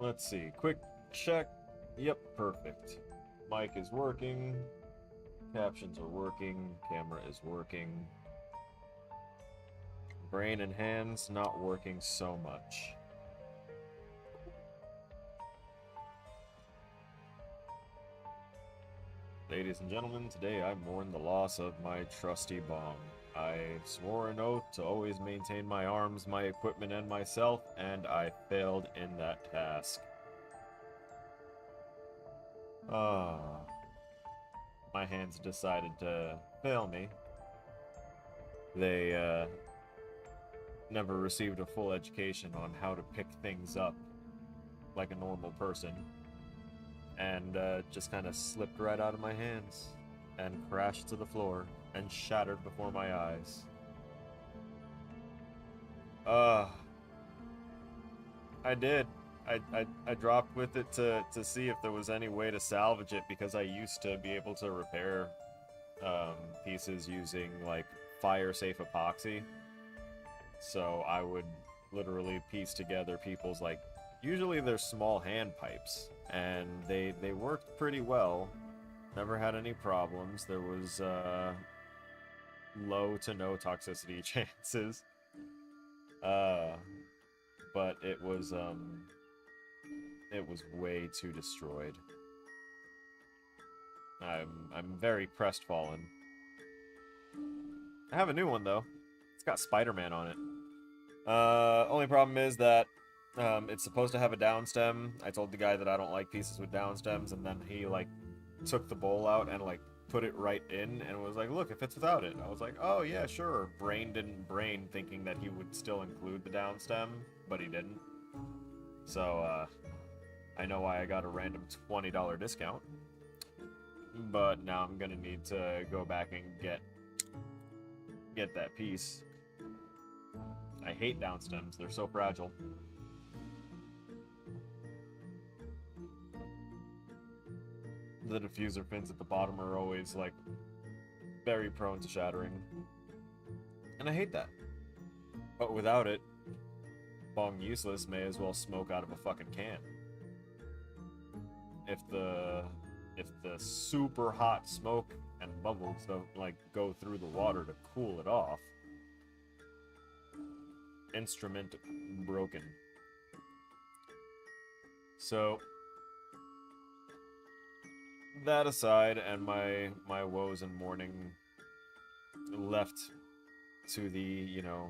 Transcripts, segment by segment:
Let's see. Quick check. Yep, perfect. Mic is working. Captions are working. Camera is working. Brain and hands not working so much. Ladies and gentlemen, today I mourn the loss of my trusty bong. I swore an oath to always maintain my arms, my equipment, and myself, and I failed in that task. Ah, my hands decided to fail me. They never received a full education on how to pick things up like a normal person, and just kind of slipped right out of my hands and crashed to the floor and shattered before my eyes. Uh, I did. I dropped with it to see if there was any way to salvage it because I used to be able to repair pieces using like fire-safe epoxy. So I would literally piece together people's like, usually they're small hand pipes, and they worked pretty well. Never had any problems. There was low to no toxicity chances. But it was way too destroyed. I'm very crestfallen. I have a new one though. It's got Spider-Man on it. Only problem is that it's supposed to have a down stem. I told the guy that I don't like pieces with down stems, and then he like took the bowl out and like put it right in and was like, look, it fits without it. I was like, oh yeah, sure. Brain didn't brain, thinking that he would still include the down stem, but he didn't. So I know why I got a random $20 discount. But now I'm gonna need to go back and get that piece. I hate down stems, they're so fragile. The diffuser fins at the bottom are always like very prone to shattering. And I hate that. But without it, bong useless, may as well smoke out of a fucking can. If the super hot smoke and bubbles don't like go through the water to cool it off, instrument broken. So that aside, and my woes and mourning left to the, you know,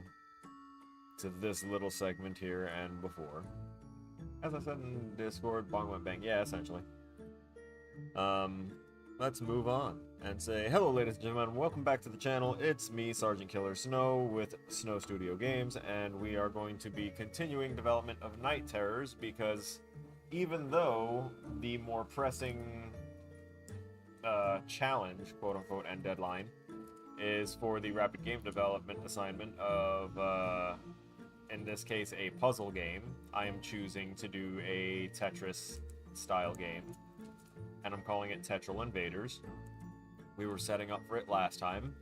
to this little segment here and before. As I said in Discord, bong went bang. Yeah, essentially. Let's move on and say hello, ladies and gentlemen. Welcome back to the channel. It's me, Sergeant Killer Snow, with Snow Studio Games, and we are going to be continuing development of Night Terrors because even though the more pressing challenge, quote unquote, and deadline is for the rapid game development assignment of, in this case, a puzzle game, I am choosing to do a Tetris style game, and I'm calling it Tetral Invaders. We were setting up for it last time,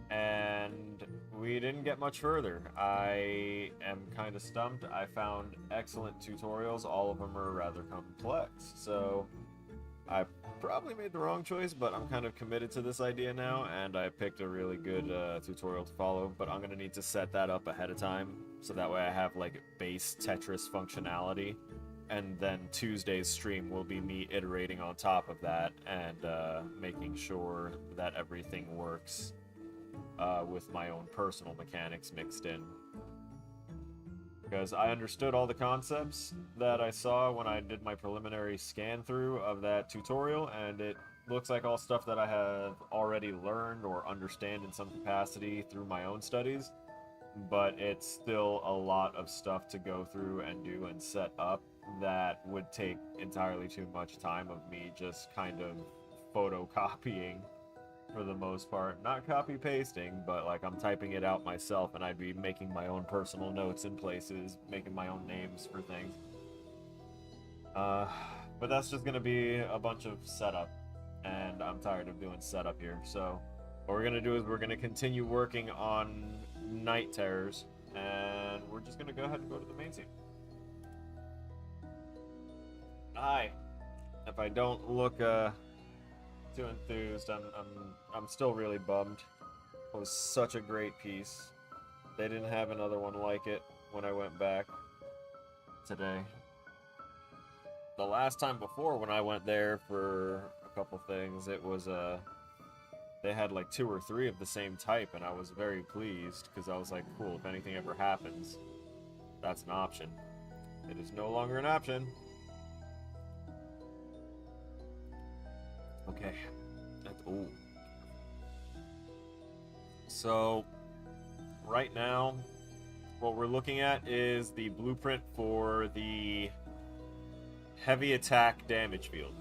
and we didn't get much further. I am kind of stumped. I found excellent tutorials. All of them are rather complex, so I probably made the wrong choice, but I'm kind of committed to this idea now, and I picked a really good tutorial to follow, but I'm going to need to set that up ahead of time, so that way I have, like, base Tetris functionality, and then Tuesday's stream will be me iterating on top of that, and making sure that everything works with my own personal mechanics mixed in. Because I understood all the concepts that I saw when I did my preliminary scan through of that tutorial, and it looks like all stuff that I have already learned or understand in some capacity through my own studies, but it's still a lot of stuff to go through and do and set up that would take entirely too much time of me just kind of photocopying for the most part. Not copy pasting, but like I'm typing it out myself, and I'd be making my own personal notes in places, making my own names for things. But that's just gonna be a bunch of setup, and I'm tired of doing setup here. So what we're gonna do is we're gonna continue working on Night Terrors, and we're just gonna go ahead and go to the main scene. Hi. If I don't look too enthused, I'm still really bummed. It was such a great piece. They didn't have another one like it when I went back today. The last time before when I went there for a couple things, it was they had like 2 or 3 of the same type, and I was very pleased because I was like, cool, if anything ever happens, that's an option. It is no longer an option. Okay. Ooh. So, right now, what we're looking at is the blueprint for the heavy attack damage field.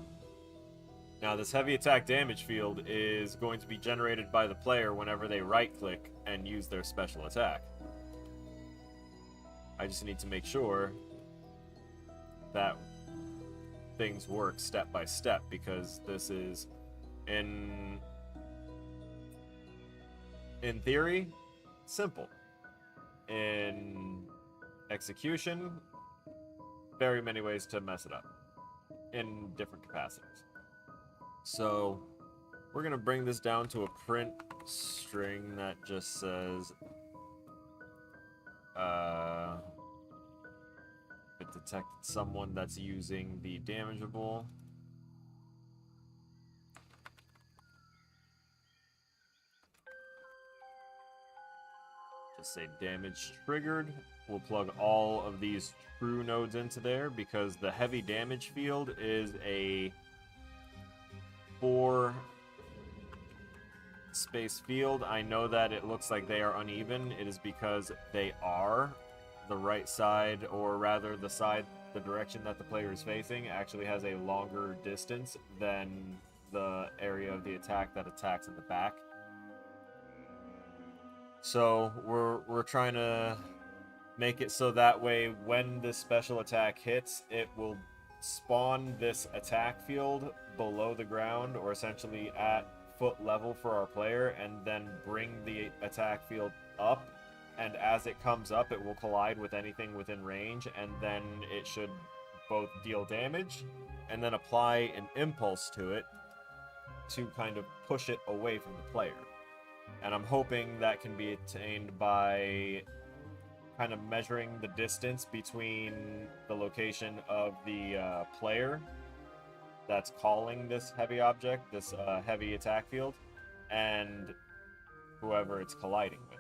Now, this heavy attack damage field is going to be generated by the player whenever they right-click and use their special attack. I just need to make sure that things work step by step, because this is, in theory, simple. In execution, very many ways to mess it up in different capacities. So we're going to bring this down to a print string that just says it detected someone that's using the damageable. Just say damage triggered. We'll plug all of these true nodes into there because the heavy damage field is a 4 space field. I know that it looks like they are uneven. It is because they are. The right side, or rather the direction that the player is facing, actually has a longer distance than the area of the attack that attacks in the back. So we're trying to make it so that way when this special attack hits, it will spawn this attack field below the ground, or essentially at foot level for our player, and then bring the attack field up, and as it comes up it will collide with anything within range, and then it should both deal damage and then apply an impulse to it to kind of push it away from the player. And I'm hoping that can be attained by kind of measuring the distance between the location of the player that's calling this heavy object, this heavy attack field, and whoever it's colliding with.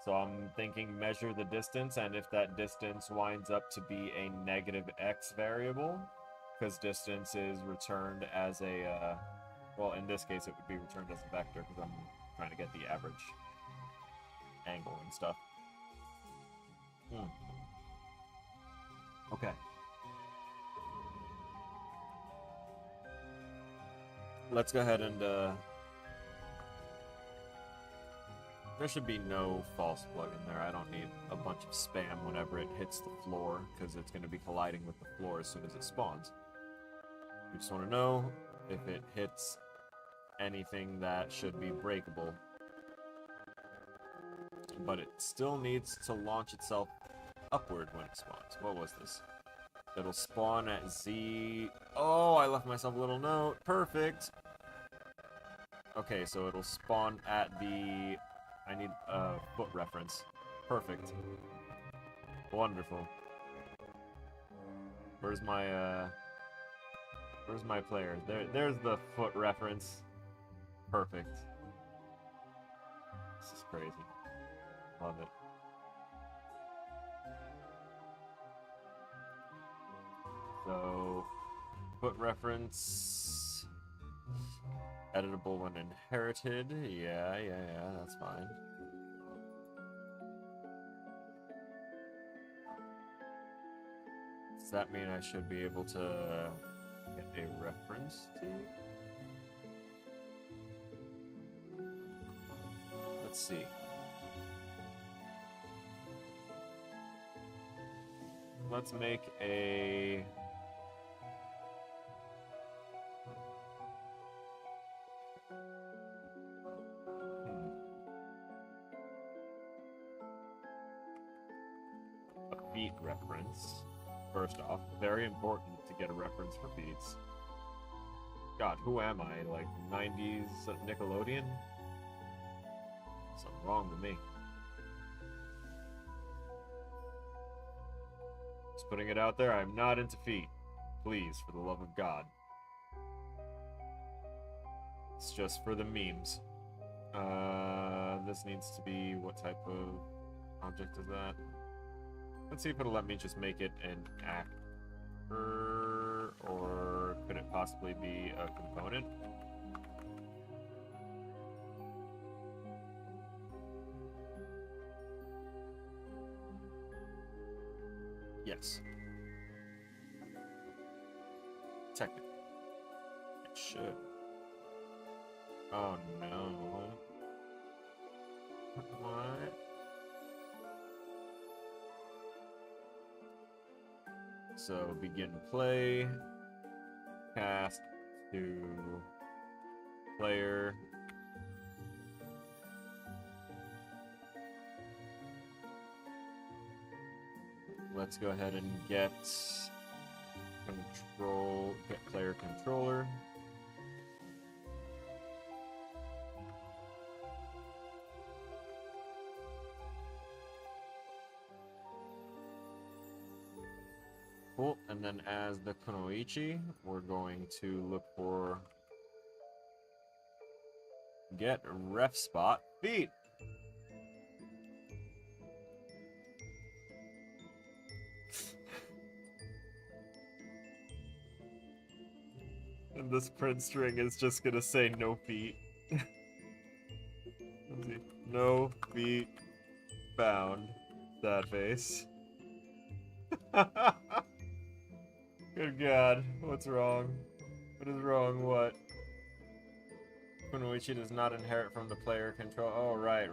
So I'm thinking measure the distance, and if that distance winds up to be a negative x variable, because distance is returned as a, well, in this case it would be returned as a vector, because I'm trying to get the average angle and stuff. Okay. Let's go ahead and, there should be no false plug in there. I don't need a bunch of spam whenever it hits the floor, because it's going to be colliding with the floor as soon as it spawns. We just want to know if it hits anything that should be breakable. But it still needs to launch itself upward when it spawns. What was this? It'll spawn at Z... Oh, I left myself a little note. Perfect! Okay, so it'll spawn at the... I need a foot reference. Perfect. Wonderful. Where's my player? There's the foot reference. Perfect. This is crazy. Love it. So, foot reference, editable when inherited. Yeah, that's fine. Does that mean I should be able to get a reference to? Let's see. Let's make a... a feet reference. first off. Very important to get a reference for beats. God, who am I? Like 90s Nickelodeon? Something wrong with me. Just putting it out there, I'm not into feet. Please, for the love of God. It's just for the memes. This needs to be, what type of object is that? Let's see if it'll let me just make it an actor, or could it possibly be a component? Yes. Technically. It should. Oh no. What? So begin play, cast to player. Let's go ahead and get player controller. Cool, and then as the Kunoichi, we're going to look for get ref spot feet. And this print string is just gonna say no feet. No feet found. Sad face. Good God, what's wrong? What is wrong? What? Kunoichi does not inherit from the player control. Oh, right.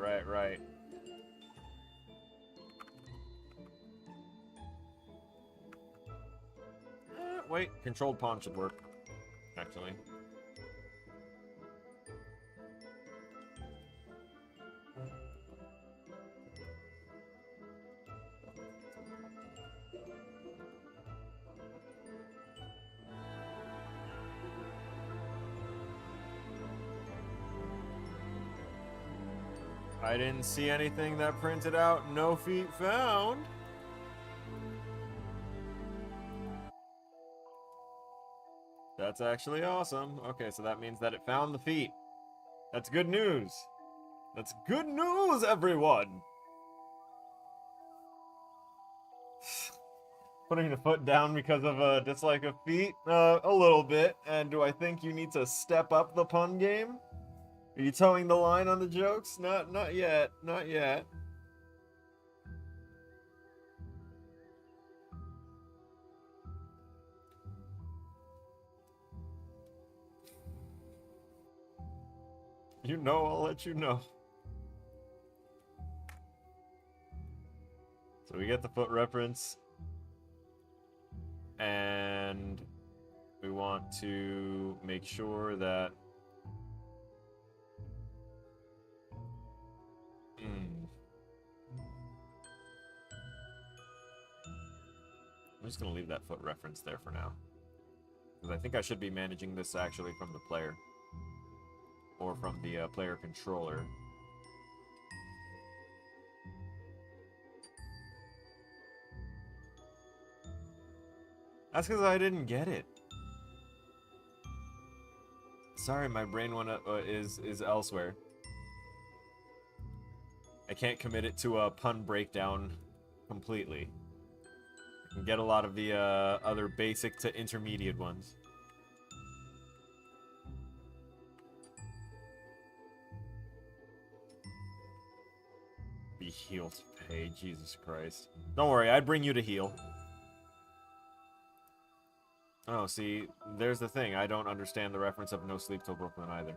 Wait, controlled pawn should work, actually. I didn't see anything that printed out no feet found. That's actually awesome. Okay, so that means that it found the feet. That's good news. That's good news, everyone. Putting the foot down because of a dislike of feet? A little bit. And do I think you need to step up the pun game? Are you towing the line on the jokes? Not yet. Not yet. You know, I'll let you know. So we get the foot reference. And we want to make sure that I'm just gonna leave that foot reference there for now. Because I think I should be managing this actually from the player. Or from the player controller. That's because I didn't get it. Sorry, my brain is elsewhere. I can't commit it to a pun breakdown completely. I can get a lot of the other basic to intermediate ones. Be heal to pay, Jesus Christ. Don't worry, I'd bring you to heal. Oh, see, there's the thing. I don't understand the reference of No Sleep Till Brooklyn either.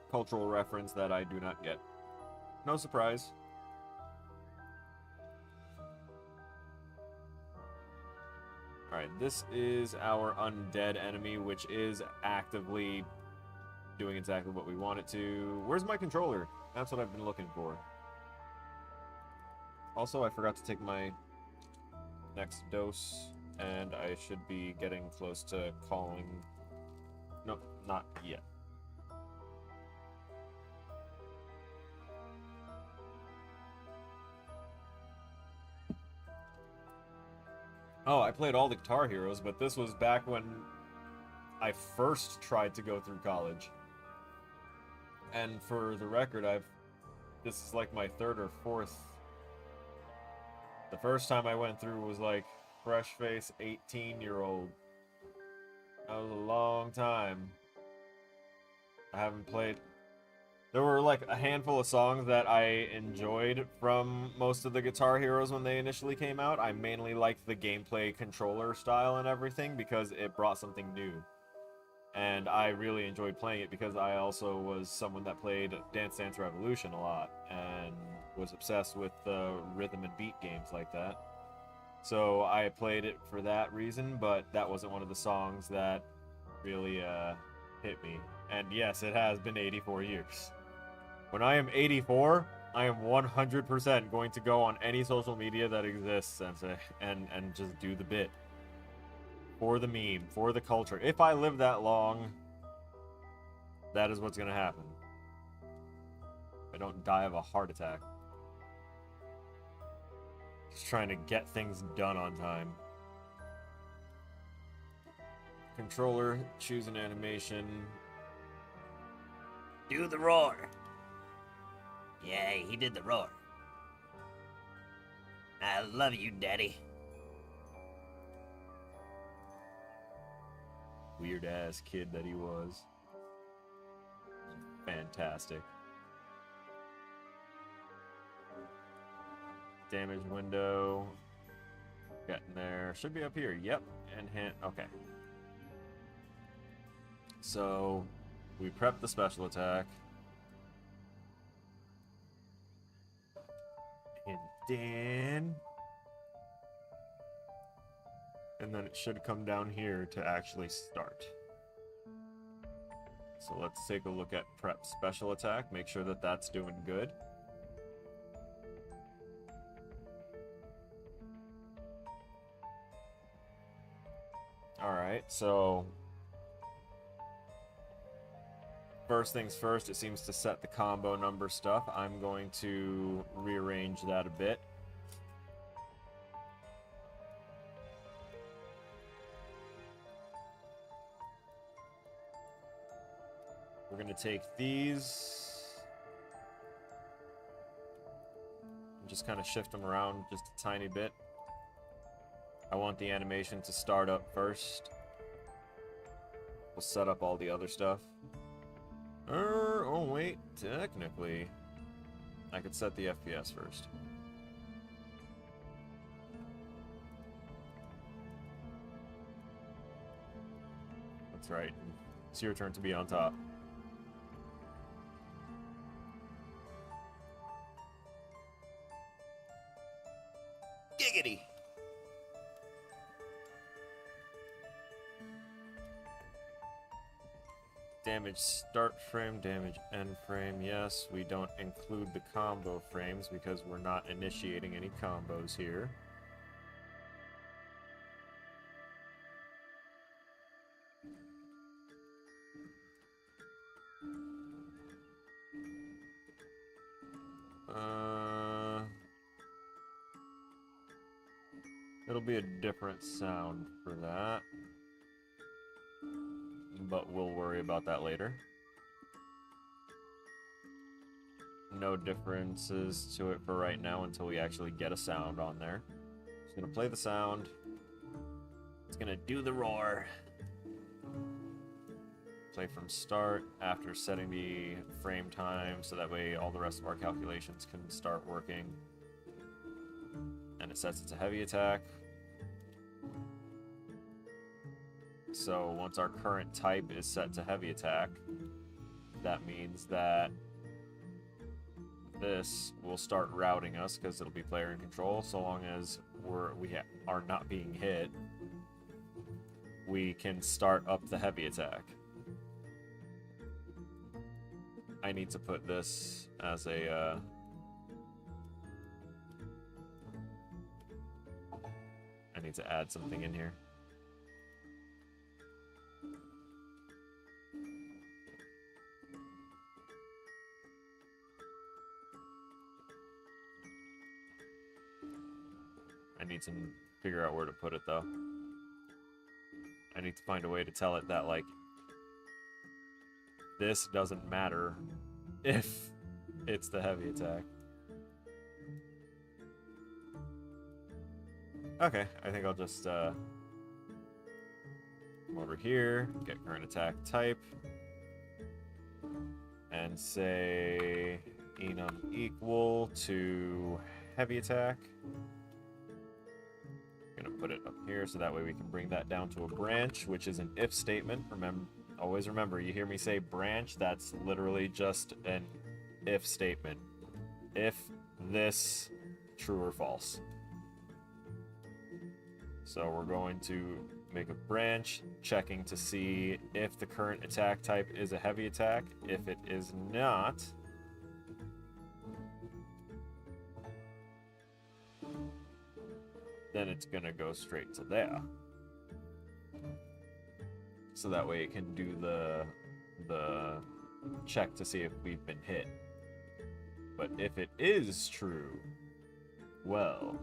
Cultural reference that I do not get. No surprise. Alright, this is our undead enemy, which is actively doing exactly what we want it to. Where's my controller? That's what I've been looking for. Also, I forgot to take my next dose, and I should be getting close to calling... Nope, not yet. Oh, I played all the Guitar Heroes, but this was back when I first tried to go through college. And for the record, this is like my third or fourth. The first time I went through was like fresh face 18-year-old. That was a long time. I haven't played. There were like a handful of songs that I enjoyed from most of the Guitar Heroes when they initially came out. I mainly liked the gameplay controller style and everything because it brought something new. And I really enjoyed playing it because I also was someone that played Dance Dance Revolution a lot and was obsessed with the rhythm and beat games like that. So I played it for that reason, but that wasn't one of the songs that really hit me. And yes, it has been 84 years. When I am 84, I am 100% going to go on any social media that exists and just do the bit. For the meme, for the culture. If I live that long, that is what's going to happen. I don't die of a heart attack. Just trying to get things done on time. Controller, choose an animation. Do the roar. Yeah, he did the roar. I love you, Daddy. Weird ass kid that he was. Fantastic. Damage window. Getting there. Should be up here. Yep. And hand. Okay. So we prep the special attack. And then it should come down here to actually start. So let's take a look at prep special attack, make sure that that's doing good. Alright, so first things first, it seems to set the combo number stuff. I'm going to rearrange that a bit. We're going to take these and just kind of shift them around just a tiny bit. I want the animation to start up first. We'll set up all the other stuff. Oh wait, technically, I could set the FPS first. That's right. It's your turn to be on top. Giggity. Damage start frame, damage end frame. Yes, we don't include the combo frames because we're not initiating any combos here. It'll be a different sound for that, but we'll worry about that later. No differences to it for right now until we actually get a sound on there. Just gonna play the sound. It's gonna do the roar. Play from start after setting the frame time so that way all the rest of our calculations can start working. And it sets it to heavy attack. So once our current type is set to heavy attack, that means that this will start routing us because it'll be player in control. So long as we are not being hit, we can start up the heavy attack. I need to put this as a... I need to add something in here. I need to figure out where to put it, though. I need to find a way to tell it that, like, this doesn't matter if it's the heavy attack. Okay, I think I'll just come over here, get current attack type, and say enum equal to heavy attack. I'm gonna put it up here so that way we can bring that down to a branch, which is an if statement. Always remember, you hear me say branch, that's literally just an if statement. If this, true or false. So we're going to make a branch, checking to see if the current attack type is a heavy attack. If it is not, then it's gonna go straight to there. So that way it can do the check to see if we've been hit. But if it is true, well,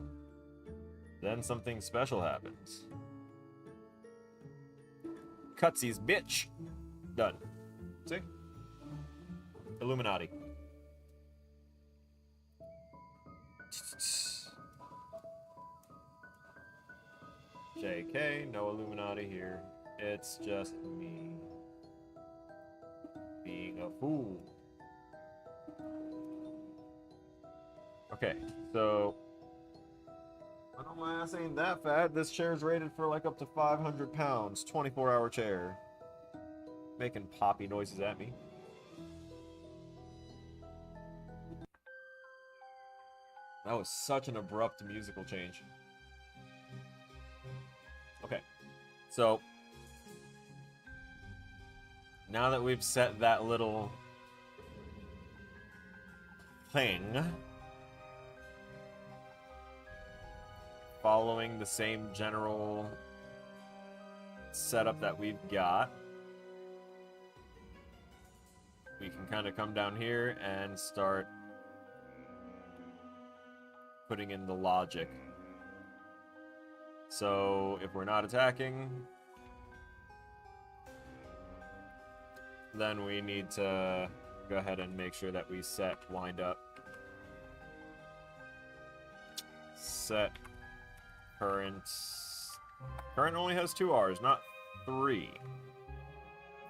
then something special happens. Cutsies, bitch! Done. See? Illuminati. JK, no Illuminati here. It's just me being a fool. Okay, so I know my ass ain't that fat. This chair's rated for like up to 500 pounds. 24-hour chair. Making poppy noises at me. That was such an abrupt musical change. Okay, so now that we've set that little thing, following the same general setup that we've got, we can kind of come down here and start putting in the logic. So if we're not attacking, then we need to go ahead and make sure that we set wind up. Set current. Current only has 2 R's, not 3.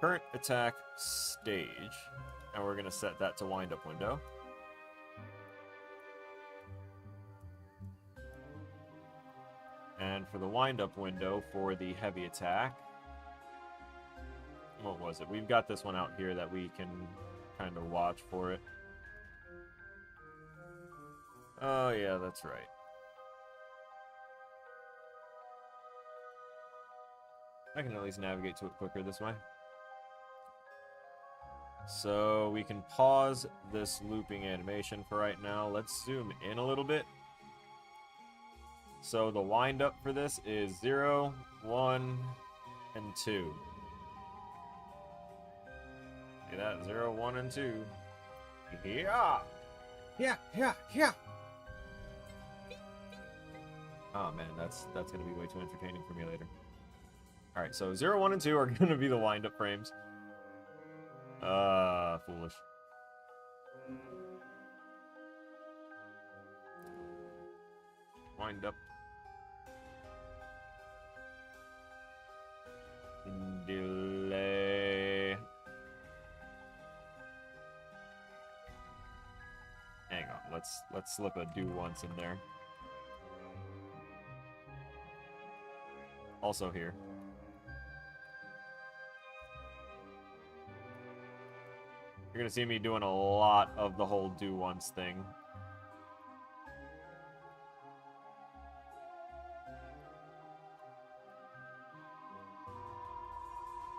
Current attack stage. And we're going to set that to wind up window. And for the wind up window for the heavy attack, what was it? We've got this one out here that we can kind of watch for it. Oh yeah, that's right. I can at least navigate to it quicker this way. So we can pause this looping animation for right now. Let's zoom in a little bit. So the wind up for this is 0, 1, and 2. See that? 0, 1, and 2. Yeah! Yeah! Oh man, that's gonna be way too entertaining for me later. Alright, so 0, 1, and 2 are gonna be the wind up frames. Foolish. Wind up. Delay. Hang on, let's slip a do once in there. Also here. You're gonna see me doing a lot of the whole do once thing.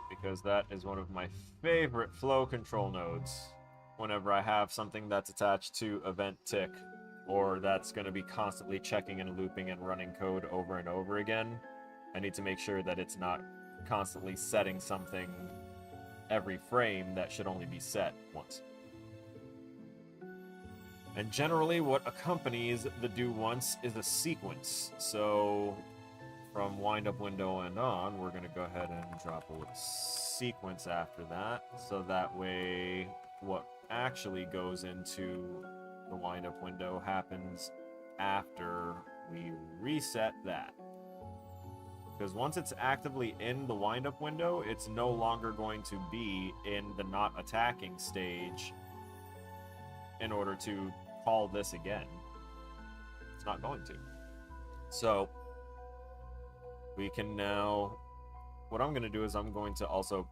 Because that is one of my favorite flow control nodes. whenever I have something that's attached to event tick, or that's going to be constantly checking and looping and running code over and over again, I need to make sure that it's not constantly setting something every frame that should only be set once. And generally what accompanies the do once is a sequence. So from wind up window and on, we're going to go ahead and drop a little sequence after that. So that way what actually goes into the wind up window happens after we reset that. Because once it's actively in the wind up window, it's no longer going to be in the not attacking stage in order to call this again. It's not going to. So we can now, what I'm going to do is I'm going to also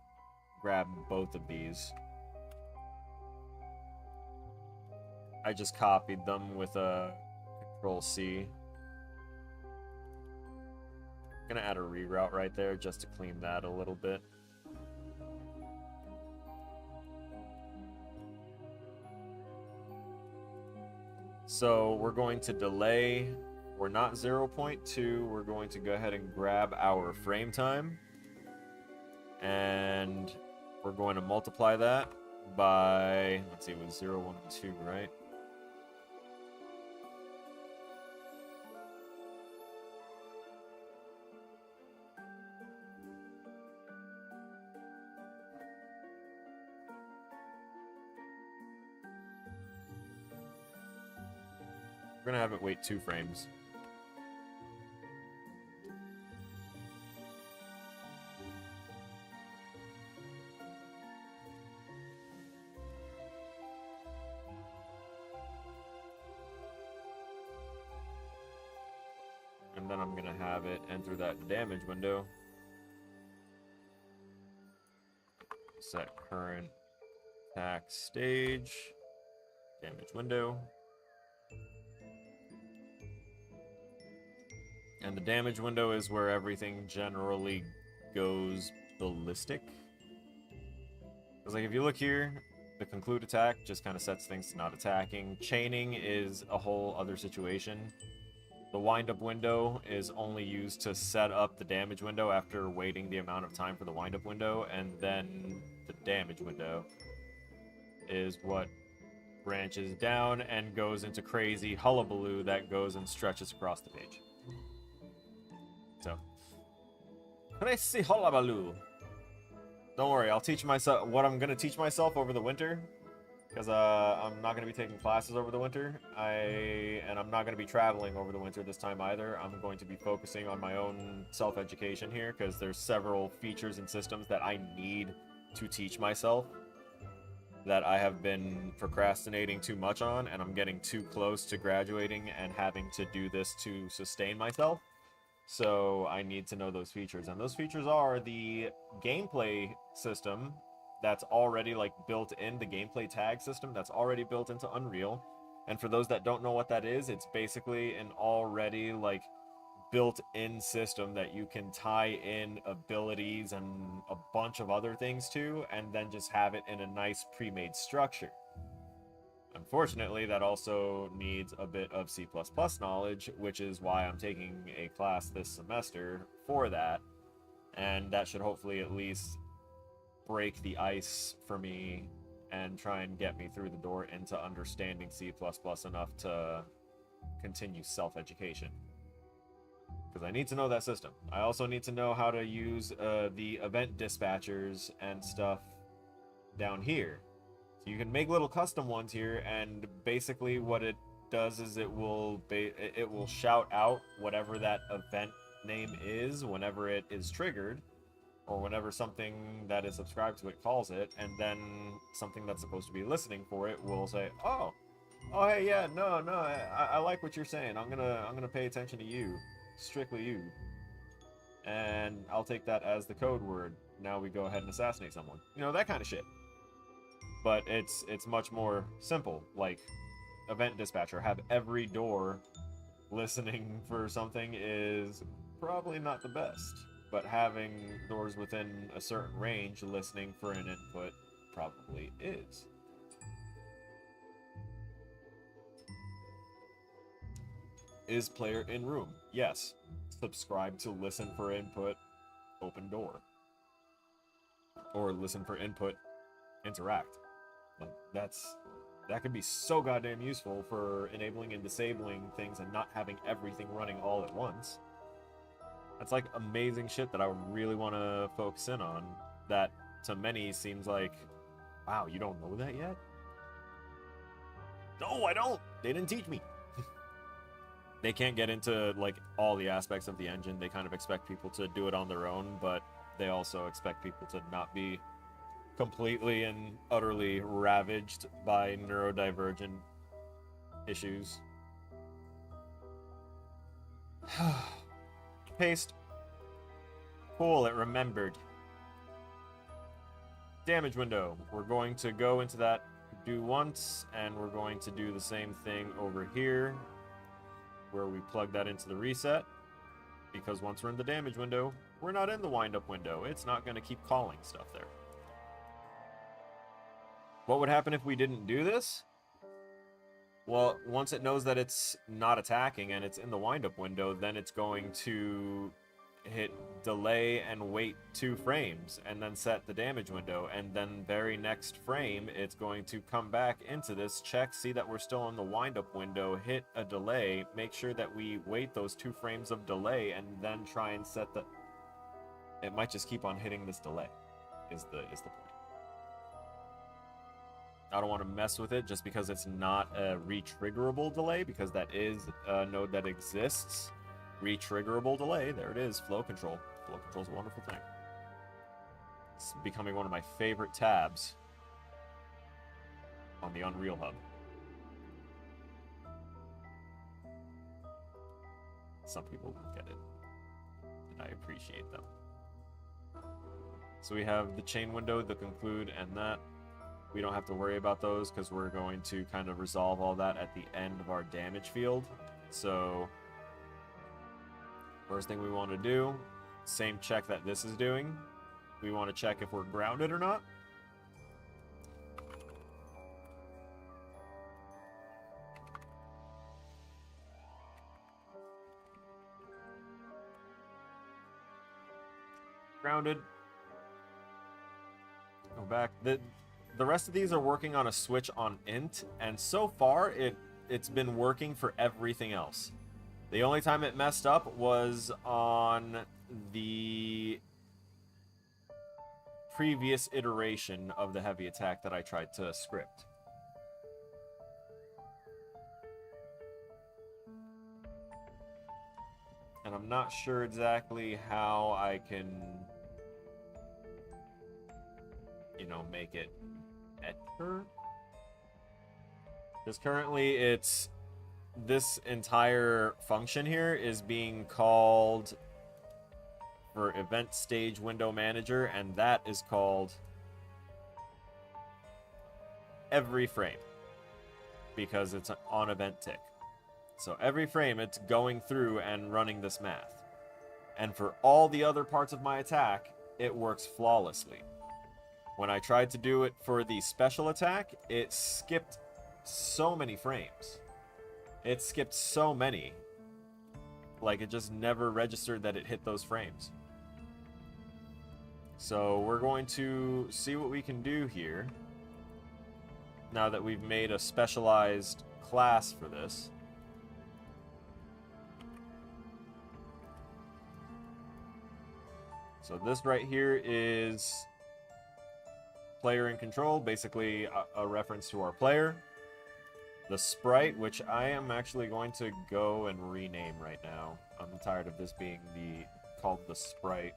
grab both of these. I just copied them with a Control-C. I'm going to add a reroute right there just to clean that a little bit. So we're going to delay, we're not 0.2, we're going to go ahead and grab our frame time. And we're going to multiply that by, let's see, it was 0, 1, 2, right? We're going to have it wait 2 frames. And then I'm going to have it enter that damage window. Set current attack stage. Damage window. And the damage window is where everything generally goes ballistic. Because like if you look here, the conclude attack just kind of sets things to not attacking. Chaining is a whole other situation. The wind up window is only used to set up the damage window after waiting the amount of time for the wind up window, and then the damage window is what branches down and goes into crazy hullabaloo that goes and stretches across the page. So, crazy hullabaloo. Don't worry, I'll teach myself what I'm gonna teach myself over the winter, because I'm not gonna be taking classes over the winter. And I'm not gonna be traveling over the winter this time either. I'm going to be focusing on my own self-education here, because there's several features and systems that I need to teach myself that I have been procrastinating too much on, and I'm getting too close to graduating and having to do this to sustain myself. So I need to know those features, and those features are the gameplay system that's already like built in, the gameplay tag system that's already built into Unreal. And for those that don't know what that is, it's basically an already like built-in system that you can tie in abilities and a bunch of other things to, and then just have it in a nice pre-made structure. Unfortunately, that also needs a bit of C++ knowledge, which is why I'm taking a class this semester for that. And that should hopefully at least break the ice for me and try and get me through the door into understanding C++ enough to continue self-education. Because I need to know that system. I also need to know how to use the event dispatchers and stuff down here. So you can make little custom ones here, and basically what it does is it will shout out whatever that event name is whenever it is triggered, or whenever something that is subscribed to it calls it, and then something that's supposed to be listening for it will say, oh hey, yeah, no, I like what you're saying. I'm gonna pay attention to you, strictly you, and I'll take that as the code word. Now we go ahead and assassinate someone. You know, that kind of shit. But it's much more simple. Like, event dispatcher, have every door listening for something is probably not the best. But having doors within a certain range listening for an input probably is. Is player in room? Yes. Subscribe to listen for input, open door. Or listen for input, interact. Like, that could be so goddamn useful for enabling and disabling things and not having everything running all at once. That's like amazing shit that I really want to focus in on. That to many seems like, wow, you don't know that yet? No, I don't. They didn't teach me. They can't get into like all the aspects of the engine. They kind of expect people to do it on their own, but they also expect people to not be completely and utterly ravaged by neurodivergent issues. Paste. Cool, it remembered. Damage window. We're going to go into that do once, and we're going to do the same thing over here, where we plug that into the reset, because once we're in the damage window, we're not in the wind-up window. It's not going to keep calling stuff there. What would happen if we didn't do this? Well, once it knows that it's not attacking and it's in the wind-up window, then it's going to hit delay and wait 2 frames and then set the damage window, and then very next frame it's going to come back into this, check, see that we're still in the wind-up window, hit a delay, make sure that we wait those 2 frames of delay, and then try and set the... It might just keep on hitting this delay, is the point. I don't want to mess with it just because it's not a retriggerable delay, because that is a node that exists. Retriggerable delay, there it is, flow control. Flow control is a wonderful thing. It's becoming one of my favorite tabs on the Unreal Hub. Some people get it, and I appreciate them. So we have the chain window, the conclude, and that. We don't have to worry about those because we're going to kind of resolve all that at the end of our damage field. So first thing we want to do, same check that this is doing. We want to check if we're grounded or not. Grounded. Go back. The rest of these are working on a switch on int, and so far it's been working for everything else. The only time it messed up was on the previous iteration of the heavy attack that I tried to script. And I'm not sure exactly how I can, you know, make it better. Because currently it's this entire function here is being called for event stage window manager, and that is called every frame because it's an on event tick. So every frame it's going through and running this math. And for all the other parts of my attack, it works flawlessly. When I tried to do it for the special attack, it skipped so many frames. It skipped so many. Like, it just never registered that it hit those frames. So we're going to see what we can do here. Now that we've made a specialized class for this. So this right here is player in control, basically a reference to our player. The sprite, which I am actually going to go and rename right now. I'm tired of this being called the sprite.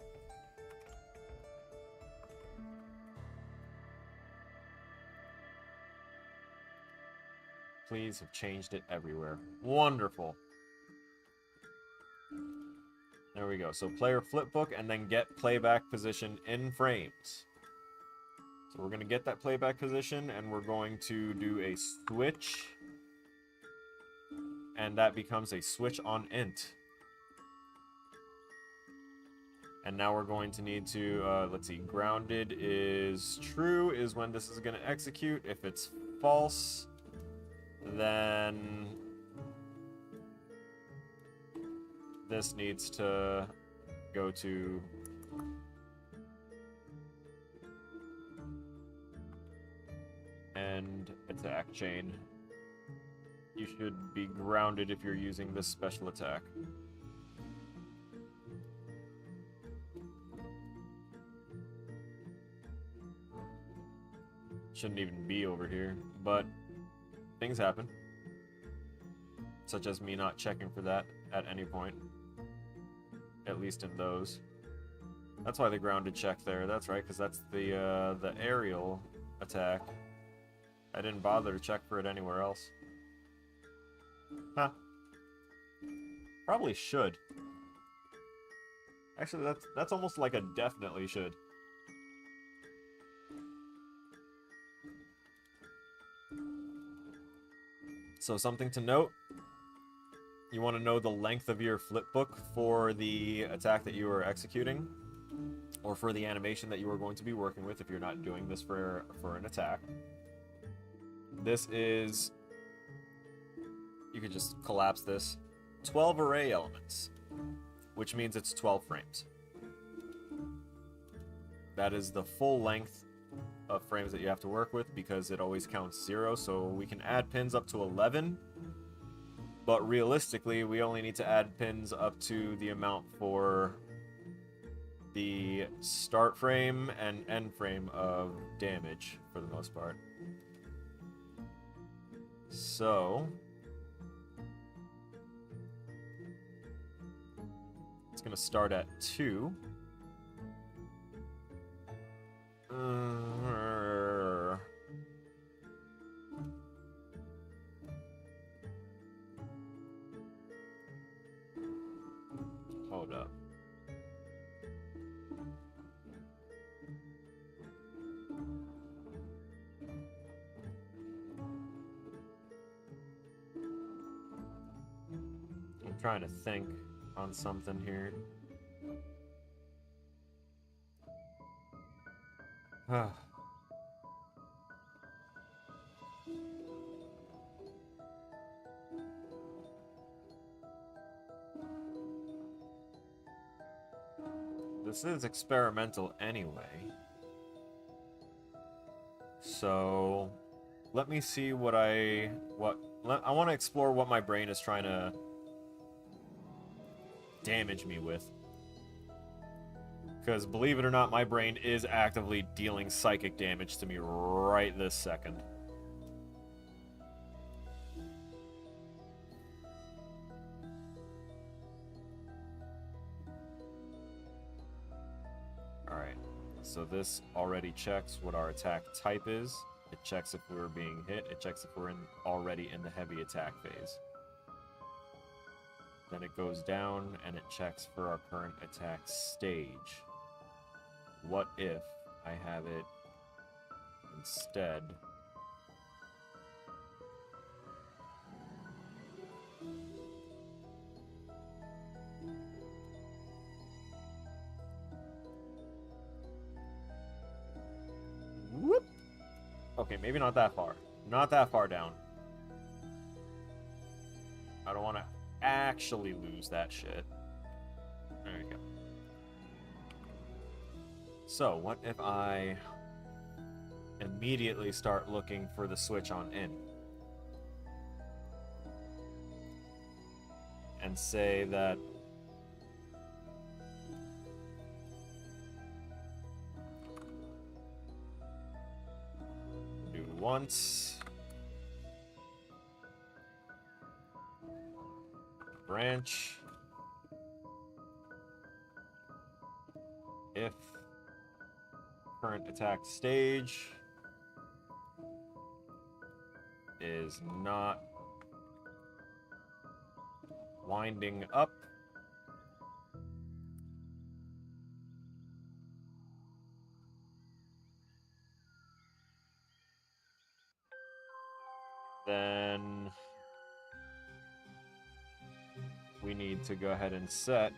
Please have changed it everywhere. Wonderful. There we go. So player flipbook and then get playback position in frames. So we're going to get that playback position and we're going to do a switch. And that becomes a switch on int. And now we're going to need to, let's see, grounded is true is when this is going to execute. If it's false, then this needs to go to end attack chain. You should be grounded if you're using this special attack. Shouldn't even be over here, but things happen. Such as me not checking for that at any point. At least in those. That's why the grounded check there. That's right, because that's the aerial attack. I didn't bother to check for it anywhere else. Huh. Probably should. Actually, that's almost like a definitely should. So something to note. You want to know the length of your flip book for the attack that you are executing, or for the animation that you are going to be working with if you're not doing this for an attack. This is, you could just collapse this, 12 array elements, which means it's 12 frames. That is the full length of frames that you have to work with, because it always counts 0, so we can add pins up to 11, but realistically we only need to add pins up to the amount for the start frame and end frame of damage for the most part. So it's gonna start at 2. Hold up. I'm trying to think on something here. This is experimental anyway. So let me see what I want to explore what my brain is trying to damage me with. Because believe it or not, my brain is actively dealing psychic damage to me right this second. Alright, so this already checks what our attack type is. It checks if we're being hit. It checks if we're already in the heavy attack phase. Then it goes down and it checks for our current attack stage. What if I have it instead? Whoop! Okay, maybe not that far. Not that far down. I don't want to actually lose that shit. There we go. So, what if I immediately start looking for the switch on in? And say that do once, branch, if current attack stage is not winding up, then we need to go ahead and set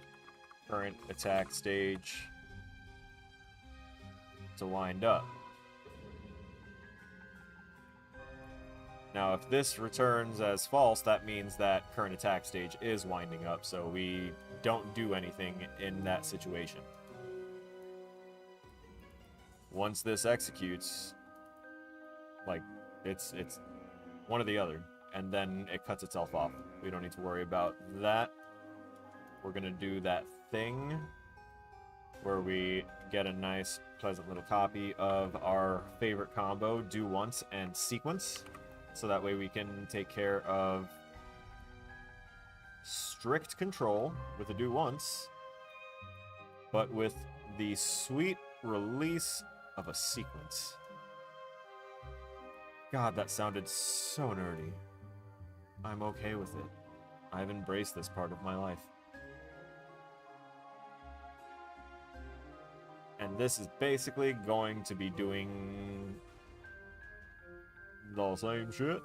current attack stage to wind up. Now, if this returns as false, that means that current attack stage is winding up, so we don't do anything in that situation. Once this executes, like, it's one or the other, and then it cuts itself off. We don't need to worry about that. We're gonna do that thing where we get a nice, pleasant little copy of our favorite combo, do once and sequence, so that way we can take care of strict control with the do once, but with the sweet release of a sequence. God, that sounded so nerdy. I'm okay with it. I've embraced this part of my life. And this is basically going to be doing the same shit.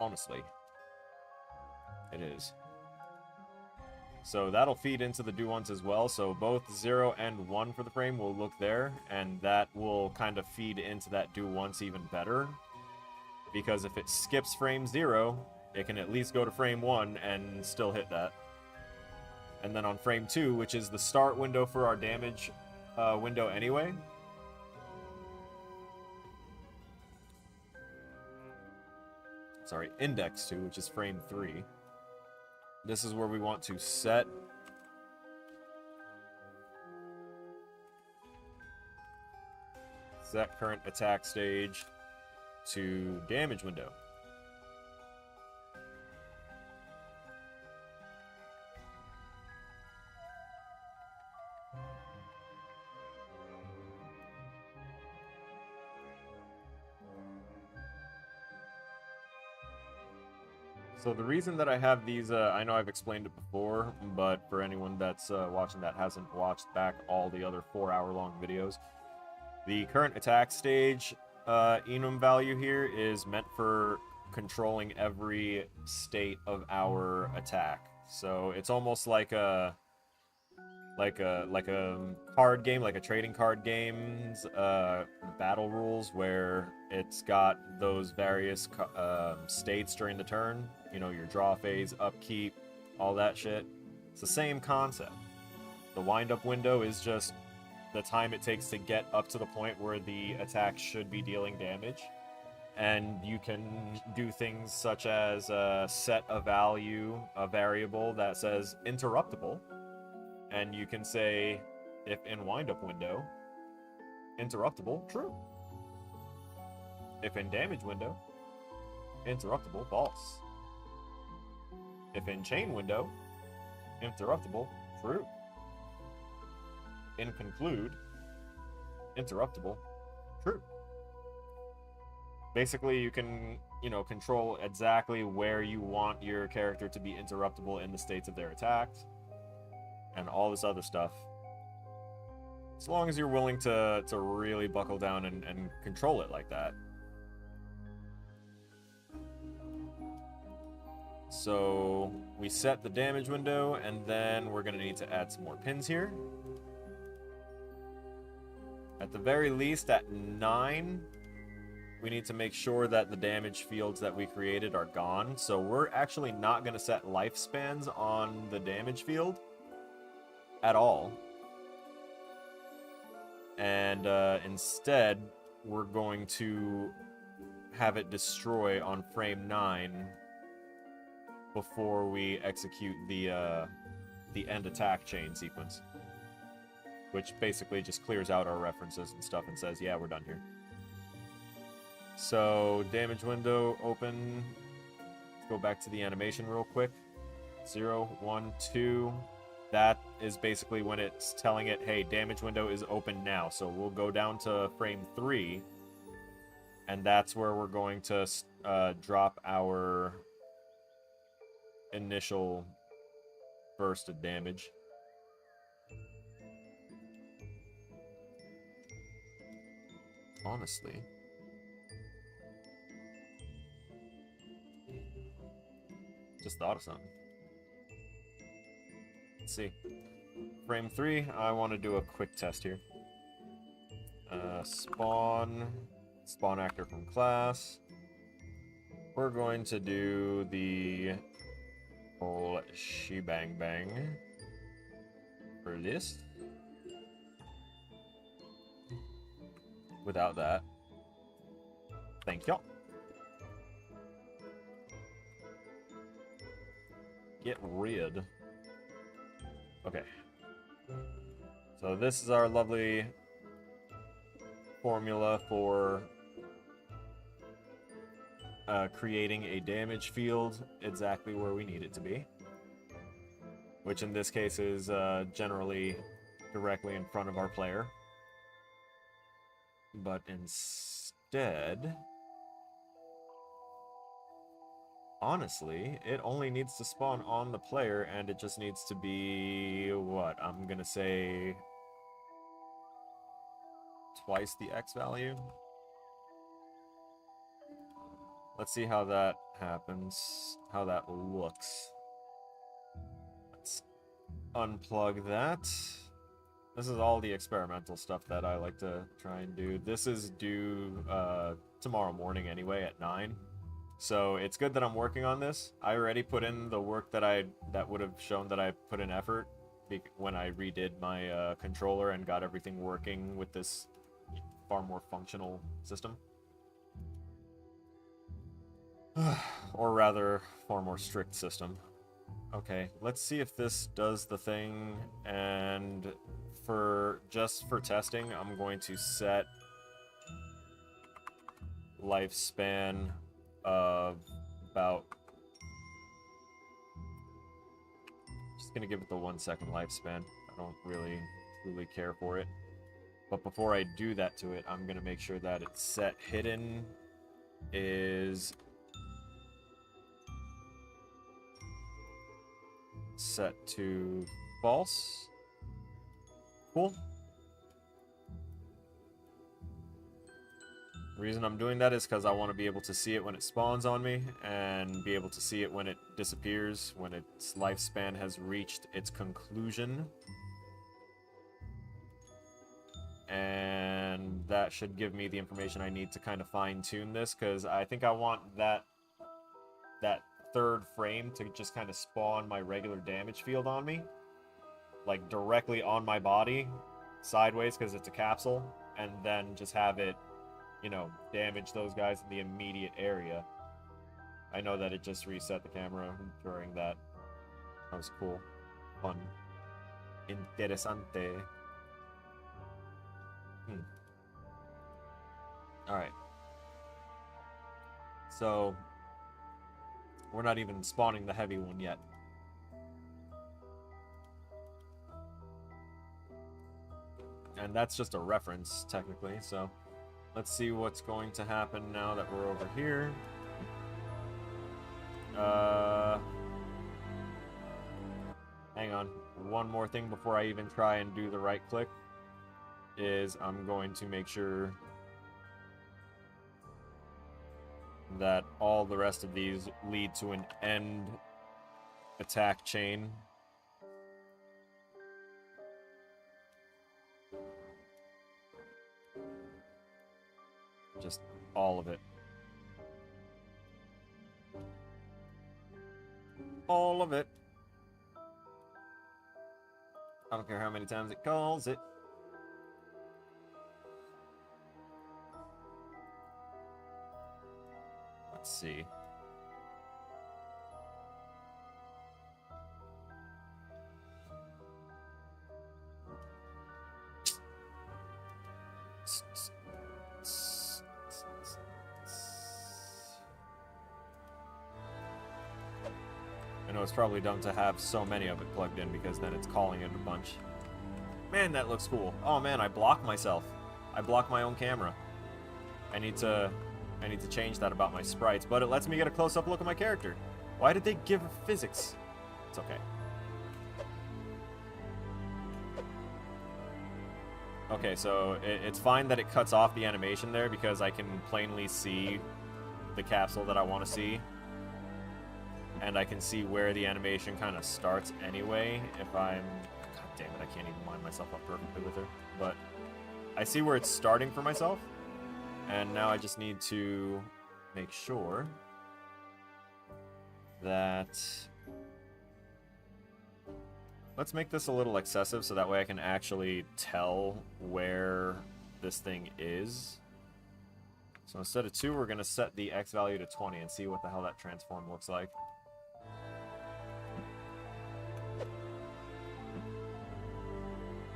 Honestly, it is. So that'll feed into the do once as well. So both 0 and 1 for the frame will look there, and that will kind of feed into that do once even better. Because if it skips frame 0, it can at least go to frame 1 and still hit that. And then on frame 2, which is the start window for our damage window anyway, sorry, index 2, which is frame 3, this is where we want to set current attack stage to damage window. So the reason that I have these, I know I've explained it before, but for anyone that's watching that hasn't watched back all the other 4-hour-long videos, the current attack stage enum value here is meant for controlling every state of our attack. So it's almost like a card game, like a trading card game's battle rules, where it's got those various states during the turn. You know, your draw phase, upkeep, all that shit. It's the same concept. The wind-up window is just the time it takes to get up to the point where the attack should be dealing damage. And you can do things such as set a value, a variable that says interruptible. And you can say, if in wind-up window, interruptible, true. If in damage window, interruptible, false. If in chain window, interruptible, true. In conclude, interruptible, true. Basically, you can, you know, control exactly where you want your character to be interruptible in the states of their attacks, and all this other stuff. As long as you're willing to really buckle down and control it like that. So we set the damage window, and then we're going to need to add some more pins here. At the very least, at 9, we need to make sure that the damage fields that we created are gone. So we're actually not going to set lifespans on the damage field at all. And instead, we're going to have it destroy on frame 9 before we execute the end attack chain sequence, which basically just clears out our references and stuff and says, yeah, we're done here. So damage window open. Let's go back to the animation real quick. 0, 1, 2. That is basically when it's telling it, hey, damage window is open now. So we'll go down to frame 3, and that's where we're going to drop our initial burst of damage. Honestly, just thought of something. Let's see. frame 3, I want to do a quick test here. Spawn actor from class. We're going to do the whole shebang bang for this. Without that. Thank you. Get rid. Okay. So this is our lovely formula for creating a damage field exactly where we need it to be. Which in this case is generally directly in front of our player. But instead, honestly, it only needs to spawn on the player, and it just needs to be, what, I'm gonna say twice the X value. Let's see how that happens, how that looks. Let's unplug that. This is all the experimental stuff that I like to try and do. This is due tomorrow morning anyway at 9. So it's good that I'm working on this. I already put in the work that would have shown that I put in effort when I redid my controller and got everything working with this far more functional system. Or rather, far more strict system. Okay, let's see if this does the thing, and just for testing, I'm going to set lifespan of about, just gonna give it the 1 second lifespan. I don't really care for it. But before I do that to it, I'm gonna make sure that it's set hidden is set to false. Cool. The reason I'm doing that is because I want to be able to see it when it spawns on me, and be able to see it when it disappears, when its lifespan has reached its conclusion. And that should give me the information I need to kind of fine-tune this, because I think I want that third frame to just kind of spawn my regular damage field on me. Like, directly on my body, sideways, because it's a capsule, and then just have it, you know, damage those guys in the immediate area. I know that it just reset the camera during that. That was cool. Fun. Interesante. Alright. So, we're not even spawning the heavy one yet. And that's just a reference, technically, so let's see what's going to happen now that we're over here. Hang on. One more thing before I even try and do the right click is I'm going to make sure that all the rest of these lead to an end attack chain. Just all of it. All of it. I don't care how many times it calls it. Let's see. I know it's probably dumb to have so many of it plugged in because then it's calling it a bunch. Man, that looks cool. Oh man, I blocked myself. I blocked my own camera. I need to change that about my sprites, but it lets me get a close-up look at my character. Why did they give her physics? It's okay. Okay, so it's fine that it cuts off the animation there because I can plainly see the capsule that I want to see. And I can see where the animation kind of starts anyway if I'm... God damn it, I can't even line myself up perfectly with her. But I see where it's starting for myself. And now I just need to make sure that... Let's make this a little excessive so that way I can actually tell where this thing is. So instead of 2, we're going to set the X value to 20 and see what the hell that transform looks like.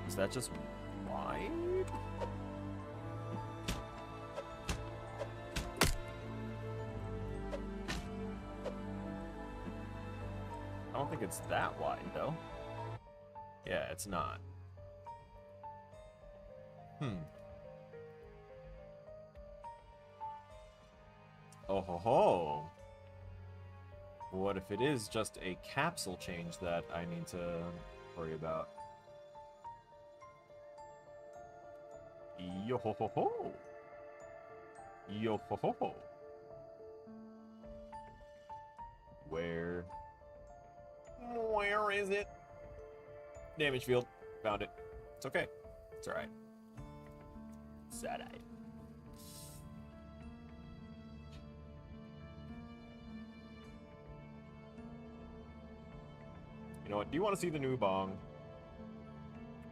Is that just wide? I don't think it's that wide, though. Yeah, it's not. Oh ho ho! What if it is just a capsule change that I need to worry about? Yo ho ho ho! Yo ho ho ho! Where is it? Damage field. Found it. It's okay. It's alright. Sad-eyed. You know what? Do you want to see the new bong?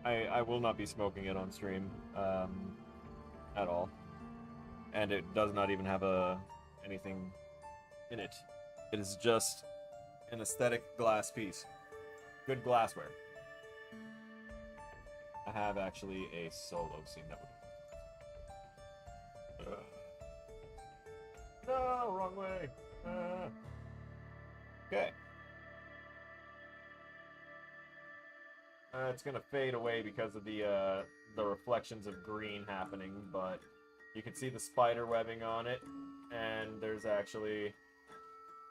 I will not be smoking it on stream at all. And it does not even have anything in it. It is just an aesthetic glass piece. Good glassware. I have actually a solo scene that would... No, wrong way. Okay. It's gonna fade away because of the reflections of green happening, but you can see the spider webbing on it, and there's actually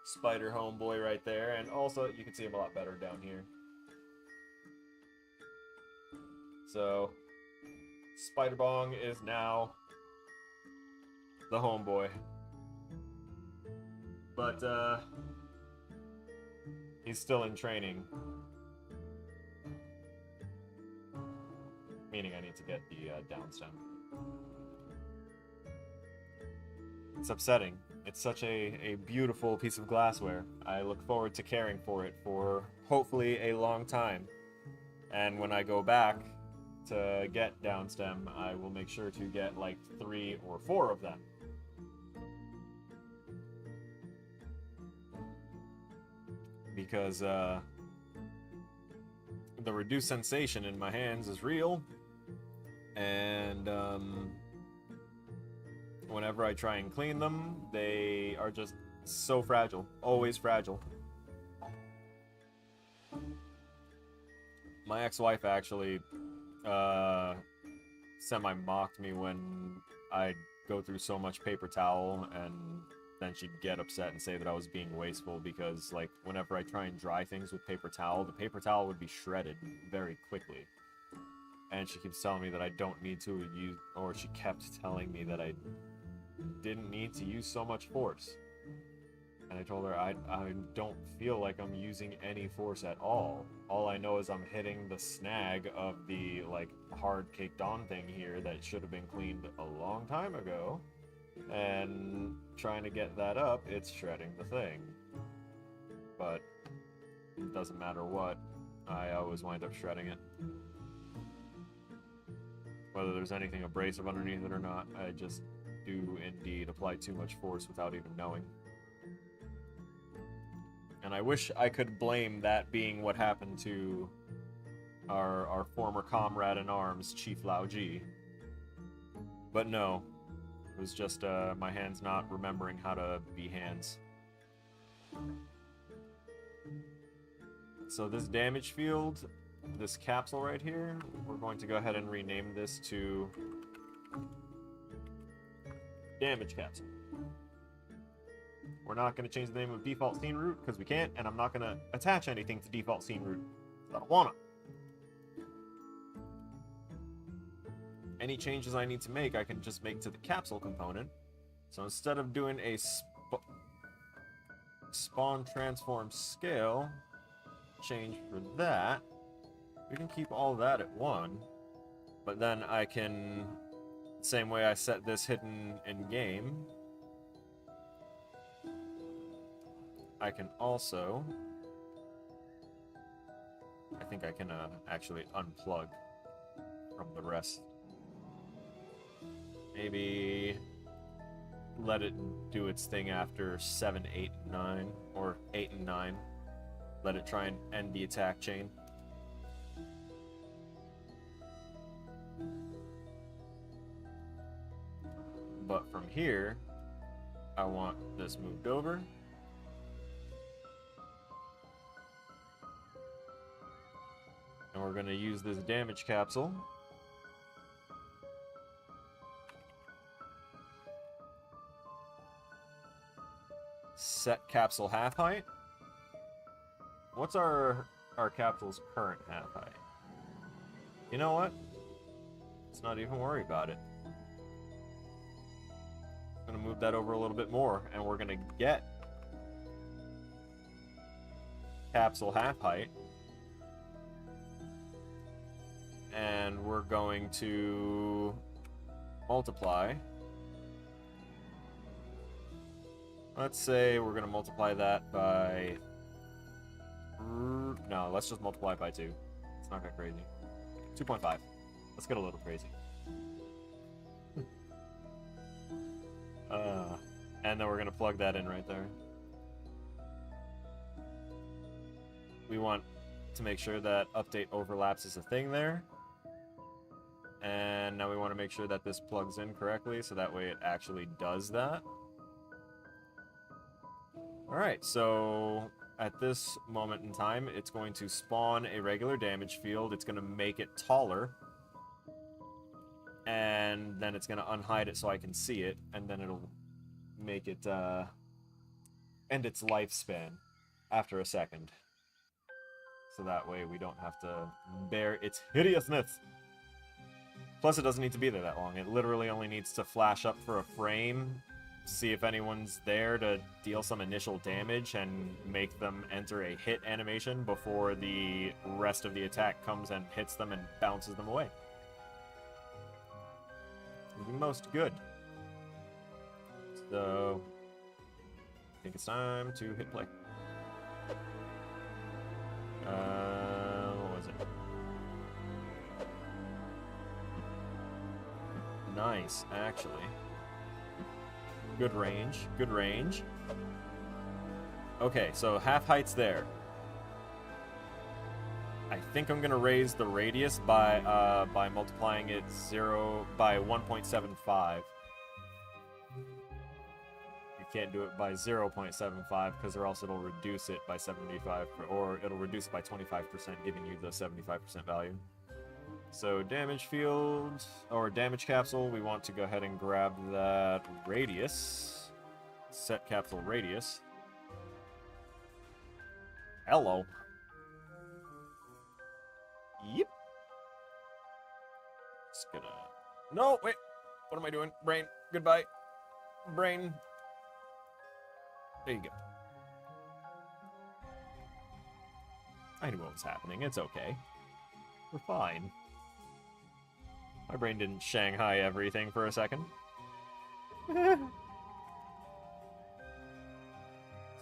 Spider Homeboy right there, and also you can see him a lot better down here. So, Spider Bong is now the homeboy. But, he's still in training. Meaning I need to get the down stem. It's upsetting. It's such a beautiful piece of glassware. I look forward to caring for it for hopefully a long time. And when I go back to get down stem, I will make sure to get like 3 or 4 of them. Because the reduced sensation in my hands is real, and whenever I try and clean them, they are just so fragile. Always fragile. My ex-wife actually semi-mocked me when I'd go through so much paper towel, and then she'd get upset and say that I was being wasteful because, like, whenever I try and dry things with paper towel, the paper towel would be shredded very quickly. And she keeps telling me that I don't need to use, or she kept telling me that I didn't need to use so much force. And I told her I don't feel like I'm using any force at all. All I know is I'm hitting the snag of the, like, hard caked on thing here that should have been cleaned a long time ago. And trying to get that up, it's shredding the thing. But it doesn't matter what, I always wind up shredding it. Whether there's anything abrasive underneath it or not, I just do indeed apply too much force without even knowing. And I wish I could blame that being what happened to our former comrade in arms, Chief Lao Ji. But no. It was just my hands not remembering how to be hands. So this damage field, this capsule right here, we're going to go ahead and rename this to damage capsule. We're not going to change the name of default scene root because we can't, and I'm not going to attach anything to default scene root. I don't want to. Any changes I need to make, I can just make to the capsule component. So instead of doing a spawn transform scale change for that, We can keep all that at 1, but then I can, same way I set this hidden in game, I can also, I think I can actually unplug from the rest. Maybe let it do its thing after 7, 8, and 9, or 8 and 9. Let it try and end the attack chain. But from here, I want this moved over. And we're going to use this damage capsule. Set capsule half height. What's our capsule's current half height? You know what? Let's not even worry about it. I'm going to move that over a little bit more, and we're going to get capsule half height. And we're going to multiply. Let's say we're going to multiply that by... No, let's just multiply it by 2. It's not that crazy. 2.5. Let's get a little crazy. And then we're going to plug that in right there. We want to make sure that update overlaps is a thing there. And now we want to make sure that this plugs in correctly, so that way it actually does that. Alright, so at this moment in time, it's going to spawn a regular damage field. It's going to make it taller. And then it's going to unhide it so I can see it. And then it'll make it end its lifespan after a second. So that way we don't have to bear its hideousness. Plus, it doesn't need to be there that long. It literally only needs to flash up for a frame, see if anyone's there to deal some initial damage, and make them enter a hit animation before the rest of the attack comes and hits them and bounces them away. It'll be most good. So, I think it's time to hit play. What was it? Nice, actually. Good range, good range. Okay, so half height's there. I think I'm gonna raise the radius by multiplying it by 1.75. You can't do it by 0.75 because or else it'll reduce it by 75, or it'll reduce it by 25%, giving you the 75% value. So damage field, or damage capsule, we want to go ahead and grab that radius. Set capsule radius. Hello. Yep. Just gonna... No, wait. What am I doing? Brain, goodbye. Brain. There you go. I knew what was happening. It's okay. We're fine. My brain didn't Shanghai everything for a second.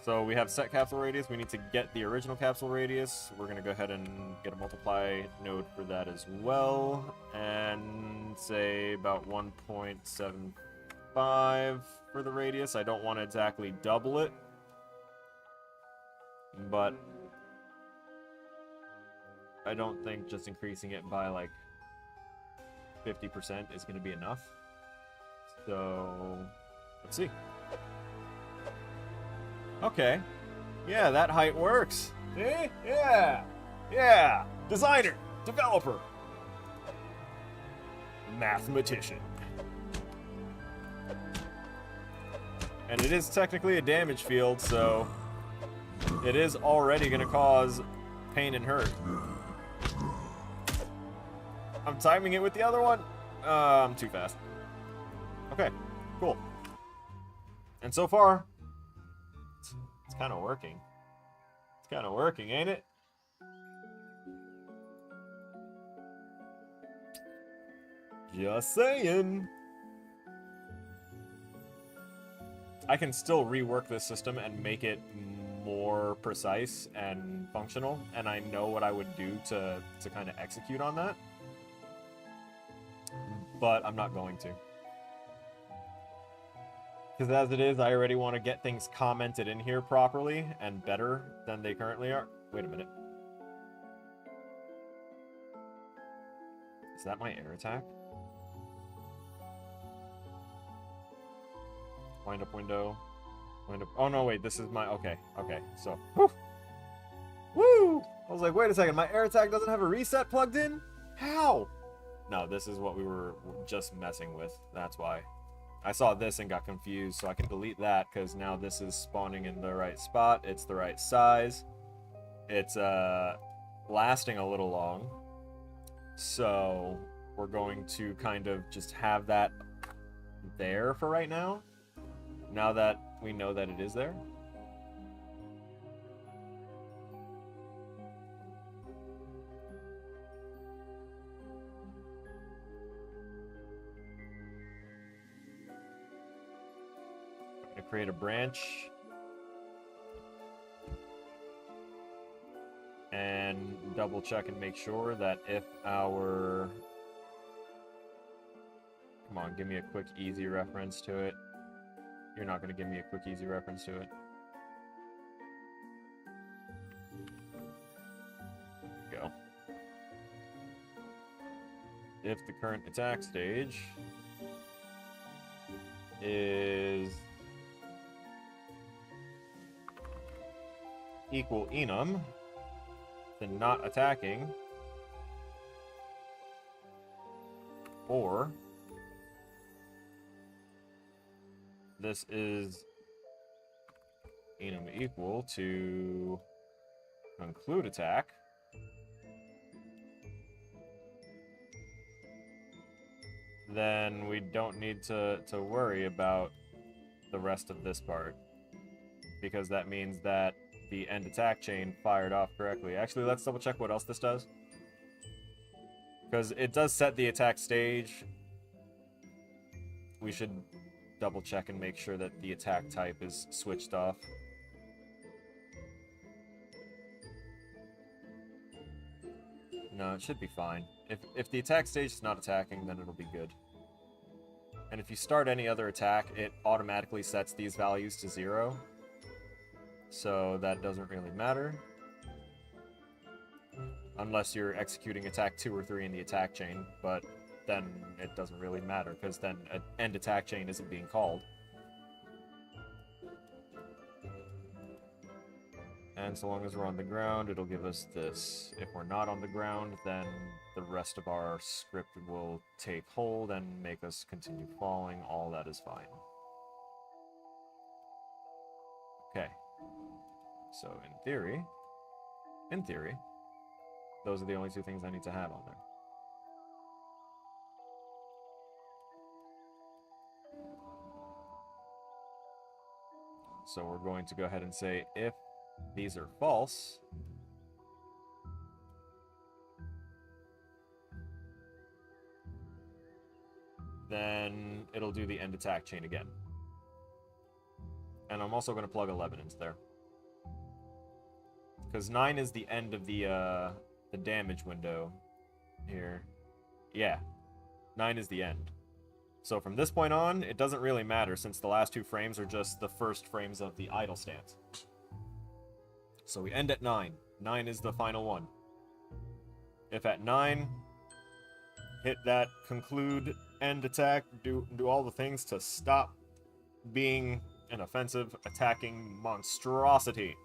So we have set capsule radius. We need to get the original capsule radius. We're going to go ahead and get a multiply node for that as well. And say about 1.75 for the radius. I don't want to exactly double it. But I don't think just increasing it by like 50% is going to be enough. So, let's see. Okay. Yeah, that height works. See? Yeah. Yeah. Designer. Developer. Mathematician. And it is technically a damage field, so it is already going to cause pain and hurt. I'm timing it with the other one. I'm too fast. Okay, cool. And so far, it's kind of working. It's kind of working, ain't it? Just saying. I can still rework this system and make it more precise and functional, and I know what I would do to kind of execute on that. But I'm not going to. Because as it is, I already want to get things commented in here properly and better than they currently are. Wait a minute. Is that my air attack? Wind up window. Wind up. Oh no, wait. This is my. Okay. Okay. So. Woo! Woo! I was like, wait a second. My air attack doesn't have a reset plugged in? How? No, this is what we were just messing with. That's why. I saw this and got confused, so I can delete that because now this is spawning in the right spot. It's the right size. It's lasting a little long. So we're going to kind of just have that there for right now. Now that we know that it is there. I'm gonna create a branch. And double check and make sure that if our... Come on, give me a quick, easy reference to it. You're not going to give me a quick, easy reference to it. Go. If the current attack stage is equal enum, then not attacking, or this is enum equal to conclude attack, then we don't need to worry about the rest of this part, because that means that the end attack chain fired off correctly. Actually, let's double check what else this does. Because it does set the attack stage. We should double check and make sure that the attack type is switched off. No, it should be fine. If the attack stage is not attacking, then it'll be good. And if you start any other attack, it automatically sets these values to 0. So that doesn't really matter. Unless you're executing attack 2 or 3 in the attack chain, but then it doesn't really matter, because then an end attack chain isn't being called. And so long as we're on the ground, it'll give us this. If we're not on the ground, then the rest of our script will take hold and make us continue falling. All that is fine. Okay. So in theory, those are the only two things I need to have on there. So we're going to go ahead and say if these are false, then it'll do the end attack chain again. And I'm also going to plug 11 into there. Because 9 is the end of the damage window here. Yeah, 9 is the end. So from this point on, it doesn't really matter, since the last 2 frames are just the first frames of the idle stance. So we end at 9. 9 is the final one. If at 9, hit that conclude end attack, do all the things to stop being an offensive, attacking monstrosity.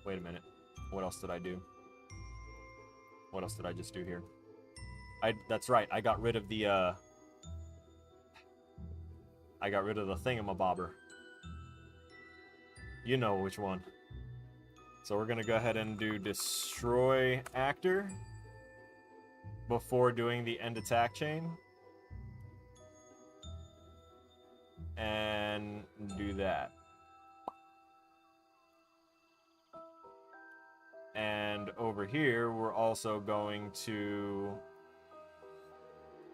Wait a minute. What else did I do? What else did I just do here? That's right. I got rid of the thingamabobber. You know which one. So we're gonna go ahead and do destroy actor before doing the end attack chain. and do that. And over here, we're also going to,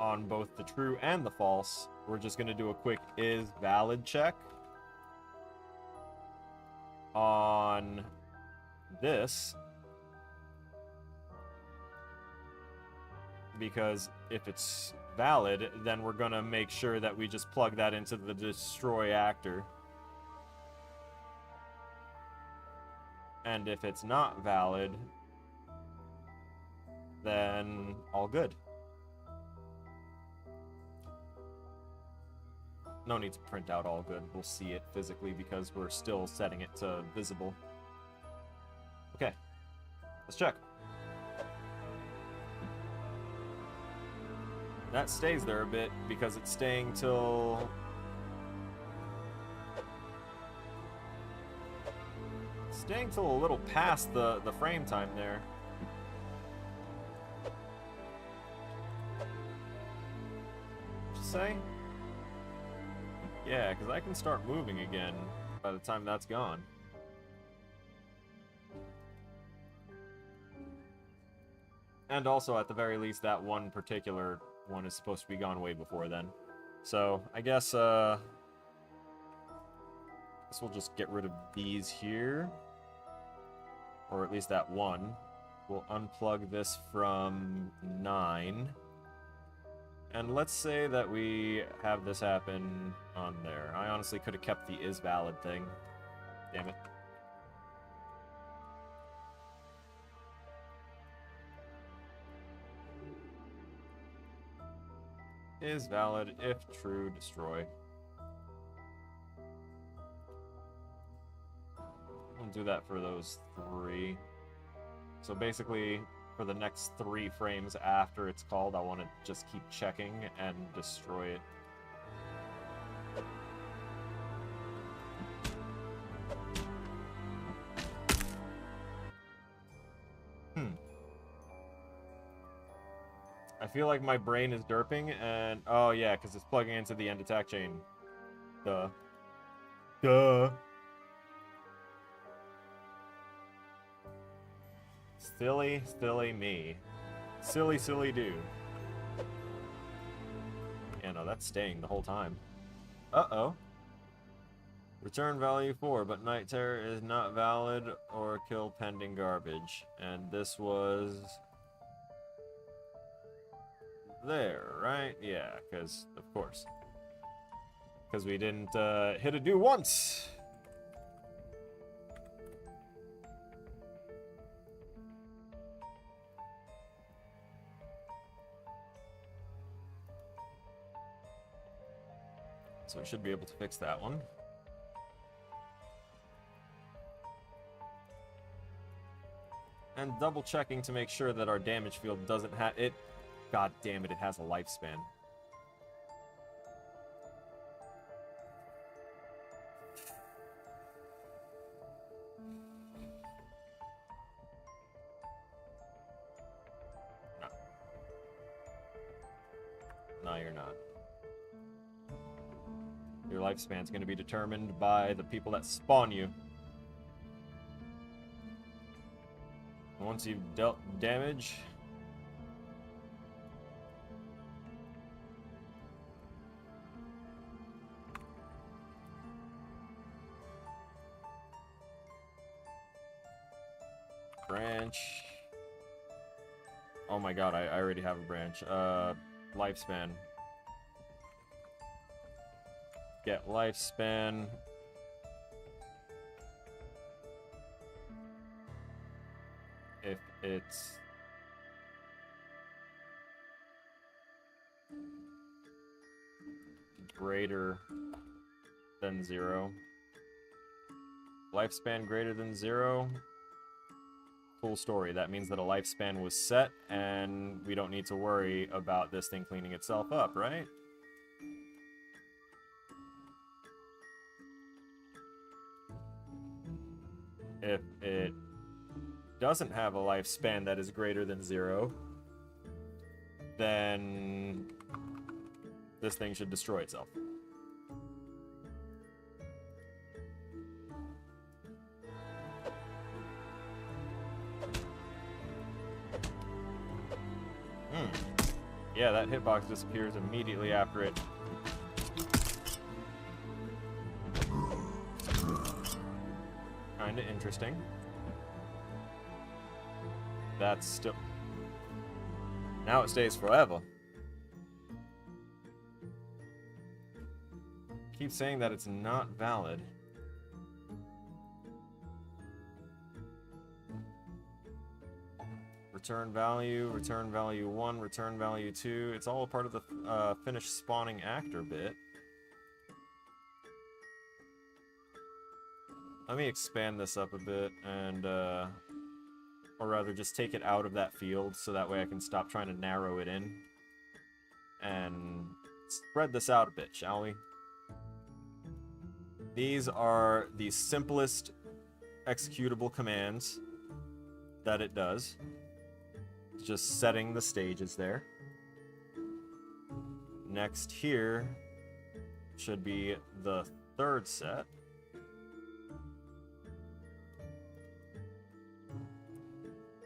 on both the true and the false, we're just going to do a quick is valid check on this. Because if it's valid, then we're going to make sure that we just plug that into the destroy actor. And if it's not valid, then all good. No need to print out all good. We'll see it physically because we're still setting it to visible. Okay, let's check. That stays there a bit because it's staying till... staying till a little past the frame time there. What'd you say? Yeah, because I can start moving again by the time that's gone. And also, at the very least, that one particular one is supposed to be gone way before then. So, I guess we'll just get rid of these here. Or at least that one. We'll unplug this from 9. And let's say that we have this happen on there. I honestly could have kept the is valid thing. Damn it. Is valid if true, destroy. I'll do that for those 3. So basically, for the next 3 frames after it's called, I want to just keep checking and destroy it. I feel like my brain is derping, and... oh, yeah, because it's plugging into the end attack chain. Duh. Duh. Silly, silly me. Silly, silly dude. Yeah, no, that's staying the whole time. Uh-oh. Return value 4, but Night Terror is not valid or kill pending garbage. And this was... there, right? Yeah, because, of course. Because we didn't hit a do once! So we should be able to fix that one. And double checking to make sure that our damage field doesn't have it. God damn it, it has a lifespan. No. No, you're not. Your lifespan's going to be determined by the people that spawn you. And once you've dealt damage... branch. Oh my god, I already have a branch. Lifespan. Get lifespan. If it's greater than 0. Lifespan greater than 0. Cool story. That means that a lifespan was set, and we don't need to worry about this thing cleaning itself up, right? If it doesn't have a lifespan that is greater than 0, then this thing should destroy itself. yeah, that hitbox disappears immediately after it. Kinda interesting. That's still... Now it stays forever. Keep saying that it's not valid. Return value 1, return value 2. It's all a part of the finish spawning actor bit. Let me expand this up a bit and, or rather just take it out of that field so that way I can stop trying to narrow it in. And spread this out a bit, shall we? These are the simplest executable commands that it does. Just setting the stages there. Next here should be the third set.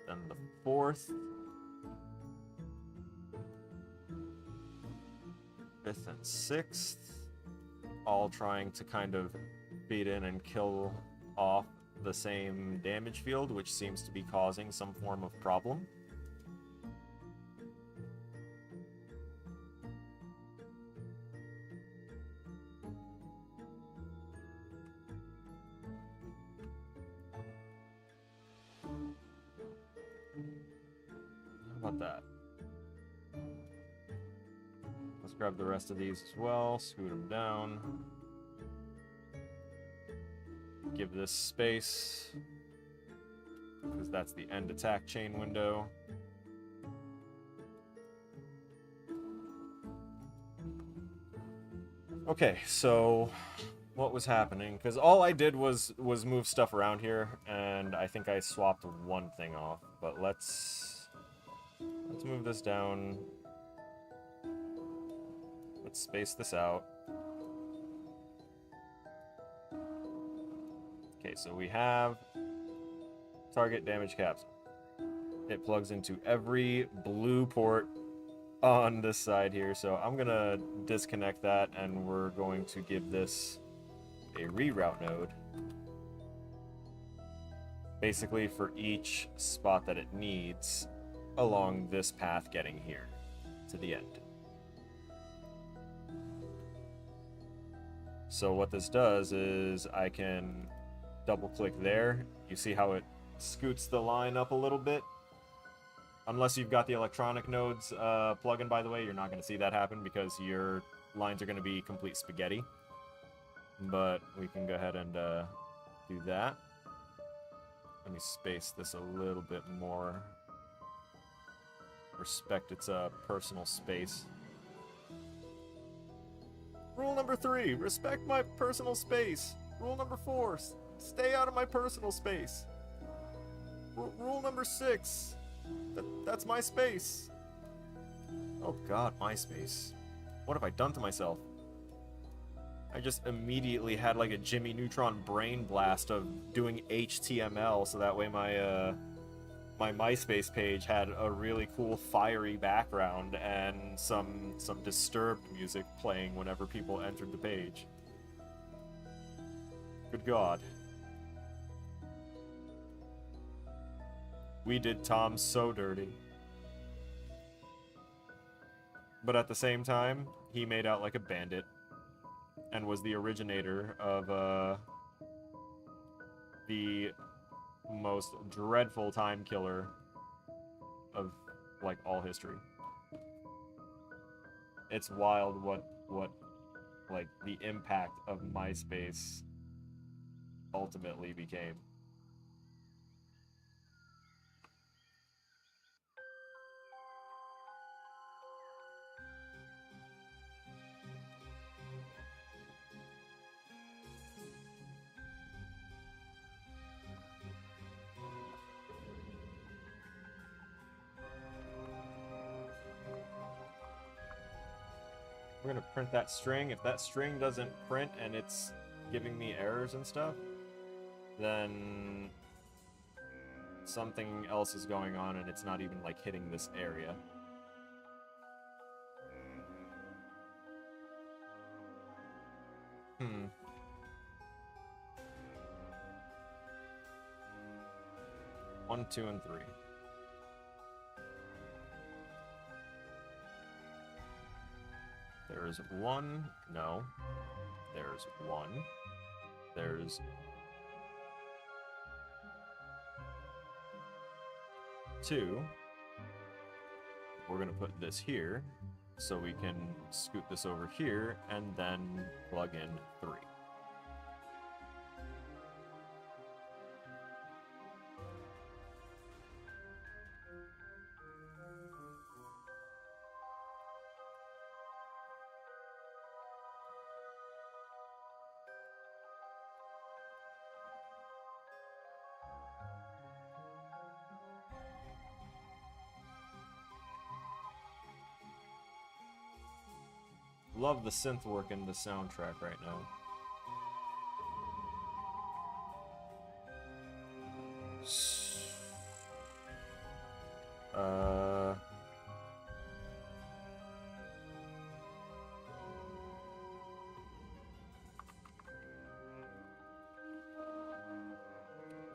Then the fourth. Fifth and sixth. All trying to kind of feed in and kill off the same damage field, which seems to be causing some form of problem. How about that? Let's grab the rest of these as well, scoot them down. Give this space, because that's the end attack chain window. Okay, so what was happening? Because all I did was move stuff around here, and I think I swapped one thing off. But let's move this down. Let's space this out. Okay, so we have target damage capsule. It plugs into every blue port on this side here, so I'm gonna disconnect that and we're going to give this a reroute node. Basically for each spot that it needs along this path getting here to the end. So what this does is I can double click there. You see how it scoots the line up a little bit? Unless you've got the electronic nodes plugin, by the way, you're not going to see that happen because your lines are going to be complete spaghetti. But we can go ahead and do that. Let me space this a little bit more. Respect its personal space. Rule number 3, respect my personal space. Rule number 4, stay out of my personal space. Rule number 6, that's my space. Oh god, my space. What have I done to myself? I just immediately had like a Jimmy Neutron brain blast of doing HTML so that way my my MySpace page had a really cool fiery background and some disturbed music playing whenever people entered the page. Good god. We did Tom so dirty. But at the same time, he made out like a bandit and was the originator of the most dreadful time killer of like all history. It's wild what like the impact of MySpace ultimately became. We're gonna print that string. If that string doesn't print and it's giving me errors and stuff, then something else is going on and it's not even like hitting this area. 1, 2, and 3. There's 1. No. There's 1. There's 2. We're going to put this here so we can scoot this over here and then plug in 3. Love the synth work in the soundtrack right now.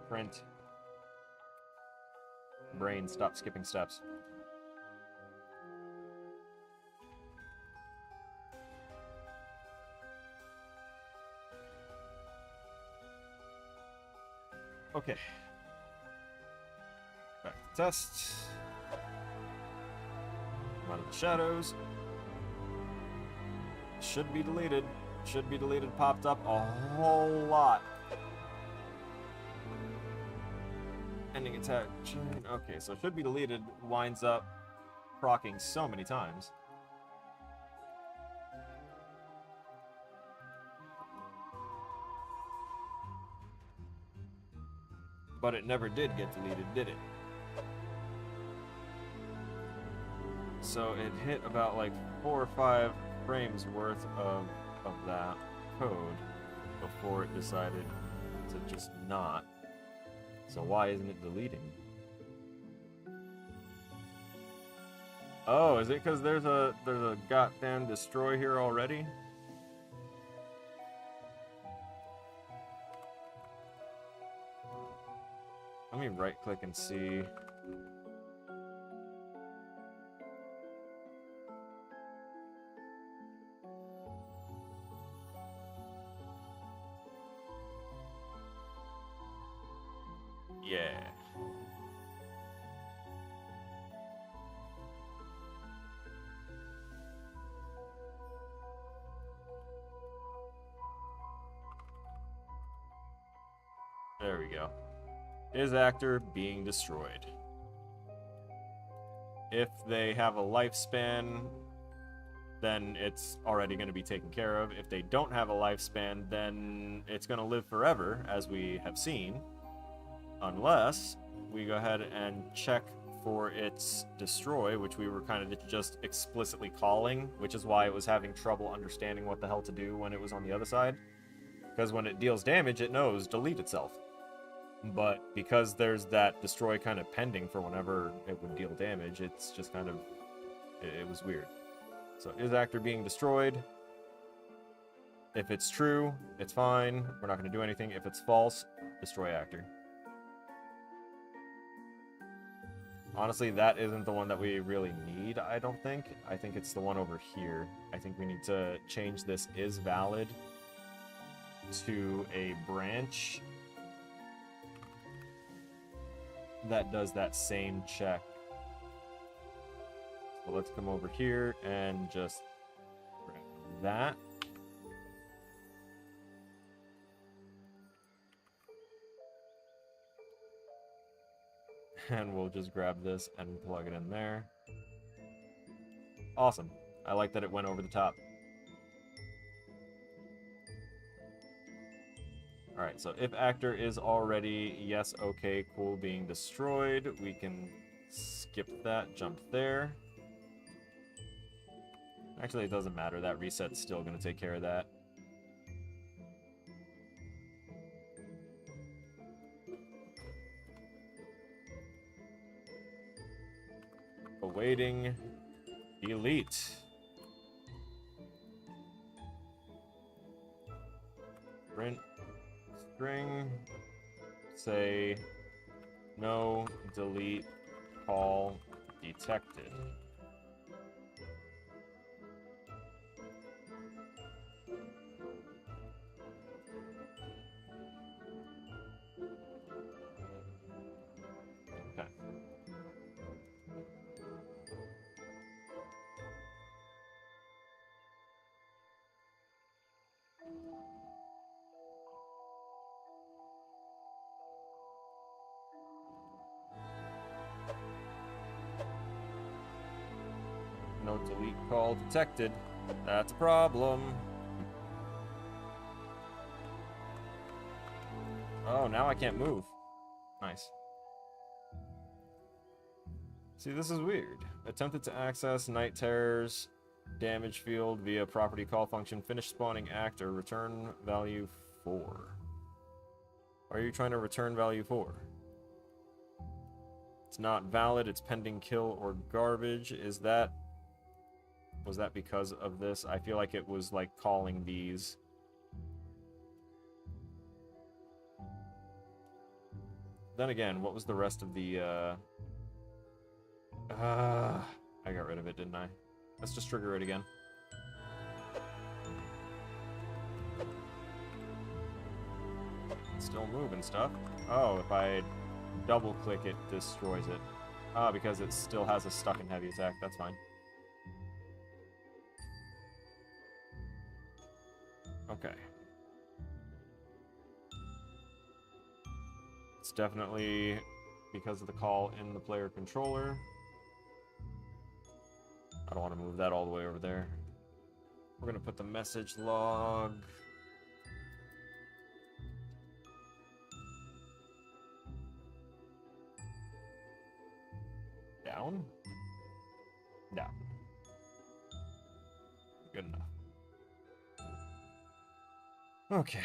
Print. Brain, stop skipping steps. Okay. Back to test. Come out of the shadows. Should be deleted. Should be deleted popped up a whole lot. Ending attack. Okay, so should be deleted winds up proccing so many times. But it never did get deleted, did it? So it hit about like 4 or 5 frames worth of that code before it decided to just not. So why isn't it deleting? Oh, is it because there's a goddamn destroy here already? Let me right click and see. Yeah. There we go. Is actor being destroyed? If they have a lifespan, then it's already going to be taken care of. If they don't have a lifespan, then it's going to live forever, as we have seen. Unless we go ahead and check for its destroy, which we were kind of just explicitly calling, which is why it was having trouble understanding what the hell to do when it was on the other side. Because when it deals damage, it knows delete itself. But because there's that destroy kind of pending for whenever it would deal damage, it's just kind of... it was weird. So is actor being destroyed? If it's true, it's fine. We're not going to do anything. If it's false, destroy actor. Honestly, that isn't the one that we really need, I don't think. I think it's the one over here. I think we need to change this is valid to a branch that does that same check. So let's come over here and just grab that. And we'll just grab this and plug it in there. Awesome. I like that it went over the top. Alright, so if actor is already yes, okay, cool, being destroyed, we can skip that, jump there. Actually, it doesn't matter. That reset's still going to take care of that. Awaiting delete. Print string, say No delete call detected. Okay. No delete call detected. That's a problem. Oh, now I can't move. Nice. See, this is weird. Attempted to access Night Terror's damage field via property call function. Finish spawning act or return value 4. Are you trying to return value 4? It's not valid. It's pending kill or garbage. Is that... Was that because of this? I feel like it was, like, calling these. Then again, what was the rest of the, I got rid of it, didn't I? Let's just trigger it again. It's still moving stuff. Oh, if I double-click, it destroys it. Ah, because it still has a stuck and heavy attack. That's fine. Okay. It's definitely because of the call in the player controller. I don't want to move that all the way over there. We're going to put the message log. Down? Down. Good enough. Okay.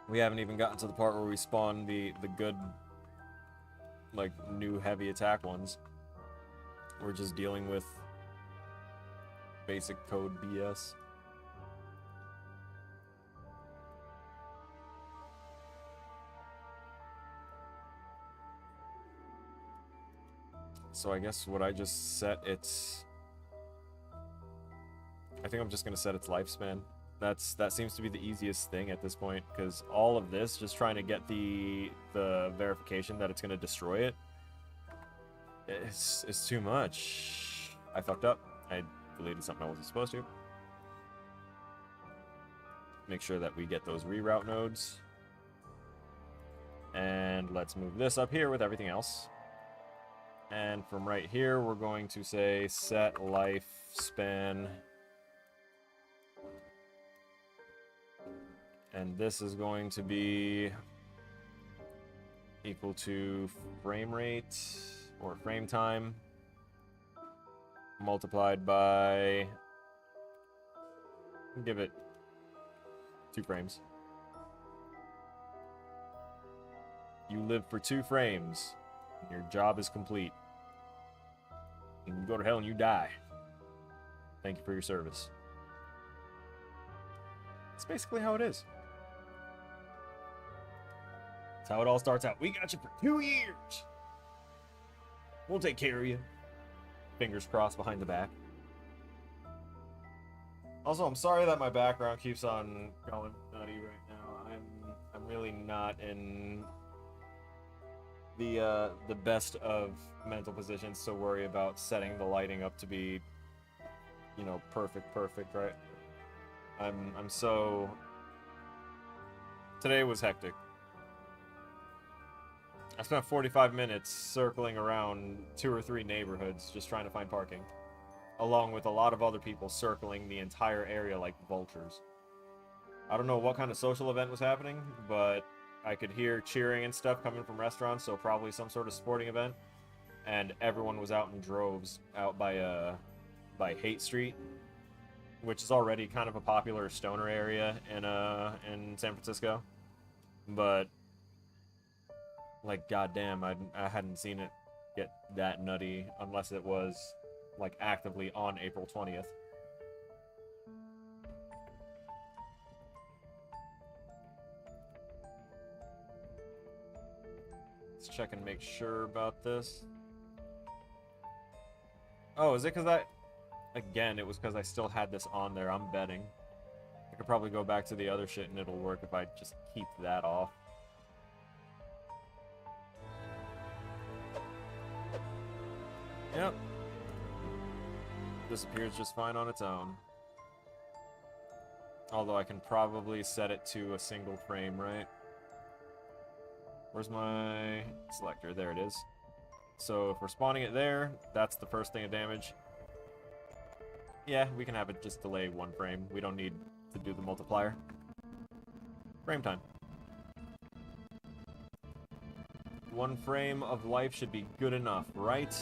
We haven't even gotten to the part where we spawn the good, like, new heavy attack ones. We're just dealing with basic code BS. So I guess what I just set its... I think I'm just going to set its lifespan. That seems to be the easiest thing at this point, because all of this, just trying to get the verification that it's going to destroy it, it's too much. I fucked up. I deleted something I wasn't supposed to. Make sure that we get those reroute nodes. And let's move this up here with everything else. And from right here, we're going to say set lifespan. And this is going to be equal to frame rate or frame time multiplied by, give it 2 frames. You live for 2 frames, and your job is complete. And you go to hell and you die. Thank you for your service. That's basically how it is. That's how it all starts out. We got you for 2 years. We'll take care of you. Fingers crossed behind the back. Also, I'm sorry that my background keeps on going nutty right now. I'm really not in the best of mental positions to worry about setting the lighting up to be, you know, perfect, right? I'm so... Today was hectic. I spent 45 minutes circling around 2 or 3 neighborhoods just trying to find parking, along with a lot of other people circling the entire area like vultures. I don't know what kind of social event was happening, but I could hear cheering and stuff coming from restaurants, so probably some sort of sporting event. And everyone was out in droves out by Haight Street, which is already kind of a popular stoner area in San Francisco. But like, goddamn, I hadn't seen it get that nutty unless it was like actively on April 20th. Let's check and make sure about this. Oh, is it because again, it was because I still had this on there. I'm betting. I could probably go back to the other shit and it'll work if I just keep that off. Yep. Disappears just fine on its own. Although I can probably set it to a single frame, right? Where's my selector? There it is. So if we're spawning it there, that's the first thing of damage. Yeah, we can have it just delay 1 frame. We don't need to do the multiplier. Frame time. 1 frame of life should be good enough, right?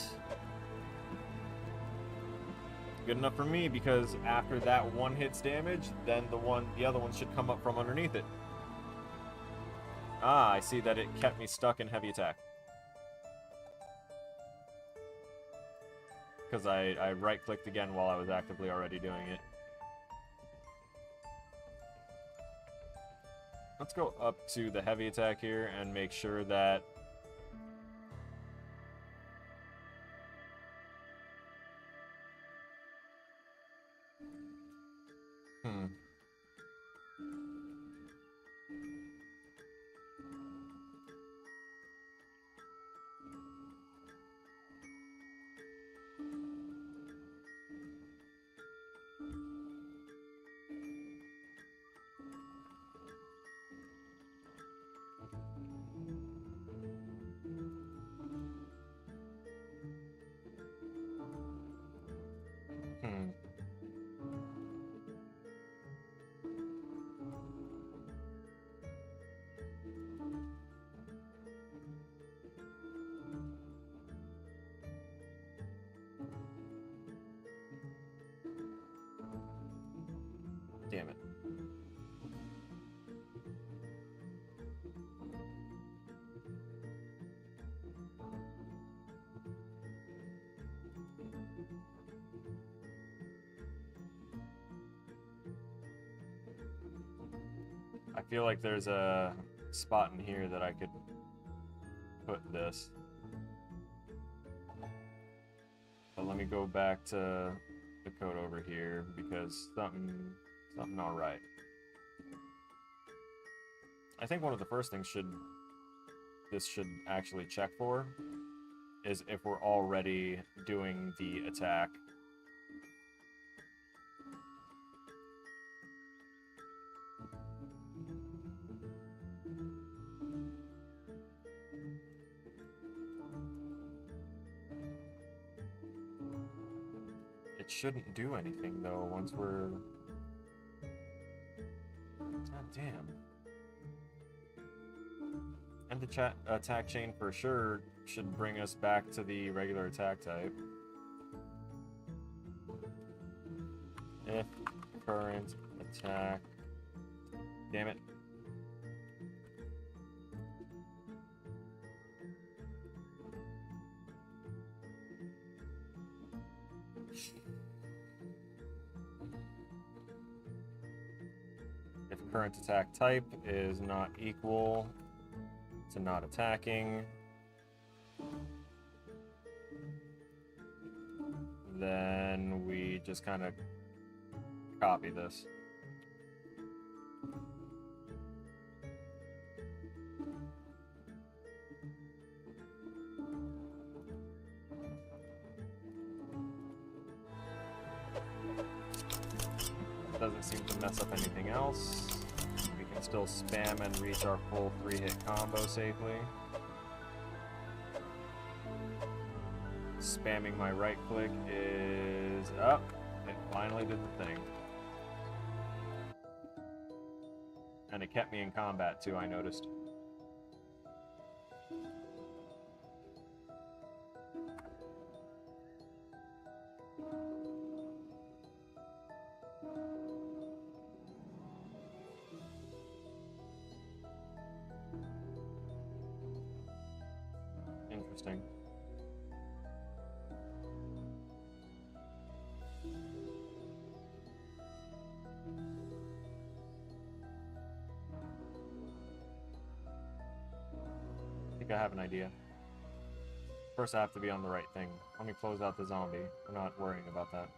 Good enough for me, because after that one hits damage, then the other one should come up from underneath it. Ah, I see that it kept me stuck in heavy attack. Because I right-clicked again while I was actively already doing it. Let's go up to the heavy attack here and make sure that... Damn it. I feel like there's a spot in here that I could put this. But let me go back to the code over here because something not right. I think one of the first things this should actually check for is if we're already doing the attack. It shouldn't do anything though once we're... God damn. And the attack chain for sure should bring us back to the regular attack type. If current attack... Damn it. If current attack type is not equal to not attacking, then we just kind of copy this. Doesn't seem to mess up anything else. We can still spam and reach our full 3-hit combo safely. Spamming my right click is up. It finally did the thing. And it kept me in combat too, I noticed. Interesting. think I have an idea. First, I have to be on the right thing. Let me close out the zombie. We're not worrying about that.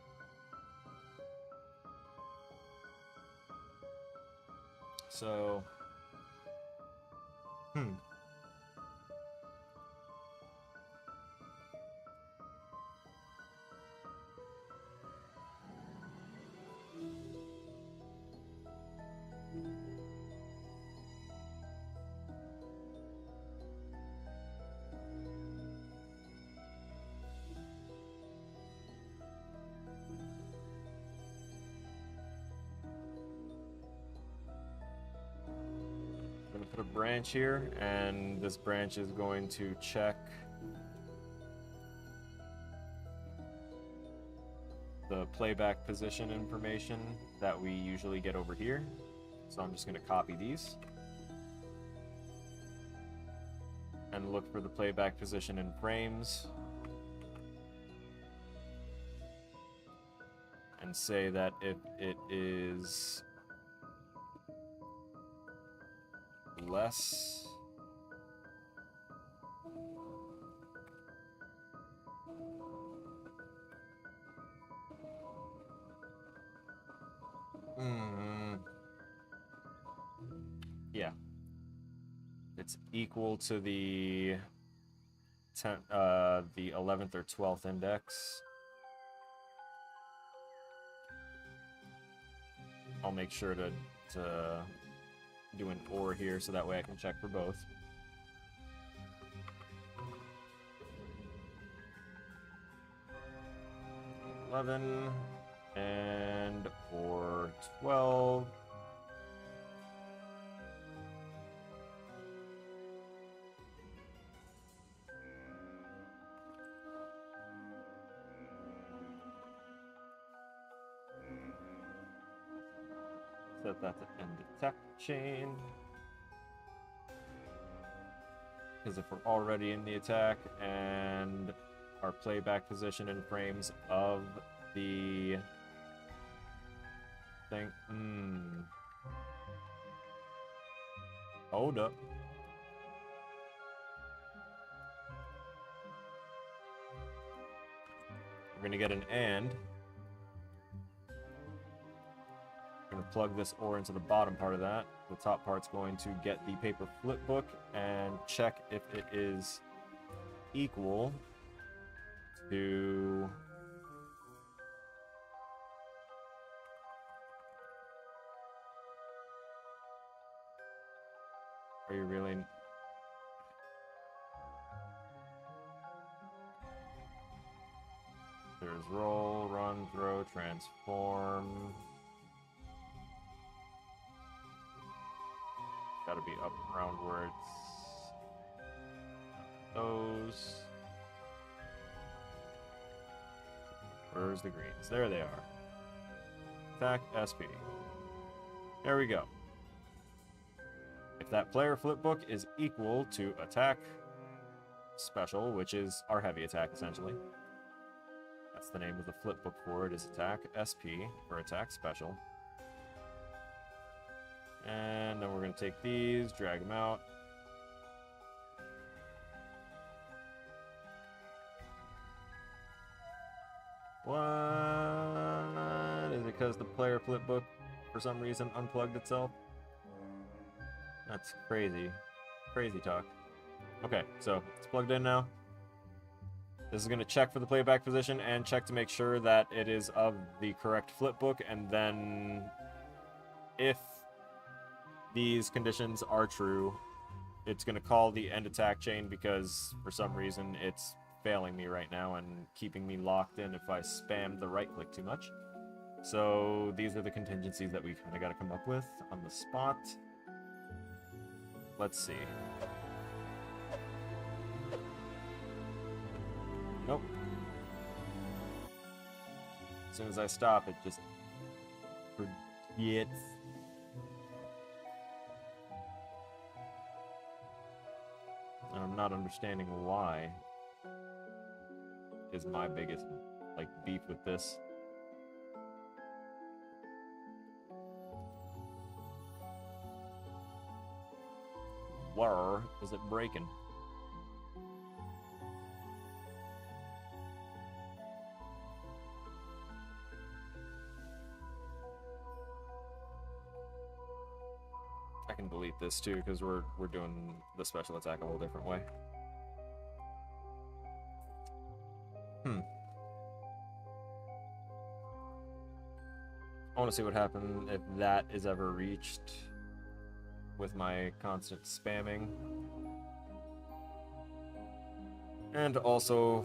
So... I'm going to put a branch here, and this branch is going to check the playback position information that we usually get over here. So I'm just going to copy these and look for the playback position in frames and say that if it is less yeah, it's equal to the 11th or 12th index. I'll make sure to do an OR here so that way I can check for both. $11 and or 12. Set that to end attack chain. Because if we're already in the attack and our playback position in frames of the thing. Hold up. We're gonna get an and. I'm going to plug this OR into the bottom part of that. The top part's going to get the paper flip book and check if it is equal to are you really there's roll, run, throw, transform. Gotta be up around where it's those. Where's the greens? There they are. Attack SP. There we go. If that player flip book is equal to attack special, which is our heavy attack essentially. That's the name of the flip book for it, is attack SP for attack special. And then we're going to take these, drag them out. What? Is it because the player flip book, for some reason, unplugged itself? That's crazy. Crazy talk. Okay, so it's plugged in now. This is going to check for the playback position and check to make sure that it is of the correct flip book. And then if these conditions are true, it's going to call the end attack chain because for some reason it's failing me right now and keeping me locked in if I spam the right click too much. So these are the contingencies that we kind of got to come up with on the spot. Let's see. Nope. As soon as I stop, it just forgets. And I'm not understanding why is my biggest, like, beef with this. Where is it breaking? delete this too, because we're doing the special attack a whole different way. I want to see what happens if that is ever reached with my constant spamming. And also,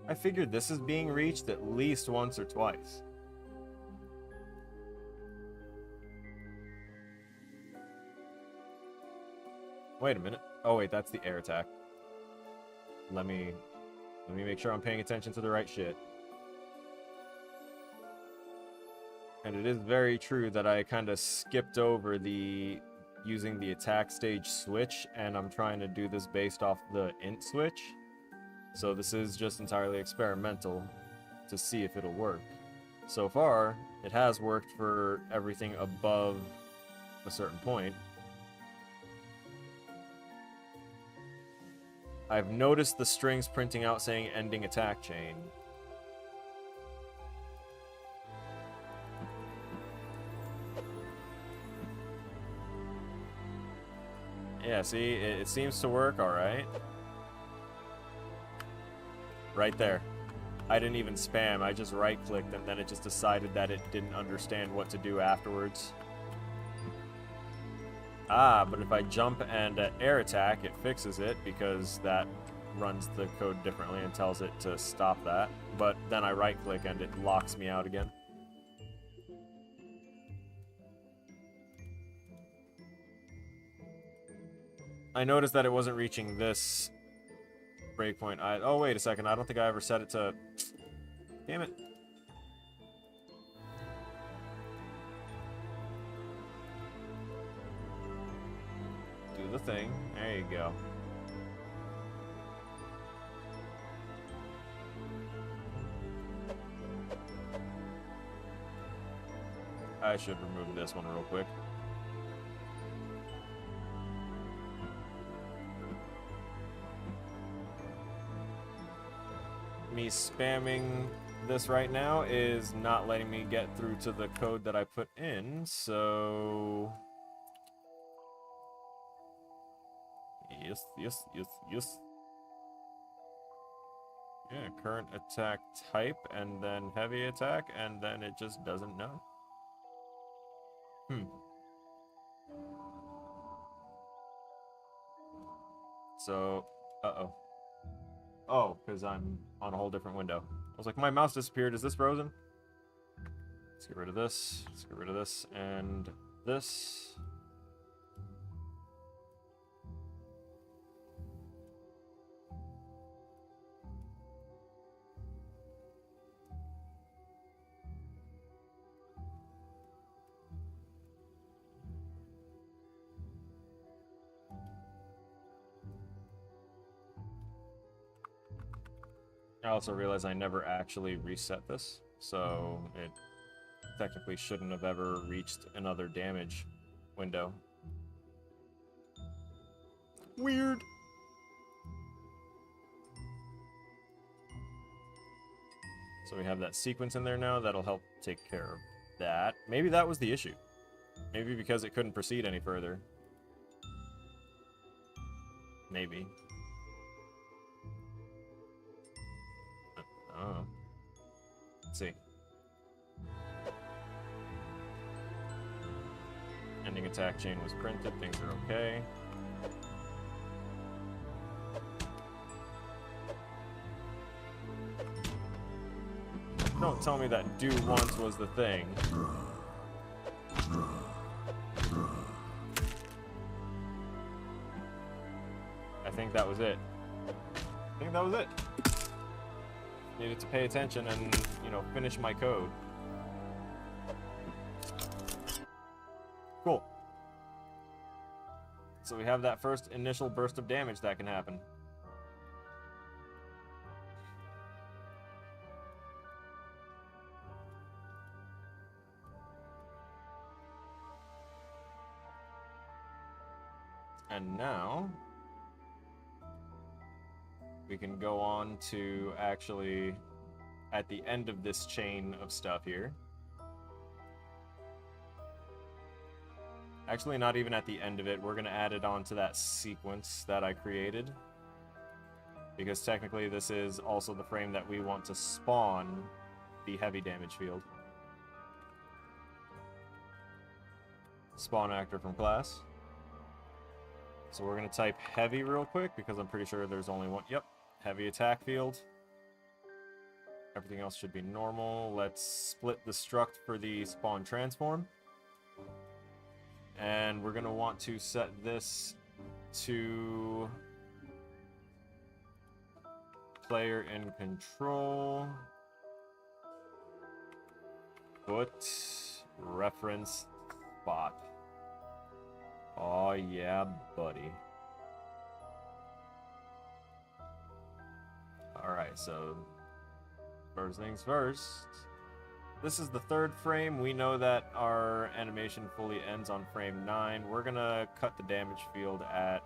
I figured this is being reached at least once or twice. Wait a minute. Oh wait, that's the air attack. Let me make sure I'm paying attention to the right shit. And it is very true that I kind of skipped over the using the attack stage switch, and I'm trying to do this based off the int switch. So this is just entirely experimental to see if it'll work. So far, it has worked for everything above a certain point. I've noticed the strings printing out saying ending attack chain. Yeah, see, it seems to work alright. Right there. I didn't even spam, I just right-clicked and then it just decided that it didn't understand what to do afterwards. Ah, but if I jump and air attack, it fixes it because that runs the code differently and tells it to stop that. But then I right-click and it locks me out again. I noticed that it wasn't reaching this breakpoint. Oh, wait a second. I don't think I ever set it to... Damn it. Do the thing. There you go. I should remove this one real quick. Me spamming this right now is not letting me get through to the code that I put in, so... Yes. Yeah, current attack type, and then heavy attack, and then it just doesn't know. So, uh-oh. Oh, because I'm on a whole different window. I was like, my mouse disappeared. Is this frozen? Let's get rid of this. Let's get rid of this and this. I also realized I never actually reset this, so it technically shouldn't have ever reached another damage window. Weird. So we have that sequence in there now that'll help take care of that. Maybe that was the issue. Maybe because it couldn't proceed any further. Maybe. Oh. Let's see. Ending attack chain was printed, things are okay. Don't tell me that do once was the thing. I think that was it. I think that was it. Needed to pay attention and, you know, finish my code. Cool. So we have that first initial burst of damage that can happen. And now we can go on to actually, at the end of this chain of stuff here, Actually, not even at the end of it. We're going to add it onto that sequence that I created. Because technically this is also the frame that we want to spawn the heavy damage field. Spawn actor from class. So we're going to type heavy real quick because I'm pretty sure there's only one. Yep, heavy attack field. Everything else should be normal. Let's split the struct for the spawn transform. And we're going to want to set this to player in control. Put reference spot. Oh yeah, buddy. Alright, so first things first. This is the third frame. We know that our animation fully ends on frame 9. We're gonna cut the damage field at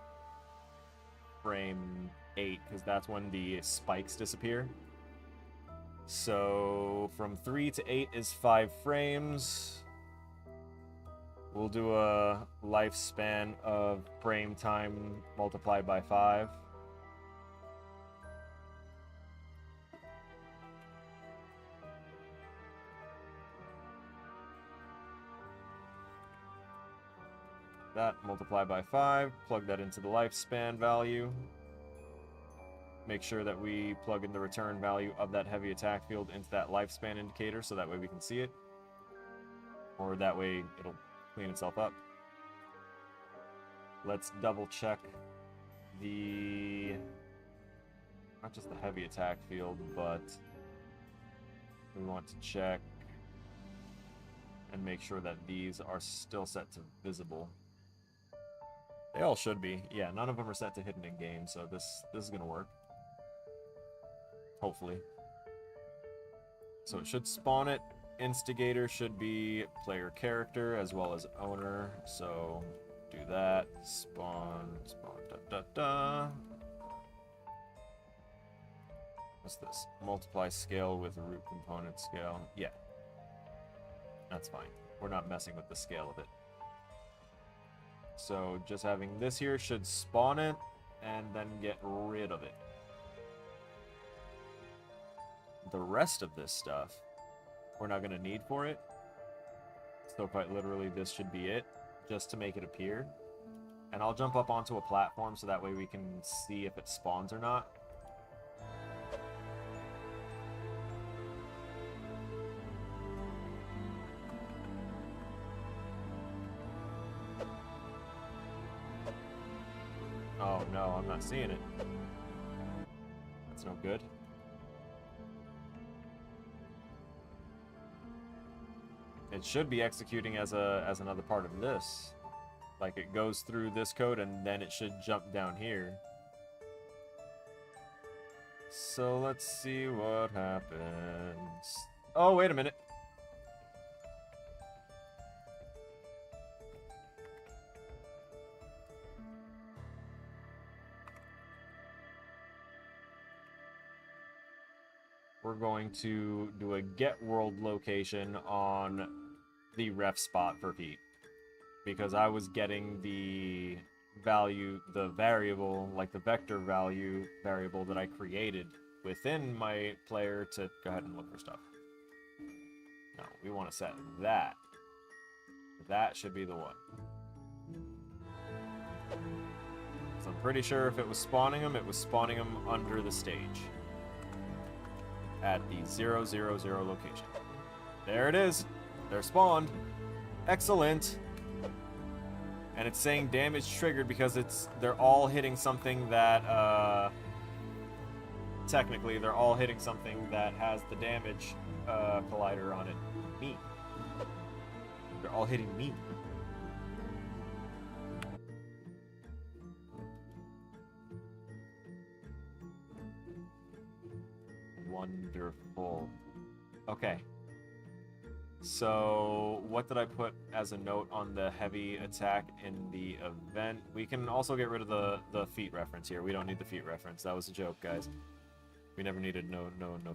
frame 8 because that's when the spikes disappear. So from 3 to 8 is 5 frames. We'll do a lifespan of frame time multiplied by 5. That multiplied by 5, plug that into the lifespan value. Make sure that we plug in the return value of that heavy attack field into that lifespan indicator so that way we can see it. Or that way it'll clean itself up. Let's double check the, not just the heavy attack field, but we want to check and make sure that these are still set to visible. They all should be. Yeah, none of them are set to hidden in game, so this is gonna work. Hopefully. So it should spawn it. Instigator should be player character as well as owner. So do that. Spawn, What's this? Multiply scale with root component scale. Yeah. That's fine. We're not messing with the scale of it. So just having this here should spawn it and then get rid of it. The rest of this stuff we're not going to need for it. So quite literally this should be it, just to make it appear. And I'll jump up onto a platform so that way we can see if it spawns or not. Oh no, I'm not seeing it. That's no good. It should be executing as another part of this. Like it goes through this code and then it should jump down here. So let's see what happens. Oh, wait a minute. We're going to do a get world location on the ref spot for Pete. Because I was getting the value, the variable, like the vector value variable that I created within my player to go ahead and look for stuff. No, we want to set that. That should be the one. So I'm pretty sure if it was spawning them, it was spawning them under the stage. At the 000 location. There it is. They're spawned. Excellent. And it's saying damage triggered because they're all hitting something that technically they're all hitting something that has the damage collider on it. Me. They're all hitting me. Wonderful. Okay. So, what did I put as a note on the heavy attack in the event? We can also get rid of the feet reference here. We don't need the feet reference. That was a joke, guys. We never needed no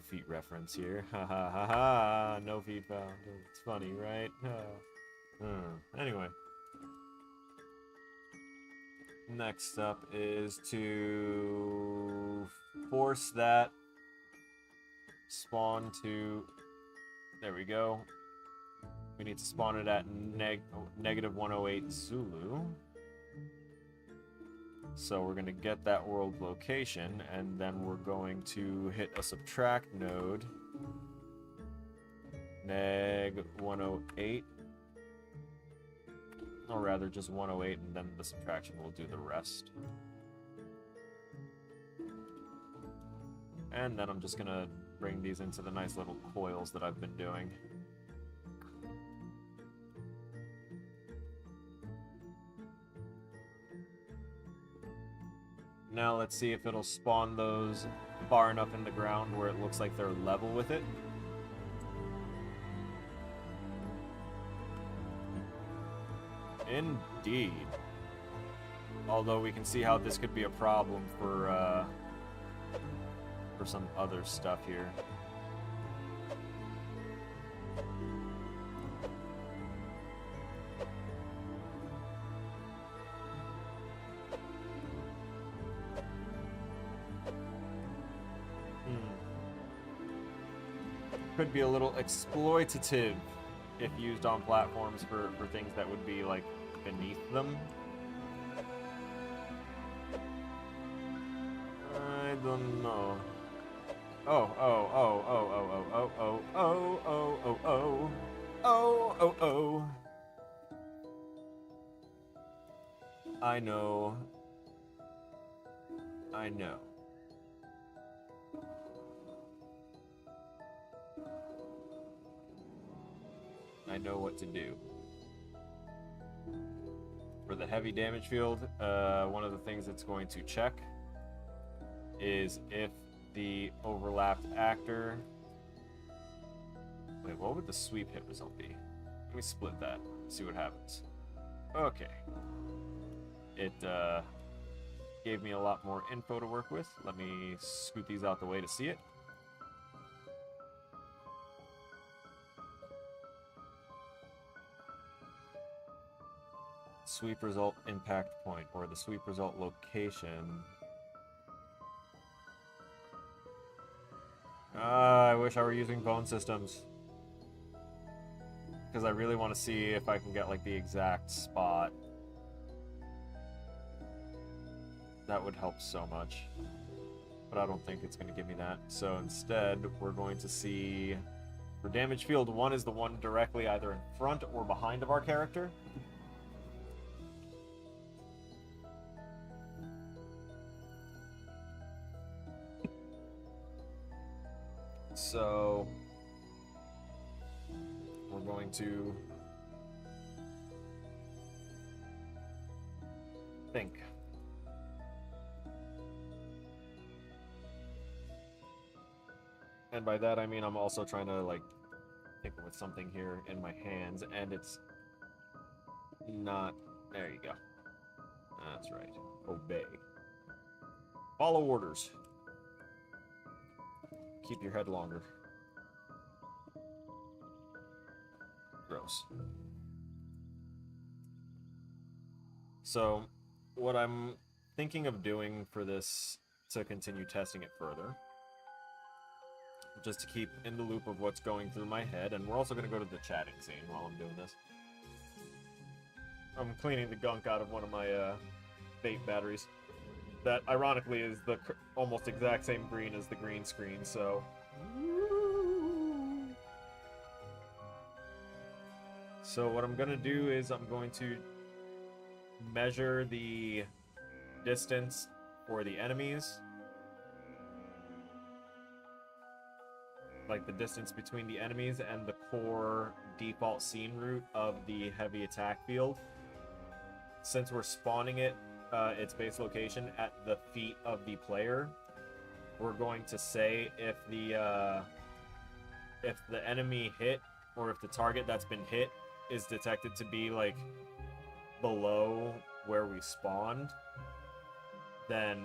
feet reference here. Ha ha ha ha! No feet found. It's funny, right? Anyway. Next up is to force that spawn to... There we go. We need to spawn it at negative 108 Zulu. So we're going to get that world location, and then we're going to hit a subtract node. Neg 108. Or rather, just 108, and then the subtraction will do the rest. And then I'm just going to bring these into the nice little coils that I've been doing. Now let's see if it'll spawn those far enough in the ground where it looks like they're level with it. Indeed. Although we can see how this could be a problem for some other stuff here. Could be a little exploitative if used on platforms for things that would be, like, beneath them. I don't know. Oh, oh, oh, oh, oh, oh, oh, oh, oh, oh, oh, oh, oh, oh, oh. I know. I know. I know what to do. For the heavy damage field, one of the things it's going to check is if the overlapped actor... Wait, what would the sweep hit result be? Let me split that, see what happens. Okay. It gave me a lot more info to work with. Let me scoot these out the way to see it. Sweep result impact point, or the sweep result location. I wish I were using bone systems. Because I really want to see if I can get, like, the exact spot. That would help so much. But I don't think it's going to give me that. So instead, we're going to see... For damage field 1 is the one directly either in front or behind of our character. So, we're going to think. And by that I mean I'm also trying to, like, think with something here in my hands, and it's not... There you go. That's right. Obey. Follow orders. Keep your head longer. Gross. So, what I'm thinking of doing for this, to continue testing it further, just to keep in the loop of what's going through my head, and we're also going to go to the chatting scene while I'm doing this. I'm cleaning the gunk out of one of my vape batteries. That, ironically, is the almost exact same green as the green screen, so... So what I'm going to do is I'm going to measure the distance for the enemies. Like the distance between the enemies and the core default scene route of the heavy attack field. Since we're spawning it, its base location at the feet of the player, we're going to say if the enemy hit, or if the target that's been hit is detected to be, like, below where we spawned, then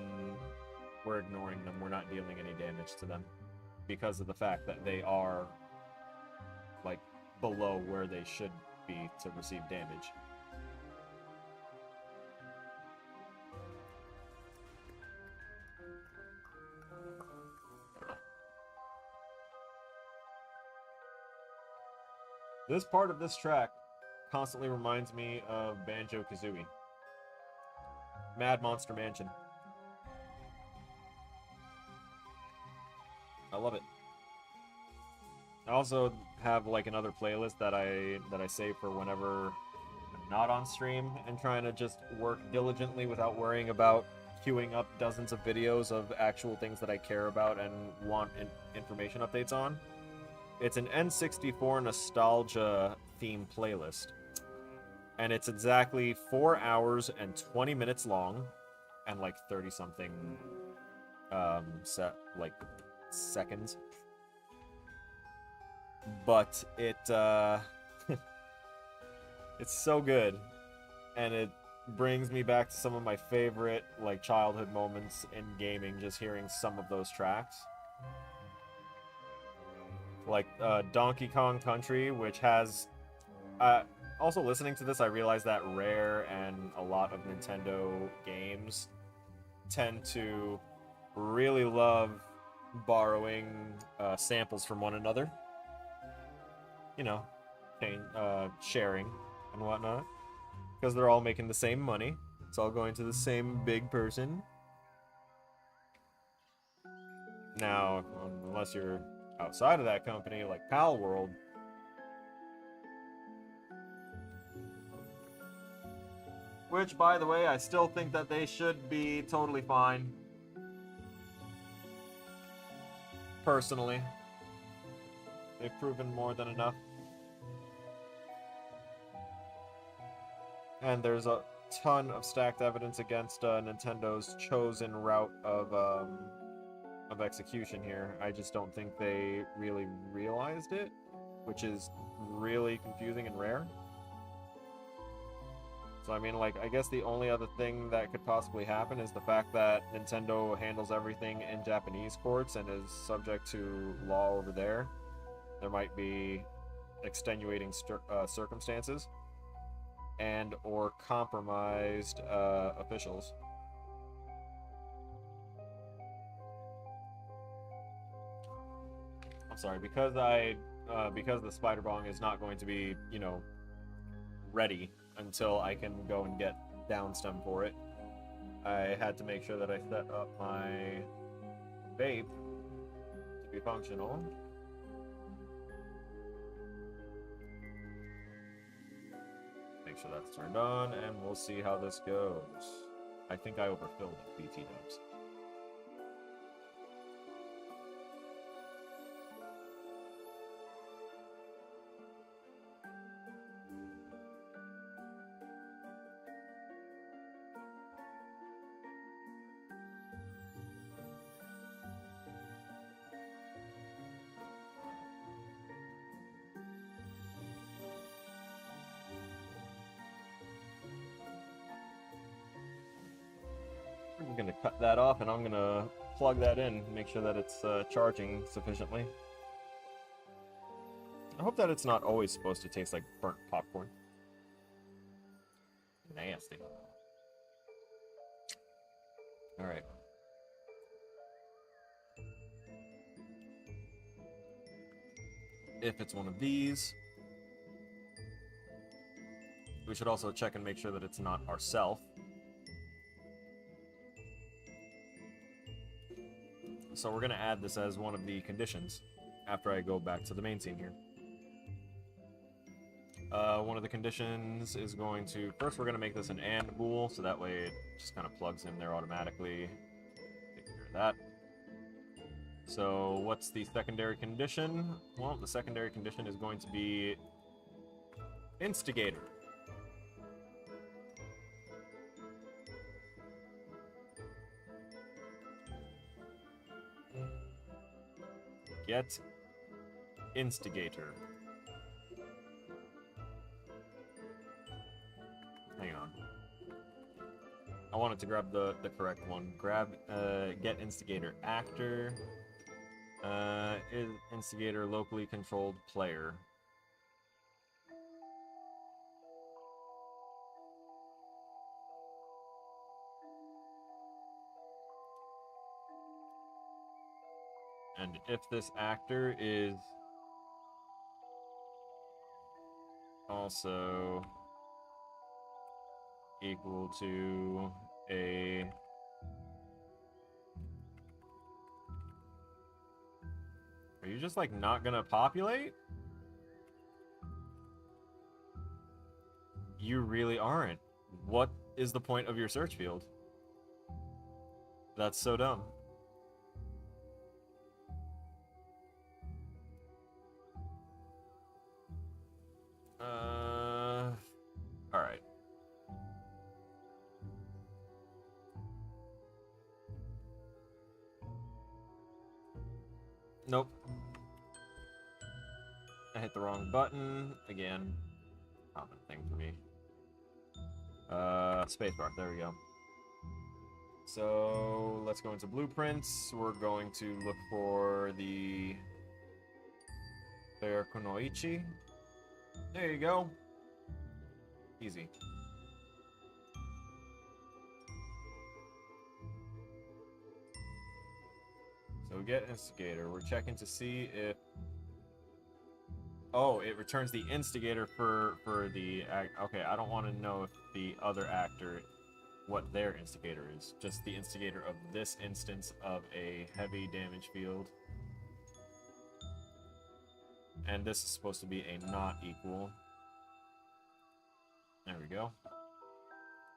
we're ignoring them. We're not dealing any damage to them because of the fact that they are, like, below where they should be to receive damage. This part of this track constantly reminds me of Banjo-Kazooie. Mad Monster Mansion. I love it. I also have like another playlist that I save for whenever I'm not on stream and trying to just work diligently without worrying about queuing up dozens of videos of actual things that I care about and want information updates on. It's an N64 nostalgia theme playlist. And it's exactly 4 hours and 20 minutes long and like 30 something seconds. But it it's so good, and it brings me back to some of my favorite like childhood moments in gaming, just hearing some of those tracks. Like Donkey Kong Country, which has also listening to this, I realized that Rare and a lot of Nintendo games tend to really love borrowing samples from one another. You know, sharing and whatnot. Because they're all making the same money. It's all going to the same big person. Now, unless you're outside of that company, like Pal World, which, by the way, I still think that they should be totally fine. Personally. They've proven more than enough. And there's a ton of stacked evidence against Nintendo's chosen route of execution here. I just don't think they really realized it, which is really confusing and rare. So I mean, like, I guess the only other thing that could possibly happen is the fact that Nintendo handles everything in Japanese courts and is subject to law over there. There might be extenuating circumstances and or compromised officials. I'm sorry, because the spider bong is not going to be, you know, ready until I can go and get downstem for it. I had to make sure that I set up my vape to be functional. Make sure that's turned on, and we'll see how this goes. I think I overfilled it, PT dubs. I'm gonna cut that off, and I'm gonna plug that in, make sure that it's charging sufficiently. I hope that it's not always supposed to taste like burnt popcorn. Nasty. Alright. If it's one of these, we should also check and make sure that it's not ourself. So we're gonna add this as one of the conditions after I go back to the main scene here. One of the conditions is going to... First, we're going to make this an AND bool, so that way it just kind of plugs in there automatically. Take care of that. So what's the secondary condition? Well, the secondary condition is going to be instigator. Get instigator. Hang on. I wanted to grab the correct one. Get instigator actor. Is instigator locally controlled player. And if this actor is also equal to a Are you just like not gonna populate? You really aren't. What is the point of your search field? That's so dumb. Alright. Nope. I hit the wrong button again. Common thing for me. Spacebar. There we go. So let's go into blueprints. We're going to look for the Bear Kunoichi. There you go. Easy. So we get instigator. We're checking to see if... Oh, it returns the instigator for the... Okay, I don't want to know if the other actor, what their instigator is. Just the instigator of this instance of a heavy damage field. And this is supposed to be a not equal. There we go.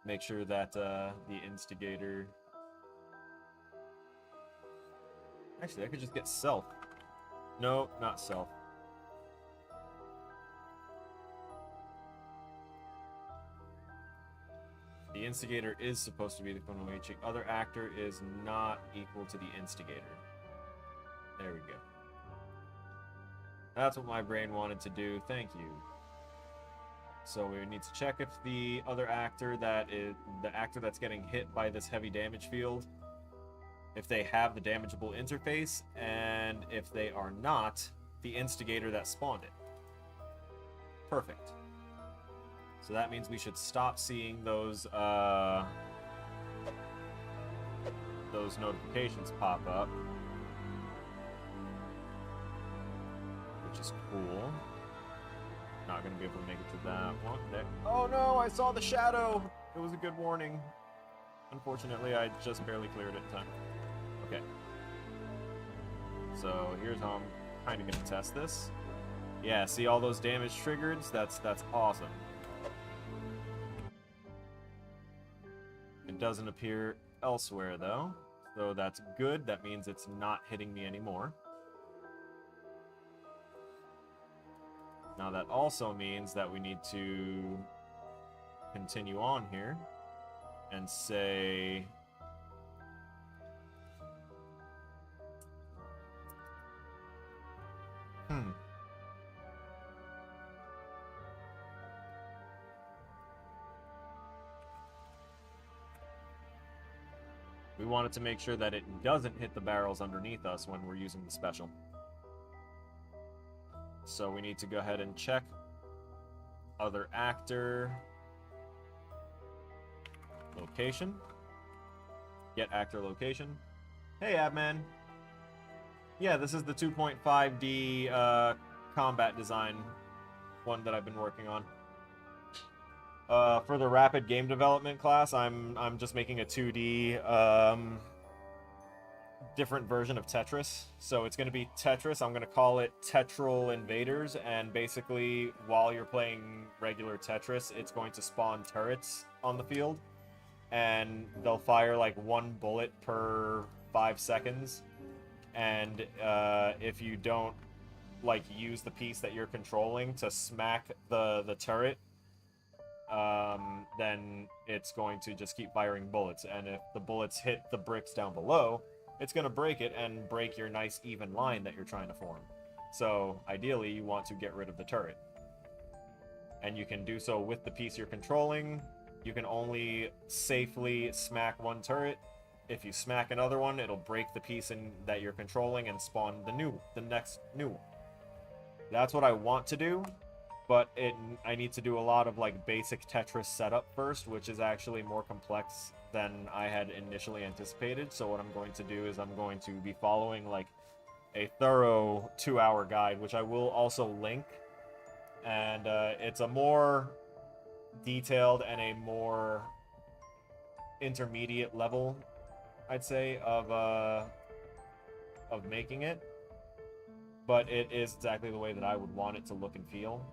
Make sure that the instigator... Actually, I could just get self. No, not self. The instigator is supposed to be the Konoichi. Other actor is not equal to the instigator. There we go. That's what my brain wanted to do. Thank you. So we need to check if the other actor that is the actor that's getting hit by this heavy damage field, if they have the damageable interface, and if they are not, the instigator that spawned it. Perfect. So that means we should stop seeing those notifications pop up, which is cool. Not gonna be able to make it to that one. There. Oh no, I saw the shadow! It was a good warning. Unfortunately, I just barely cleared it in time. Okay. So here's how I'm kind of gonna test this. Yeah, see all those damage triggered? That's awesome. It doesn't appear elsewhere though, so that's good. That means it's not hitting me anymore. Now that also means that we need to continue on here and say we wanted to make sure that it doesn't hit the barrels underneath us when we're using the special. So we need to go ahead and check other actor location. Get actor location. Hey, Abman. Yeah, this is the 2.5D combat design one that I've been working on. For the rapid game development class, I'm just making a 2D different version of Tetris. So it's going to be Tetris. I'm going to call it Tetral Invaders, and basically while you're playing regular Tetris, it's going to spawn turrets on the field, and they'll fire like one bullet per 5 seconds, and if you don't like use the piece that you're controlling to smack the turret, then it's going to just keep firing bullets, and if the bullets hit the bricks down below, it's going to break it and break your nice even line that you're trying to form. So ideally you want to get rid of the turret, and you can do so with the piece you're controlling. You can only safely smack one turret. If you smack another one, it'll break the piece that you're controlling and spawn the next new one. That's what I want to do. But I need to do a lot of like basic Tetris setup first, which is actually more complex than I had initially anticipated. So what I'm going to do is I'm going to be following like a thorough 2-hour guide, which I will also link And it's a more detailed and a more intermediate level, I'd say, of making it. But it is exactly the way that I would want it to look and feel.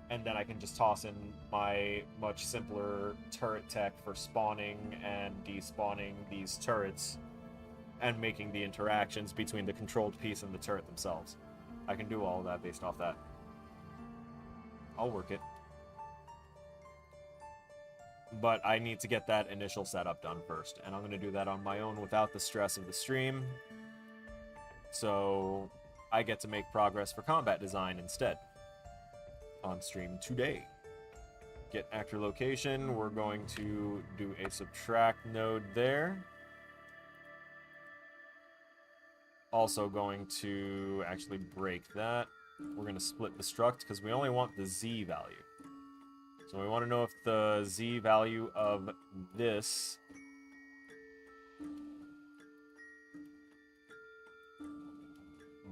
And then I can just toss in my much simpler turret tech for spawning and despawning these turrets and making the interactions between the controlled piece and the turret themselves. I can do all of that based off that. I'll work it. But I need to get that initial setup done first, and I'm going to do that on my own without the stress of the stream. So I get to make progress for combat design instead on stream today. Get actor location. We're going to do a subtract node there. Also going to actually break that. We're going to split the struct because we only want the Z value. So we want to know if the Z value of this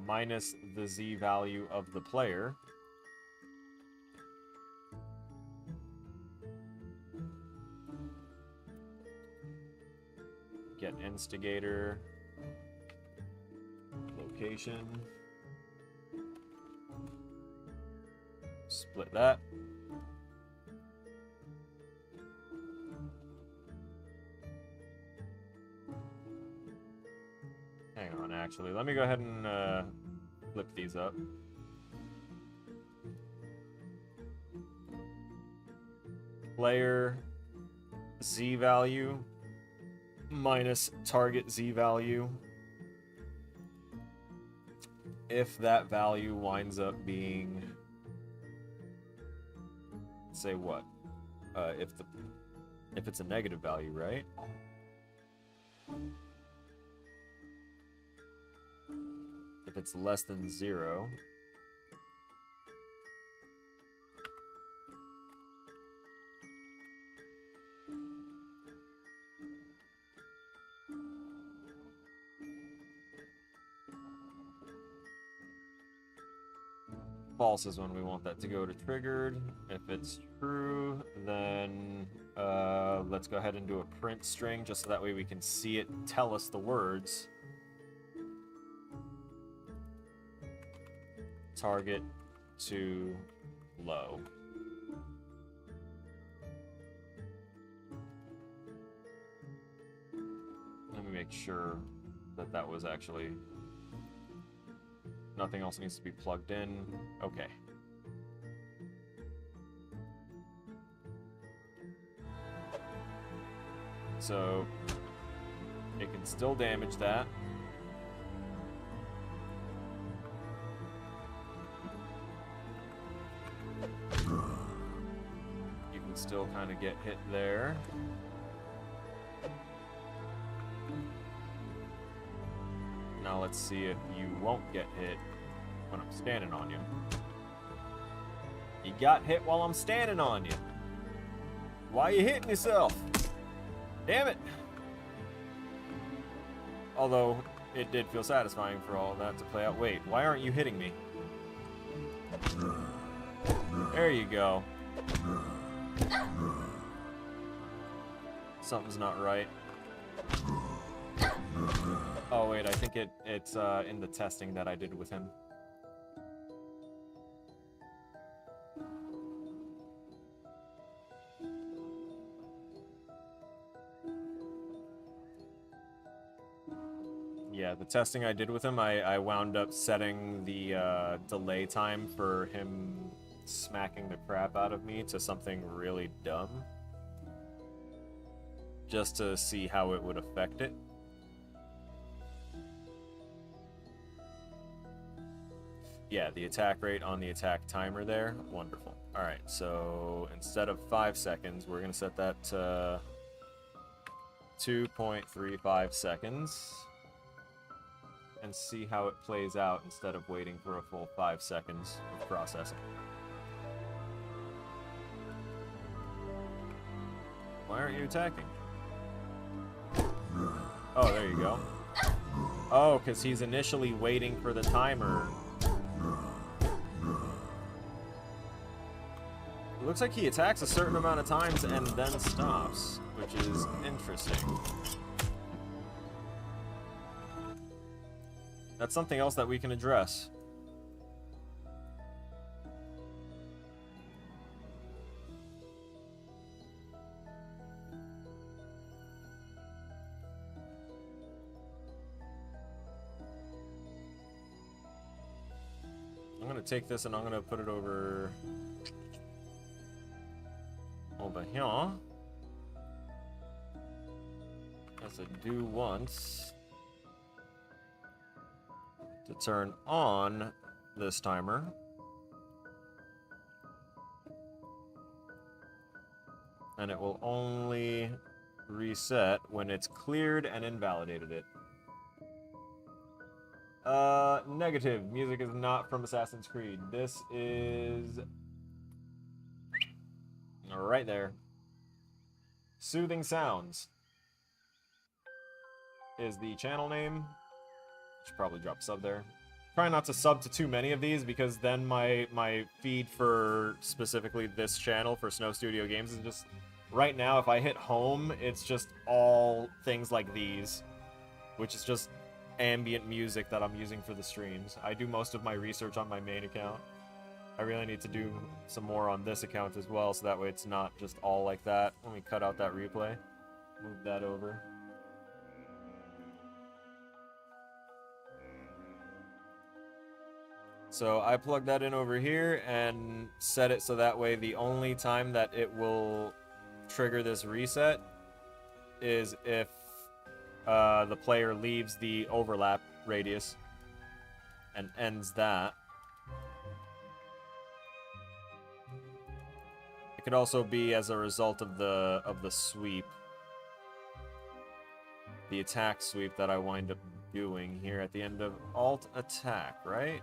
minus the Z value of the player get instigator location, split that. Hang on, actually, let me go ahead and flip these up. Player Z value minus target Z value. If that value winds up being, say what? If it's a negative value, right? If it's less than 0, false is when we want that to go to triggered. If it's true, then let's go ahead and do a print string just so that way we can see it tell us the words. Target to low. Let me make sure that that was actually... Nothing else needs to be plugged in. Okay. So it can still damage that. You can still kind of get hit there. Now let's see if you won't get hit when I'm standing on you. You got hit while I'm standing on you. Why are you hitting yourself? Damn it! Although, it did feel satisfying for all of that to play out. Wait, why aren't you hitting me? There you go. Something's not right. Oh wait, I think it's in the testing that I did with him. Yeah, the testing I did with him, I wound up setting the delay time for him smacking the crap out of me to something really dumb. Just to see how it would affect it. Yeah, the attack rate on the attack timer there. Wonderful. Alright, so instead of 5 seconds, we're going to set that to 2.35 seconds. And see how it plays out instead of waiting for a full 5 seconds of processing. Why aren't you attacking? Oh, there you go. Oh, because he's initially waiting for the timer. It looks like he attacks a certain amount of times and then stops, which is interesting. That's something else that we can address. I'm gonna take this and I'm gonna put it over here. That's a do once to turn on this timer. And it will only reset when it's cleared and invalidated it. Negative. Music is not from Assassin's Creed. This is right there. Soothing Sounds is the channel name. Should probably drop a sub there. Try not to sub to too many of these because then my feed for specifically this channel for Snow Studio Games is just right now. If I hit home, it's just all things like these, which is just ambient music that I'm using for the streams. I do most of my research on my main account. I really need to do some more on this account as well, so that way it's not just all like that. Let me cut out that replay. Move that over. So I plug that in over here and set it so that way the only time that it will trigger this reset is if the player leaves the overlap radius and ends that. It could also be as a result of the sweep, the attack sweep that I wind up doing here at the end of alt attack, right?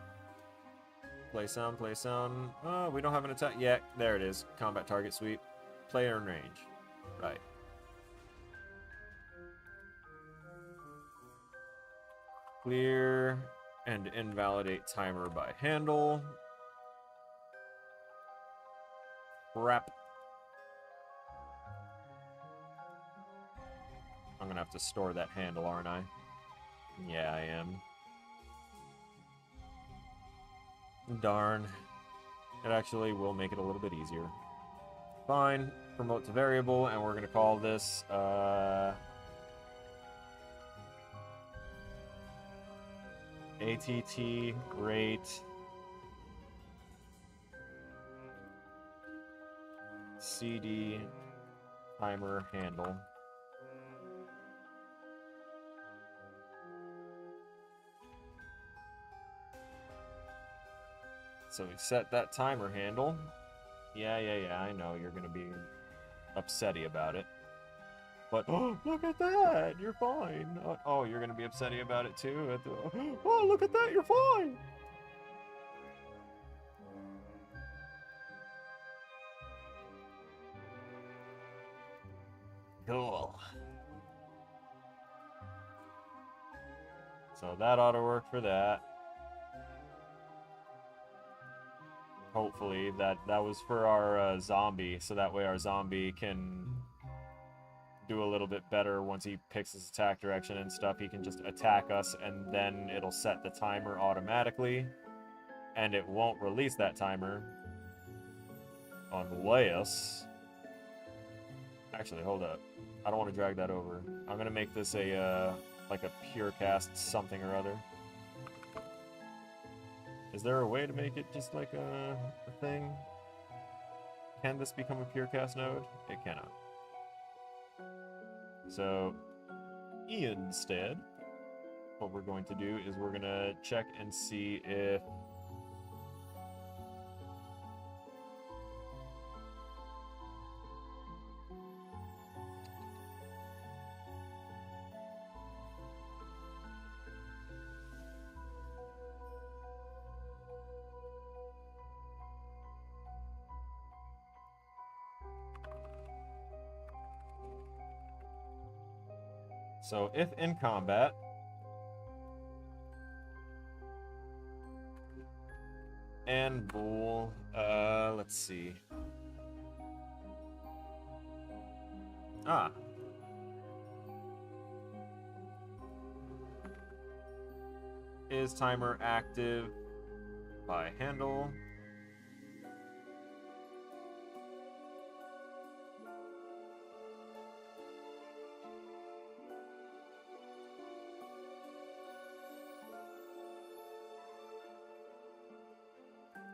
Play sound, play sound. Oh, we don't have an attack yet. There it is. Combat target sweep. Player in range. Right. Clear and invalidate timer by handle. Crap. I'm gonna have to store that handle, aren't I? Yeah, I am. Darn. It actually will make it a little bit easier. Fine. Promote to variable, and we're gonna call this ATT rate CD timer handle. So we set that timer handle. Yeah, I know you're gonna be upsetty about it. But, oh, look at that! You're fine! Oh, you're gonna be upsetty about it too? Oh, look at that! You're fine! Cool. So that ought to work for that. Hopefully, that was for our zombie, so that way our zombie can do a little bit better once he picks his attack direction and stuff. He can just attack us, and then it'll set the timer automatically, and it won't release that timer unless... Actually, hold up. I don't want to drag that over. I'm gonna make this a like a pure cast something or other. Is there a way to make it just like a thing? Can this become a pure cast node? It cannot. So instead, what we're going to do is we're gonna check and see if so if in combat, and bool, let's see. Ah. Is timer active by handle?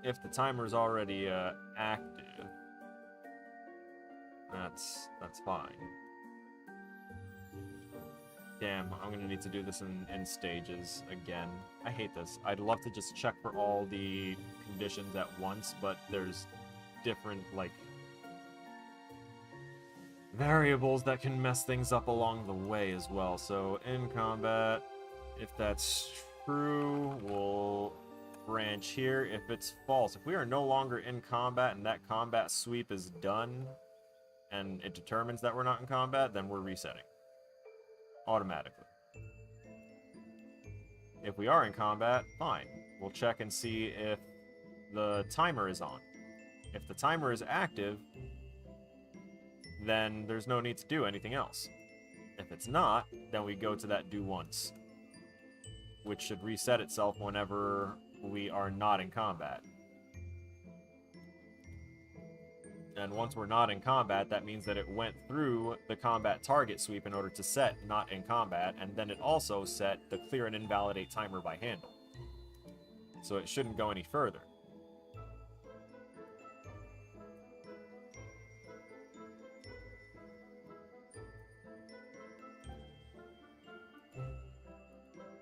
If the timer is already active, that's fine. Damn, I'm gonna need to do this in stages again. I hate this. I'd love to just check for all the conditions at once, but there's different, like, variables that can mess things up along the way as well. So, in combat, if that's true, we'll branch here. If it's false, if we are no longer in combat and that combat sweep is done, and it determines that we're not in combat, then we're resetting. Automatically. If we are in combat, fine. We'll check and see if the timer is on. If the timer is active, then there's no need to do anything else. If it's not, then we go to that do once, which should reset itself whenever we are not in combat. And once we're not in combat, that means that it went through the combat target sweep in order to set not in combat, and then it also set the clear and invalidate timer by handle. So it shouldn't go any further.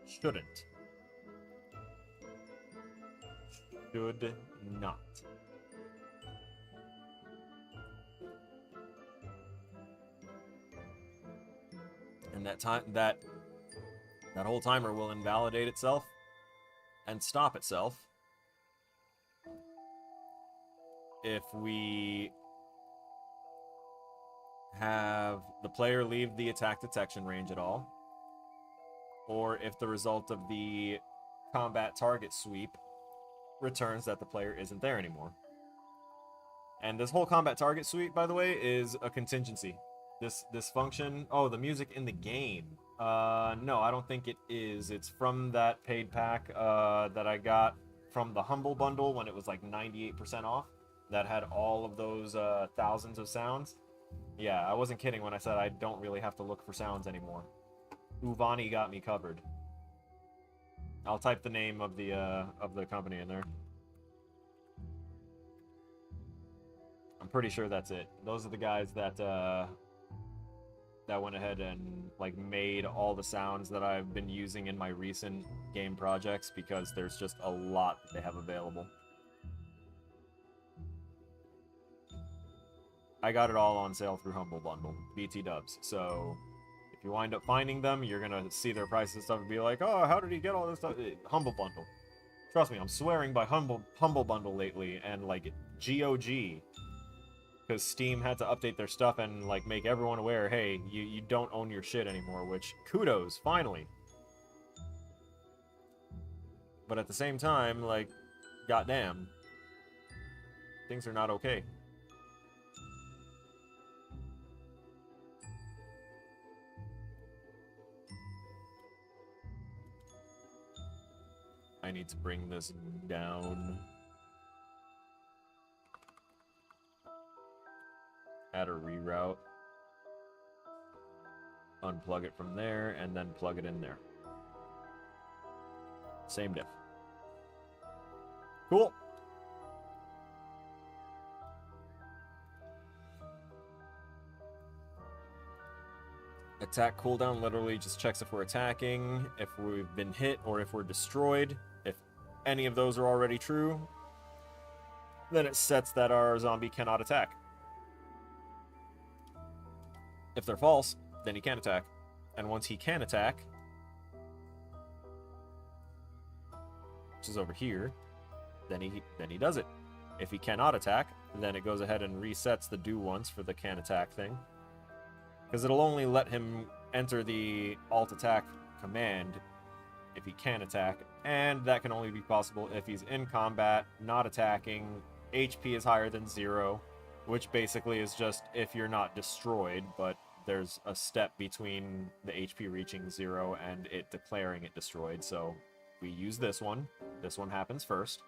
Shouldn't. Should not. And that whole timer will invalidate itself and stop itself if we have the player leave the attack detection range at all, or if the result of the combat target sweep returns that the player isn't there anymore. And this whole combat target sweep, by the way, is a contingency. This function... Oh, the music in the game. No, I don't think it is. It's from that paid pack that I got from the Humble Bundle when it was like 98% off. That had all of those thousands of sounds. Yeah, I wasn't kidding when I said I don't really have to look for sounds anymore. Uvani got me covered. I'll type the name of the company in there. I'm pretty sure that's it. Those are the guys that that went ahead and like made all the sounds that I've been using in my recent game projects, because there's just a lot that they have available. I got it all on sale through Humble Bundle, BT dubs. So if you wind up finding them, you're gonna see their prices and stuff and be like, oh, how did he get all this stuff? Humble Bundle. Trust me, I'm swearing by Humble Bundle lately, and like GOG. Because Steam had to update their stuff and like make everyone aware, hey, you don't own your shit anymore, which, kudos, finally. But at the same time, like, goddamn, things are not okay. I need to bring this down. Add a reroute. Unplug it from there, and then plug it in there. Same diff. Cool. Attack cooldown literally just checks if we're attacking, if we've been hit, or if we're destroyed. If any of those are already true, then it sets that our zombie cannot attack. If they're false, then he can attack. And once he can attack, which is over here, then he does it. If he cannot attack, then it goes ahead and resets the do once for the can attack thing. Because it'll only let him enter the alt attack command if he can attack, and that can only be possible if he's in combat, not attacking, HP is higher than 0, which basically is just if you're not destroyed, but there's a step between the HP reaching 0 and it declaring it destroyed, so we use this one. This one happens first.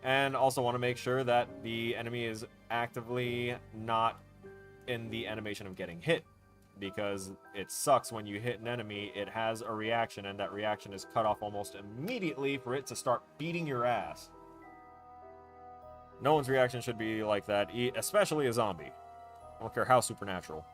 And also want to make sure that the enemy is actively not in the animation of getting hit, because it sucks when you hit an enemy, it has a reaction, and that reaction is cut off almost immediately for it to start beating your ass. No one's reaction should be like that, especially a zombie. I don't care how supernatural.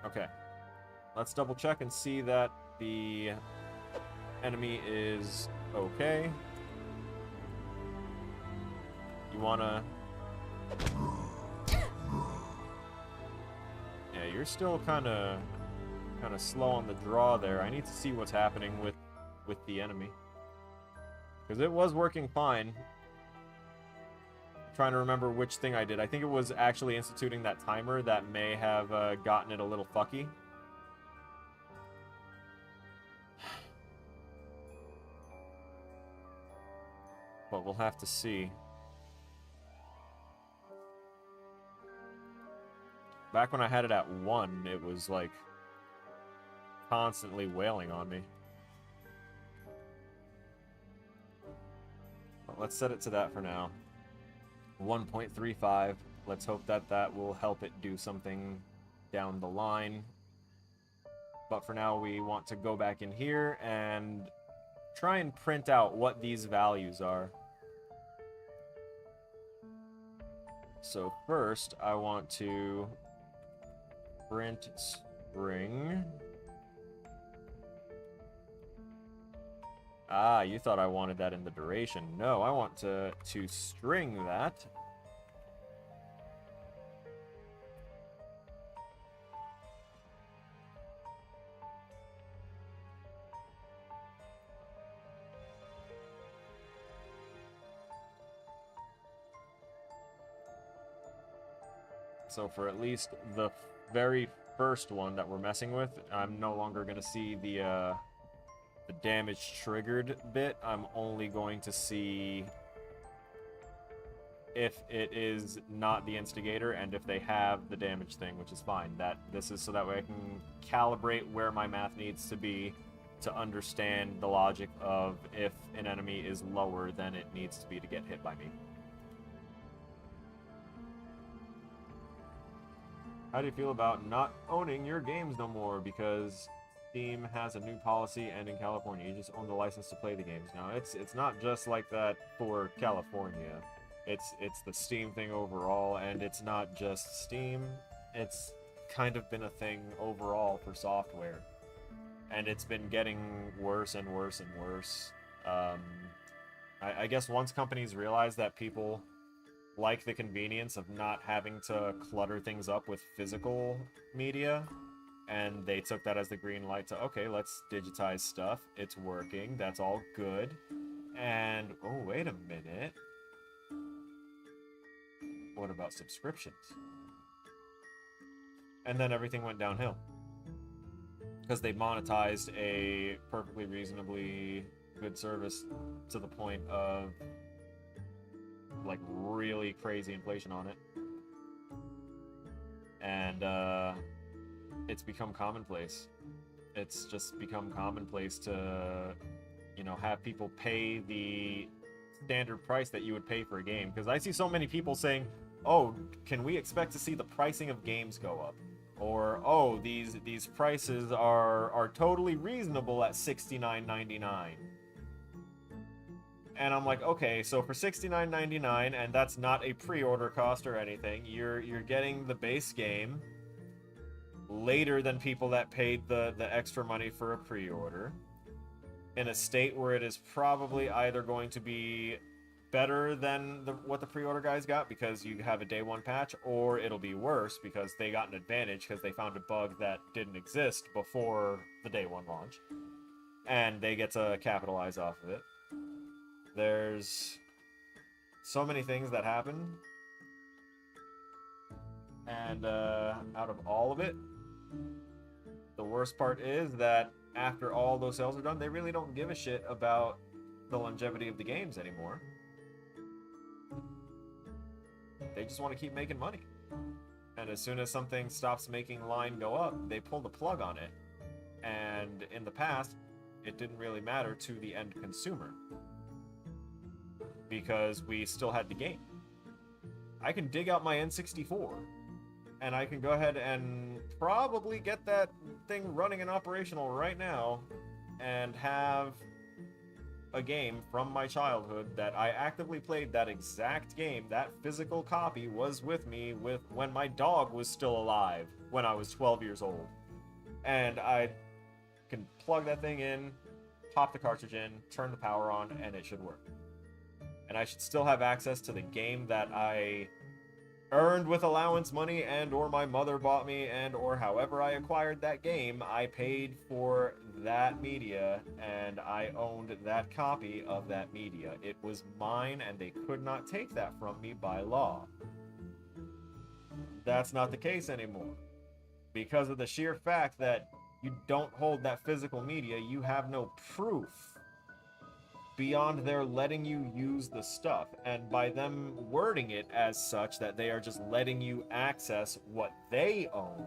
Okay. Let's double check and see that the enemy is okay. You wanna... Yeah, you're still kind of slow on the draw there. I need to see what's happening with the enemy, because it was working fine. I'm trying to remember which thing I did. I think it was actually instituting that timer that may have gotten it a little fucky. But we'll have to see. Back when I had it at 1, it was like constantly wailing on me. But let's set it to that for now. 1.35. Let's hope that that will help it do something down the line. But for now, we want to go back in here and try and print out what these values are. So first, I want to print string. Ah, you thought I wanted that in the duration. No, I want to string that. So for at least the very first one that we're messing with, I'm no longer going to see the damage triggered bit. I'm only going to see if it is not the instigator and if they have the damage thing, which is fine. This is so that way I can calibrate where my math needs to be to understand the logic of if an enemy is lower than it needs to be to get hit by me. How do you feel about not owning your games no more? Because Steam has a new policy, and in California, you just own the license to play the games. Now, it's not just like that for California. It's the Steam thing overall, and it's not just Steam. It's kind of been a thing overall for software, and it's been getting worse and worse and worse. I guess once companies realize that people like the convenience of not having to clutter things up with physical media, and they took that as the green light to, okay, let's digitize stuff. It's working. That's all good. And, oh, wait a minute. What about subscriptions? And then everything went downhill. Because they monetized a perfectly reasonably good service to the point of like really crazy inflation on it, and it's become commonplace. It's just become commonplace to, you know, have people pay the standard price that you would pay for a game. Because I see so many people saying, oh, can we expect to see the pricing of games go up? Or, oh, these prices are totally reasonable at $69.99. And I'm like, okay, so for $69.99, and that's not a pre-order cost or anything, you're getting the base game later than people that paid the extra money for a pre-order, in a state where it is probably either going to be better than what the pre-order guys got because you have a day one patch, or it'll be worse because they got an advantage because they found a bug that didn't exist before the day one launch, and they get to capitalize off of it. There's so many things that happen, and out of all of it, the worst part is that after all those sales are done, they really don't give a shit about the longevity of the games anymore. They just want to keep making money. And as soon as something stops making line go up, they pull the plug on it. And in the past, it didn't really matter to the end consumer, because we still had the game. I can dig out my N64, and I can go ahead and probably get that thing running and operational right now, and have a game from my childhood that I actively played. That exact game, that physical copy, was with me when my dog was still alive when I was 12 years old. And I can plug that thing in, pop the cartridge in, turn the power on, and it should work. And I should still have access to the game that I earned with allowance money, and or my mother bought me, and or however I acquired that game. I paid for that media, and I owned that copy of that media. It was mine, and they could not take that from me by law. That's not the case anymore. Because of the sheer fact that you don't hold that physical media, you have no proof beyond their letting you use the stuff. And by them wording it as such that they are just letting you access what they own,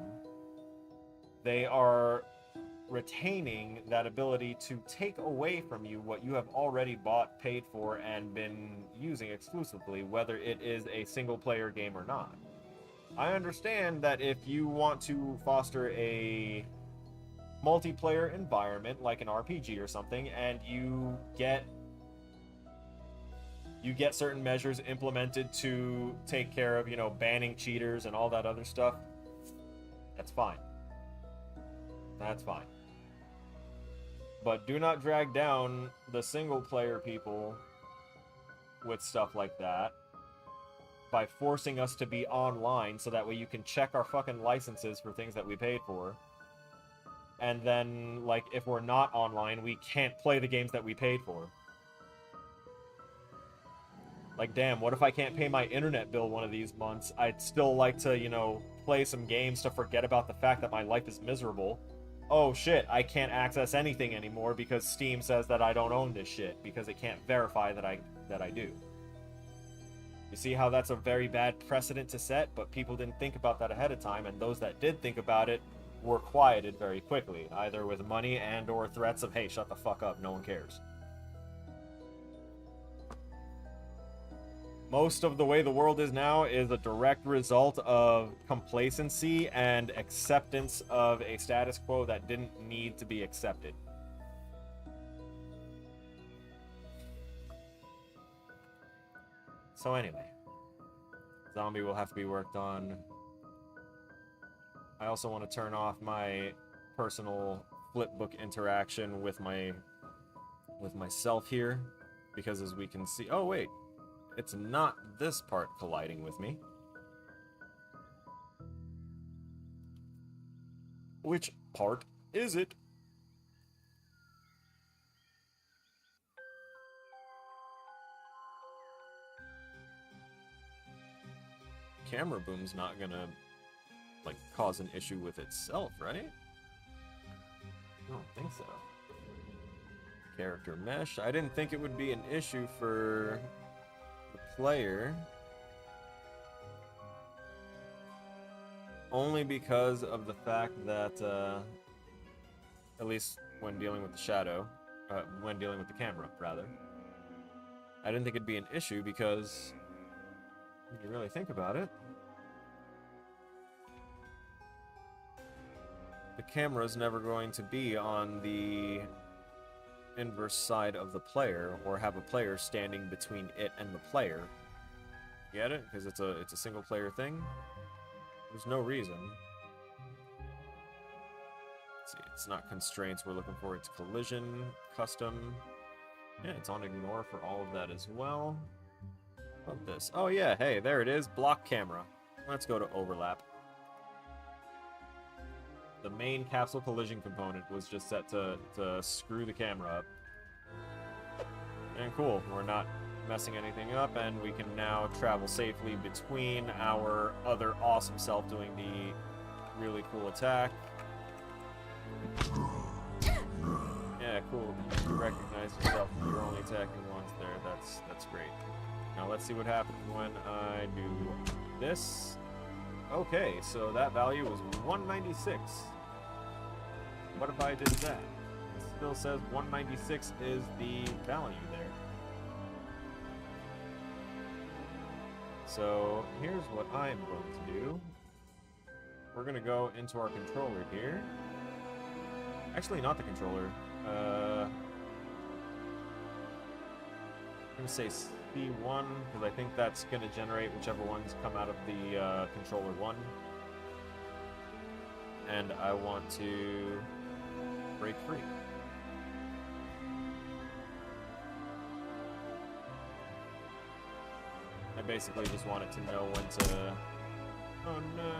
they are retaining that ability to take away from you what you have already bought, paid for, and been using exclusively, whether it is a single-player game or not. I understand that if you want to foster a multiplayer environment like an RPG or something, and you get certain measures implemented to take care of, banning cheaters and all that other stuff, that's fine. That's fine. But do not drag down the single-player people with stuff like that by forcing us to be online so that way you can check our fucking licenses for things that we paid for. And then, if we're not online, we can't play the games that we paid for. Damn, what if I can't pay my internet bill one of these months? I'd still like to, play some games to forget about the fact that my life is miserable. Oh shit, I can't access anything anymore because Steam says that I don't own this shit, because it can't verify that I do. You see how that's a very bad precedent to set, but people didn't think about that ahead of time, and those that did think about it were quieted very quickly, either with money and or threats of, hey, shut the fuck up, no one cares. Most of the way the world is now is a direct result of complacency and acceptance of a status quo that didn't need to be accepted. So anyway, Zombie will have to be worked on. I also want to turn off my personal flipbook interaction with myself here, because as we can see, oh wait, it's not this part colliding with me. Which part is it? Camera boom's not gonna cause an issue with itself, right? I don't think so. Character mesh. I didn't think it would be an issue for the player. Only because of the fact that, at least when dealing with the shadow, when dealing with the camera, rather. I didn't think it'd be an issue because, if you really think about it, the camera's never going to be on the inverse side of the player, or have a player standing between it and the player. Get it? Because it's a single player thing. There's no reason. Let's see, it's not constraints we're looking for, it's collision, custom. Yeah, it's on ignore for all of that as well. What this? Oh yeah, hey, there it is, block camera. Let's go to overlap. The main capsule collision component was just set to screw the camera up. And cool, we're not messing anything up, and we can now travel safely between our other awesome self doing the really cool attack. Yeah, Yeah, cool. You recognize yourself. You're only attacking once there. That's great. Now let's see what happens when I do this. Okay, so that value was 196. What if I did that? It still says 196 is the value there. So here's what I'm going to do. We're going to go into our controller here. Actually, not the controller. I'm going to say C1, because I think that's going to generate whichever ones come out of the controller 1. And I want to break free. I basically just want it to know when to... Oh no!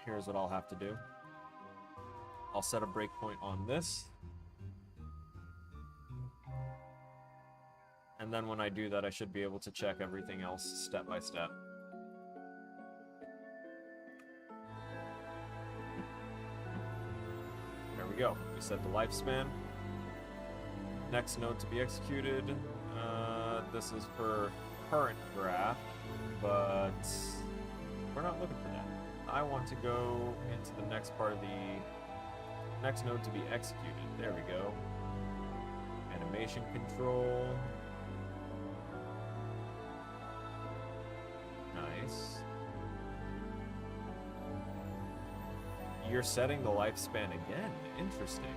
Here's what I'll have to do. I'll set a breakpoint on this. And then when I do that, I should be able to check everything else step by step. There we go. We set the lifespan. Next node to be executed. This is for current graph, but we're not looking for that. I want to go into the next part of the next node to be executed. There we go. Animation control. Nice. You're setting the lifespan again. Interesting.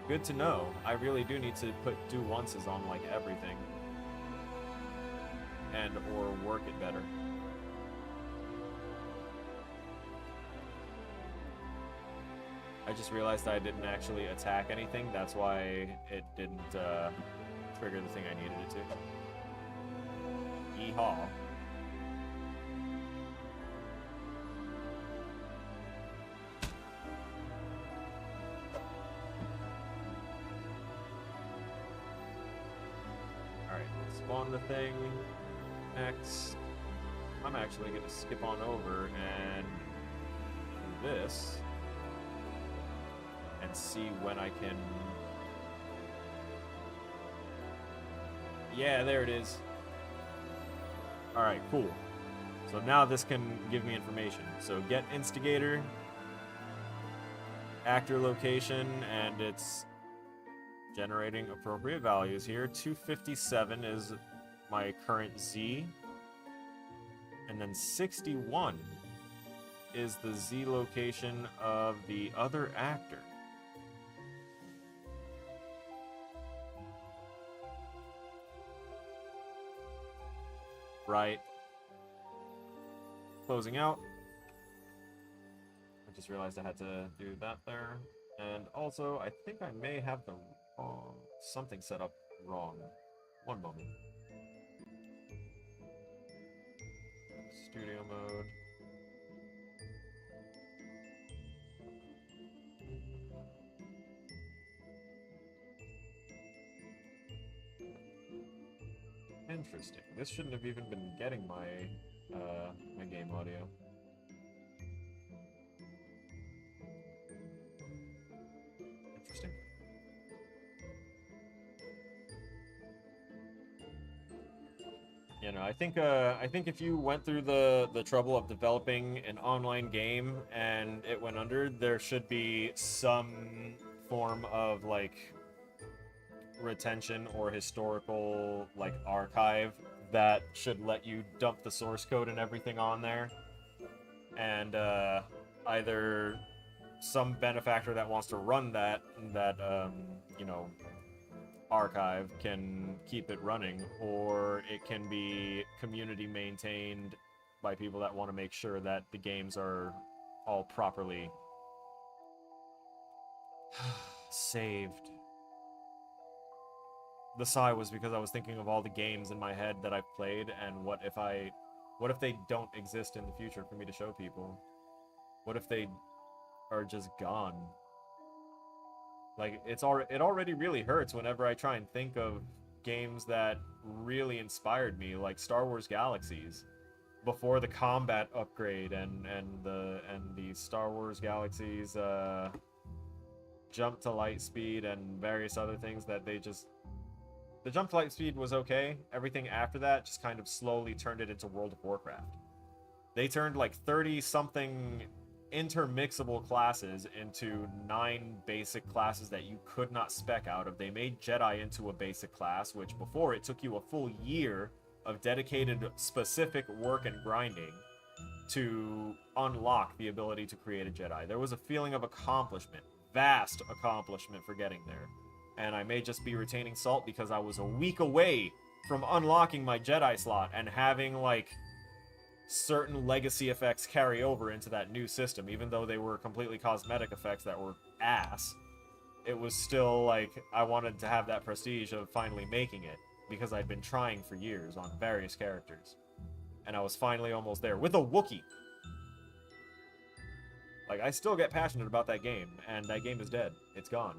Good to know. I really do need to put do onces on like everything. And or work it better. I just realized I didn't actually attack anything. That's why it didn't trigger the thing I needed it to. Yeehaw. Alright, spawn the thing. Next. I'm actually going to skip on over and do this. And see when I can... Yeah, there it is. Alright, cool. So now this can give me information. So get instigator, actor location, and it's generating appropriate values here. 257 is my current Z. And then 61 is the Z location of the other actor. Right. Closing out. I just realized I had to do that there. And also, I think I may have the wrong... something set up wrong. One moment. Studio mode. Interesting. This shouldn't have even been getting my my game audio. Interesting. You know, I think if you went through the trouble of developing an online game and it went under, there should be some form of like retention or historical like archive that should let you dump the source code and everything on there, and either some benefactor that wants to run that you know, archive can keep it running, or it can be community maintained by people that want to make sure that the games are all properly saved. The sigh was because I was thinking of all the games in my head that I've played, and what if they don't exist in the future for me to show people? What if they are just gone? Like, it already really hurts whenever I try and think of games that really inspired me, like Star Wars Galaxies, before the combat upgrade and the Star Wars Galaxies jump to light speed and various other things that they just. The jump to light speed was okay. Everything after that just kind of slowly turned it into World of Warcraft. They turned like 30 something intermixable classes into 9 basic classes that you could not spec out of. They made Jedi into a basic class, which before it took you a full year of dedicated specific work and grinding to unlock the ability to create a Jedi. There was a feeling of accomplishment, vast accomplishment for getting there. And I may just be retaining salt because I was a week away from unlocking my Jedi slot and having, like, certain legacy effects carry over into that new system, even though they were completely cosmetic effects that were ass. It was still like I wanted to have that prestige of finally making it because I'd been trying for years on various characters, and I was finally almost there with a Wookiee. Like, I still get passionate about that game, and that game is dead. It's gone.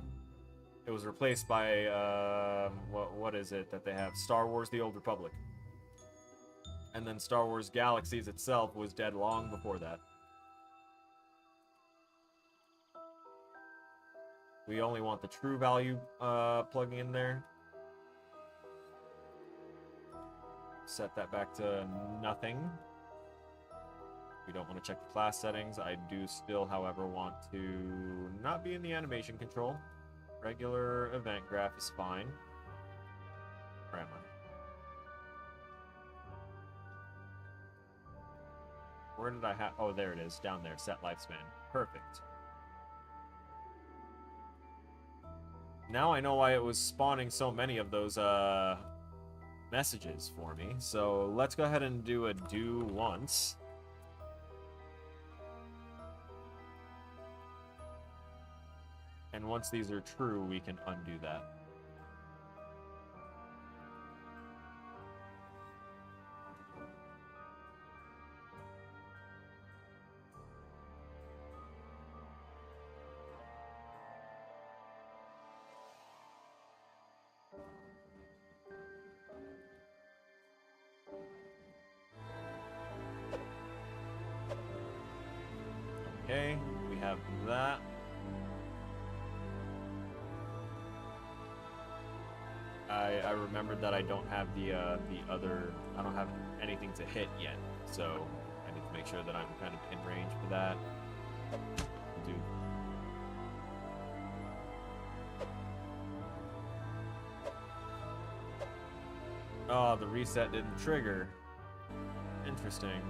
It was replaced by what is it that they have? Star Wars: The Old Republic. And then Star Wars Galaxies itself was dead long before that. We only want the true value plugging in there. Set that back to nothing. We don't want to check the class settings. I do still, however, want to not be in the animation control. Regular event graph is fine. Where am I? Where did I have... Oh, there it is. Down there. Set lifespan. Perfect. Now I know why it was spawning so many of those messages for me. So let's go ahead and do a do once. And once these are true, we can undo that. Okay, we have that. I remembered that I don't have the other... I don't have anything to hit yet, so I need to make sure that I'm kind of in range for that. Do. Oh, the reset didn't trigger. Interesting.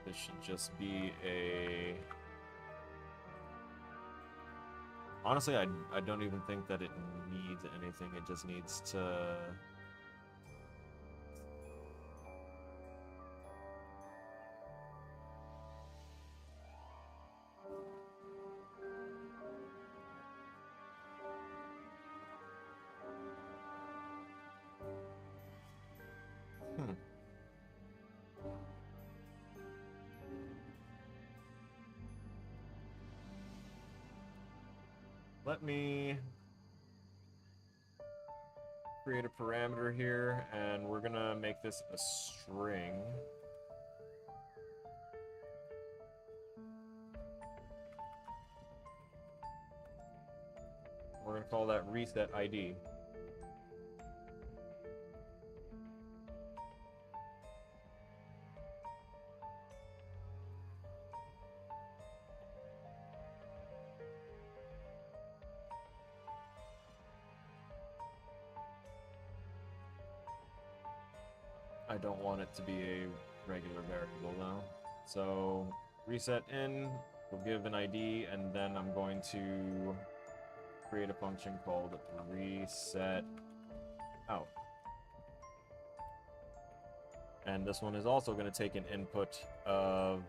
This should just be a... Honestly, I don't even think that it needs anything. It just needs to... Let me create a parameter here, and we're gonna make this a string. We're gonna call that reset ID. I don't want it to be a regular variable though. So reset in, we'll give an ID, and then I'm going to create a function called reset out. And this one is also going to take an input of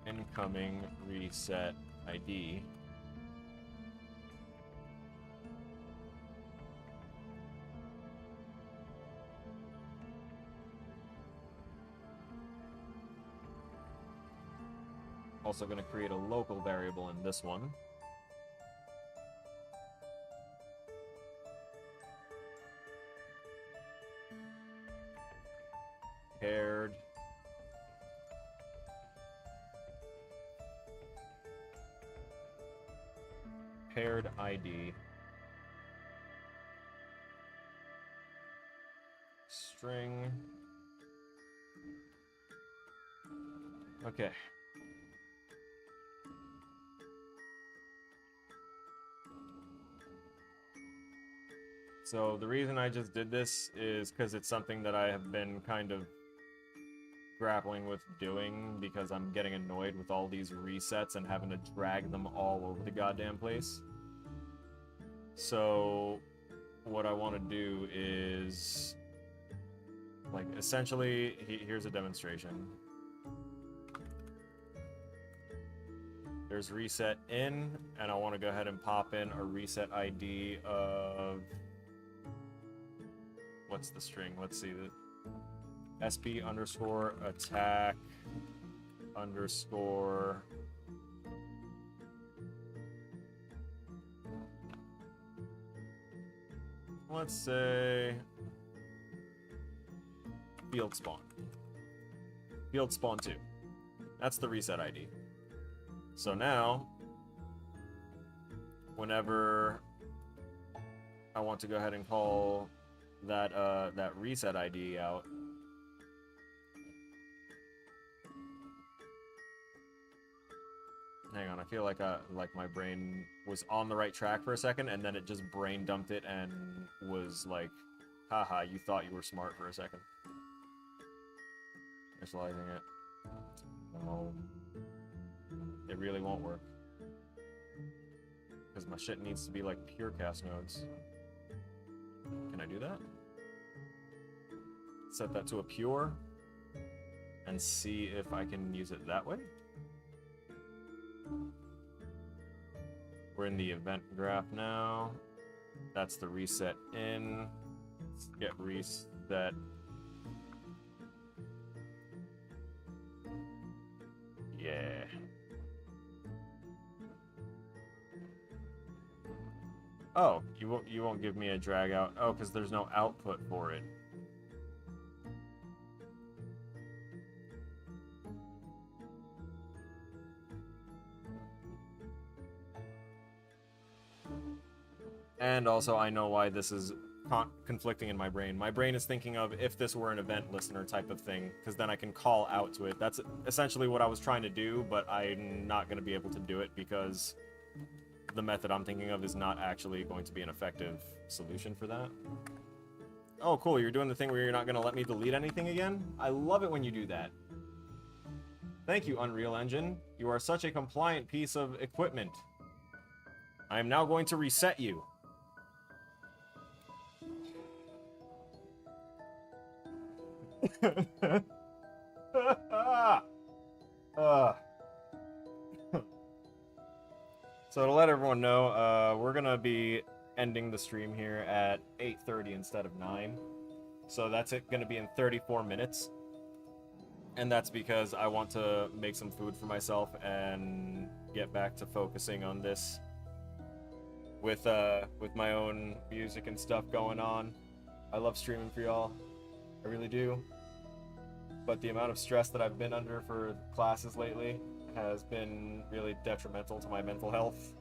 incoming reset ID. Also going to create a local variable in this one. Paired ID string. Okay. So the reason I just did this is because it's something that I have been kind of grappling with doing, because I'm getting annoyed with all these resets and having to drag them all over the goddamn place. So what I want to do is, like, essentially, here's a demonstration. There's reset in, and I want to go ahead and pop in a reset ID of, what's the string? Let's see, the SP underscore attack underscore let's say field spawn. Field spawn 2. That's the reset ID. So now, whenever I want to go ahead and call that that reset ID out, hang on, I feel like my brain was on the right track for a second, and then it just brain dumped it and was like, haha, you thought you were smart for a second. Initializing it. No. It really won't work. Because my shit needs to be like pure cast nodes. Can I do that? Set that to a pure. And see if I can use it that way. We're in the event graph now. That's the reset in. Let's get reset. Yeah. Oh, you won't give me a drag out. Oh, because there's no output for it. And also, I know why this is conflicting in my brain. My brain is thinking of if this were an event listener type of thing, because then I can call out to it. That's essentially what I was trying to do, but I'm not going to be able to do it because the method I'm thinking of is not actually going to be an effective solution for that. Oh, cool. You're doing the thing where you're not going to let me delete anything again? I love it when you do that. Thank you, Unreal Engine. You are such a compliant piece of equipment. I am now going to reset you. So to let everyone know, we're gonna be ending the stream here at 8:30 instead of 9. So that's gonna be in 34 minutes. And that's because I want to make some food for myself and get back to focusing on this with my own music and stuff going on. I love streaming for y'all. I really do. But the amount of stress that I've been under for classes lately has been really detrimental to my mental health.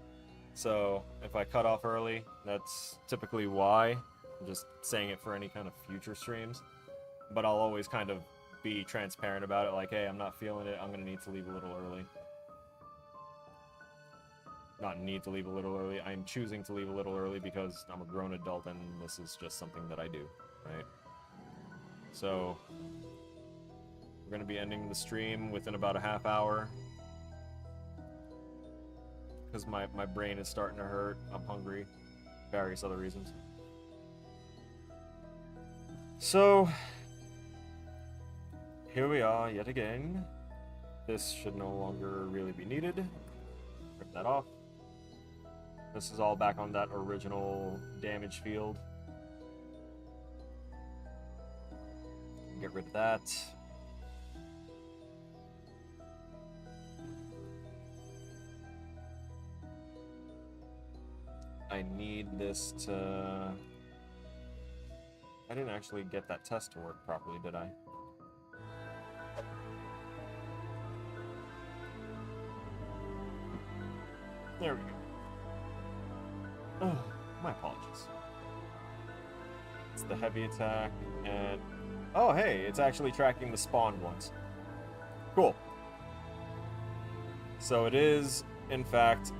So if I cut off early, that's typically why. I'm just saying it for any kind of future streams. But I'll always kind of be transparent about it, like, hey, I'm not feeling it, I'm gonna need to leave a little early. Not need to leave a little early, I'm choosing to leave a little early because I'm a grown adult and this is just something that I do, right? So we're going to be ending the stream within about a half hour because my brain is starting to hurt. I'm hungry. Various other reasons. So, here we are yet again. This should no longer really be needed. Rip that off. This is all back on that original damage field. Get rid of that. I need this to... I didn't actually get that test to work properly, did I? There we go. Oh, my apologies. It's the heavy attack, and... Oh, hey, it's actually tracking the spawned ones. Cool. So it is, in fact,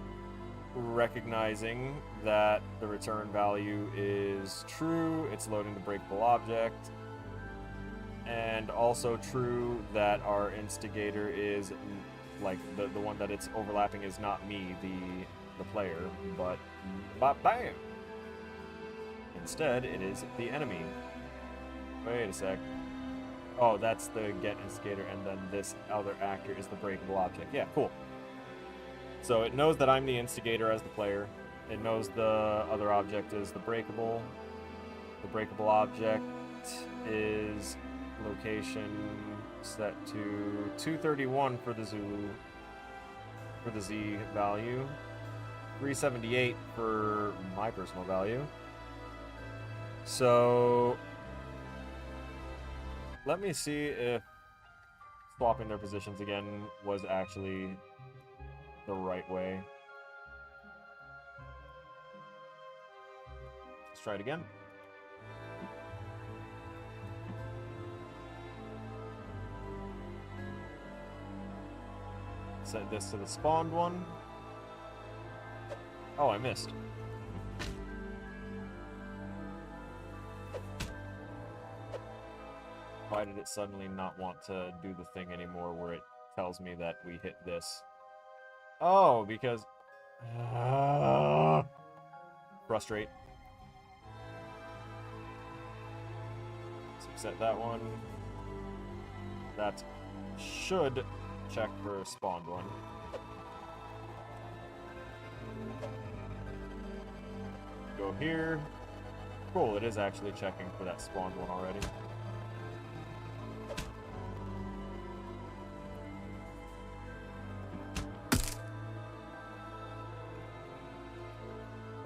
recognizing that the return value is true, it's loading the breakable object, and also true that our instigator is, like, the one that it's overlapping is not me, the player, but bam! Instead, it is the enemy. Wait a sec. Oh, that's the get instigator, and then this other actor is the breakable object. Yeah, cool. So it knows that I'm the instigator as the player. It knows the other object is the breakable. The breakable object is location set to 231 for the Zulu, for the Z value. 378 for my personal value. So let me see if swapping their positions again was actually the right way. Let's try it again. Set this to the spawned one. Oh, I missed. Why did it suddenly not want to do the thing anymore where it tells me that we hit this? Oh, because... frustrate. So set that one. That should check for spawned one. Go here. Cool, it is actually checking for that spawned one already.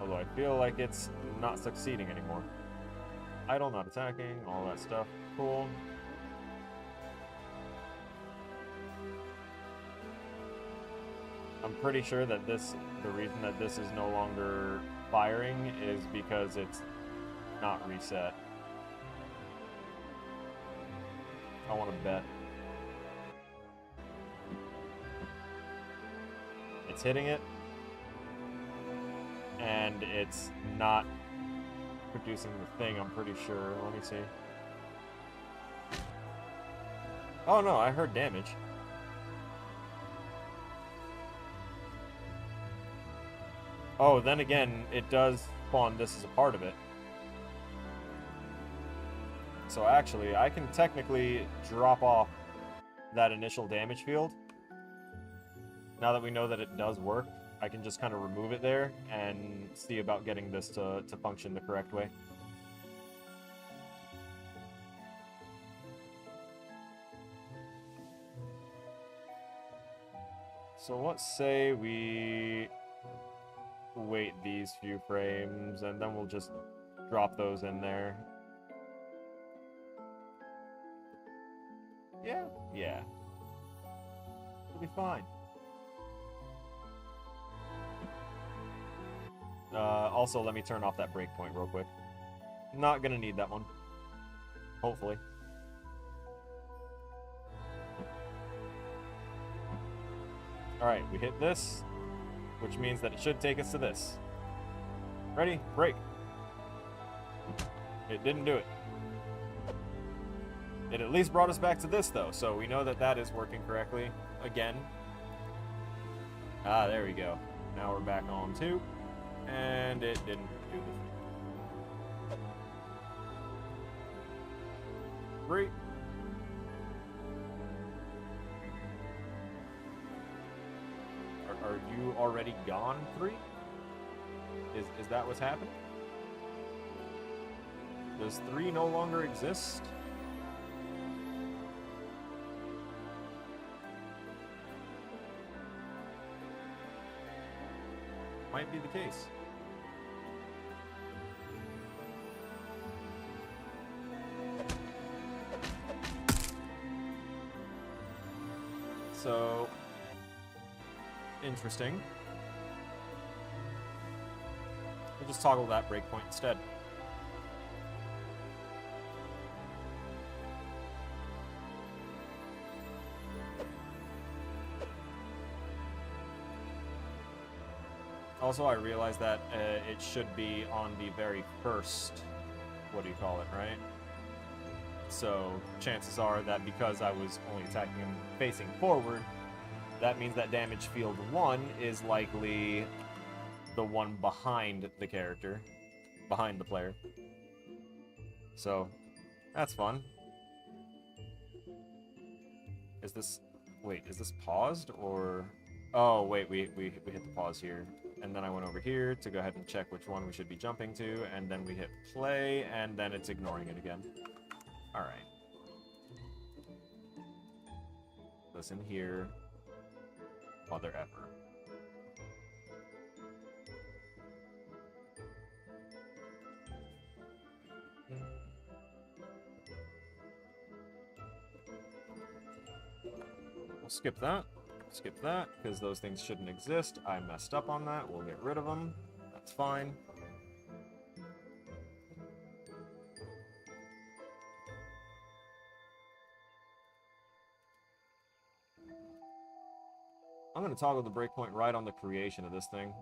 Although I feel like it's not succeeding anymore. Idle, not attacking, all that stuff. Cool. I'm pretty sure that the reason that this is no longer firing is because it's not reset. I want to bet. It's hitting it. And it's not producing the thing, I'm pretty sure. Let me see. Oh no, I heard damage. Oh, then again, it does spawn this as a part of it. So actually, I can technically drop off that initial damage field. Now that we know that it does work, I can just kind of remove it there and see about getting this to function the correct way. So let's say we wait these few frames and then we'll just drop those in there. Yeah. It'll be fine. Also, let me turn off that breakpoint real quick. Not gonna need that one. Hopefully. Alright, we hit this, which means that it should take us to this. Ready? Break. It didn't do it. It at least brought us back to this, though, so we know that that is working correctly. Again. Ah, there we go. Now we're back on 2. And it didn't do the thing. 3. Are you already gone, 3? Is that what's happening? Does 3 no longer exist? Might be the case. So, interesting. We'll just toggle that breakpoint instead. Also, I realized that it should be on the very first, what do you call it, right? So, chances are that because I was only attacking him facing forward, that means that damage field 1 is likely the one behind the character, behind the player. So, that's fun. Is this... Wait, is this paused, or... Oh, wait, we hit the pause here. And then I went over here to go ahead and check which one we should be jumping to, and then we hit play, and then it's ignoring it again. Alright. Listen here. Mother effer. We'll skip that. Skip that, because those things shouldn't exist. I messed up on that. We'll get rid of them. That's fine. I'm going to toggle the breakpoint right on the creation of this thing.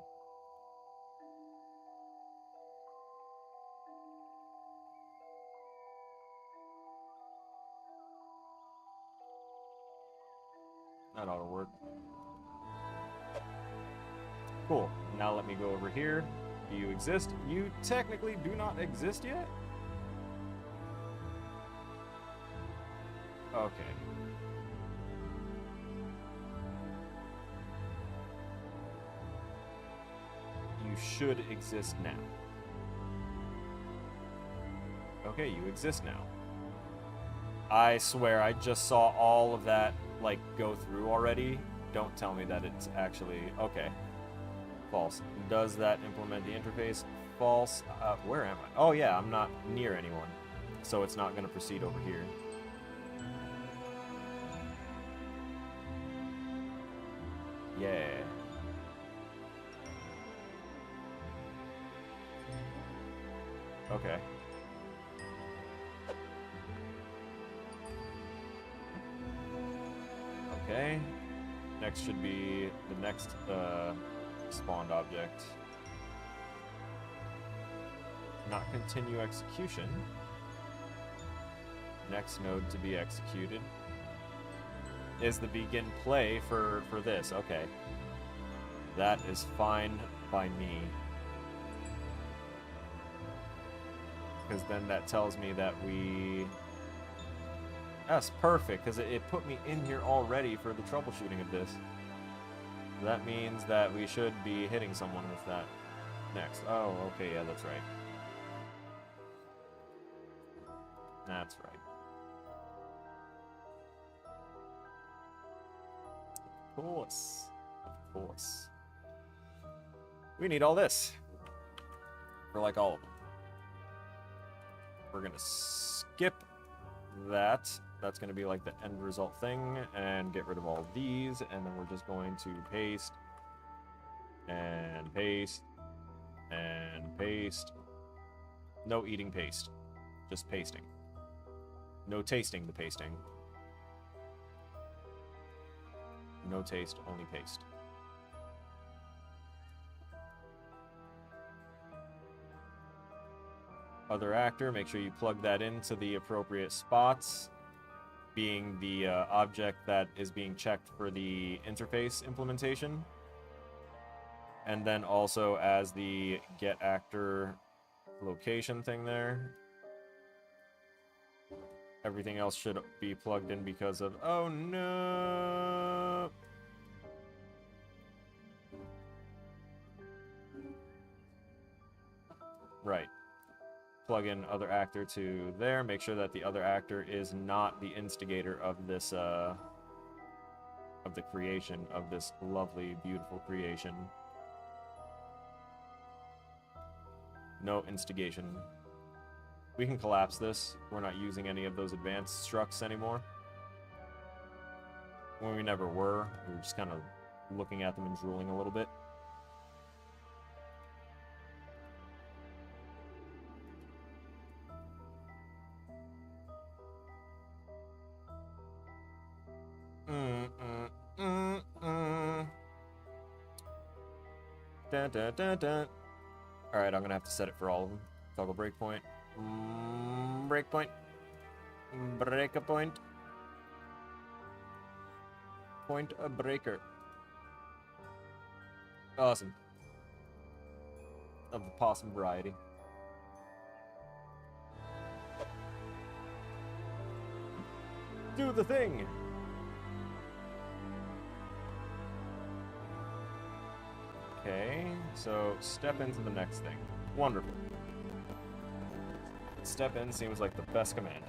That ought to work. Cool. Now let me go over here. Do you exist? You technically do not exist yet? Okay. You should exist now. Okay, you exist now. I swear, I just saw all of that, like, go through already. Don't tell me that it's actually... Okay. False. Does that implement the interface? False. Where am I? Oh, yeah, I'm not near anyone. So it's not going to proceed over here. Yeah. Okay. Okay. Next should be the next spawned object. Not continue execution. Next node to be executed is the begin play for this. Okay. That is fine by me. Because then that tells me that we... That's perfect, because it put me in here already for the troubleshooting of this. That means that we should be hitting someone with that next. Oh, okay, yeah, that's right. That's right. Of course. Of course. We need all this. For like all of them. We're gonna skip that. That's gonna be like the end result thing, and get rid of all of these, and then we're just going to paste, and paste, and paste. No eating paste. Just pasting. No tasting the pasting. No taste, only paste. Other actor, make sure you plug that into the appropriate spots, being the object that is being checked for the interface implementation. And then also as the get actor location thing there. Everything else should be plugged in because of... Oh, no! Right. Plug in other actor to there. Make sure that the other actor is not the instigator of this, of the creation of this lovely, beautiful creation. No instigation. We can collapse this. We're not using any of those advanced structs anymore. When we never were. We were just kind of looking at them and drooling a little bit. Dun, dun, dun, dun. Alright, I'm gonna have to set it for all of them. Toggle breakpoint. Breakpoint. Break a point. Point a breaker. Awesome. Of the possum variety. Do the thing! Okay, so step into the next thing. Wonderful. Step in seems like the best command.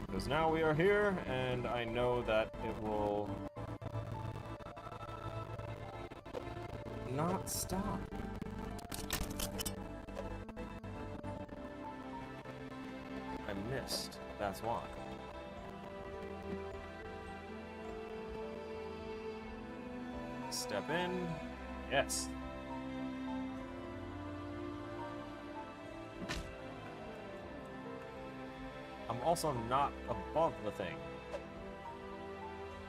Because now we are here, and I know that it will not stop. I missed. That's why. Step in. Yes. I'm also not above the thing.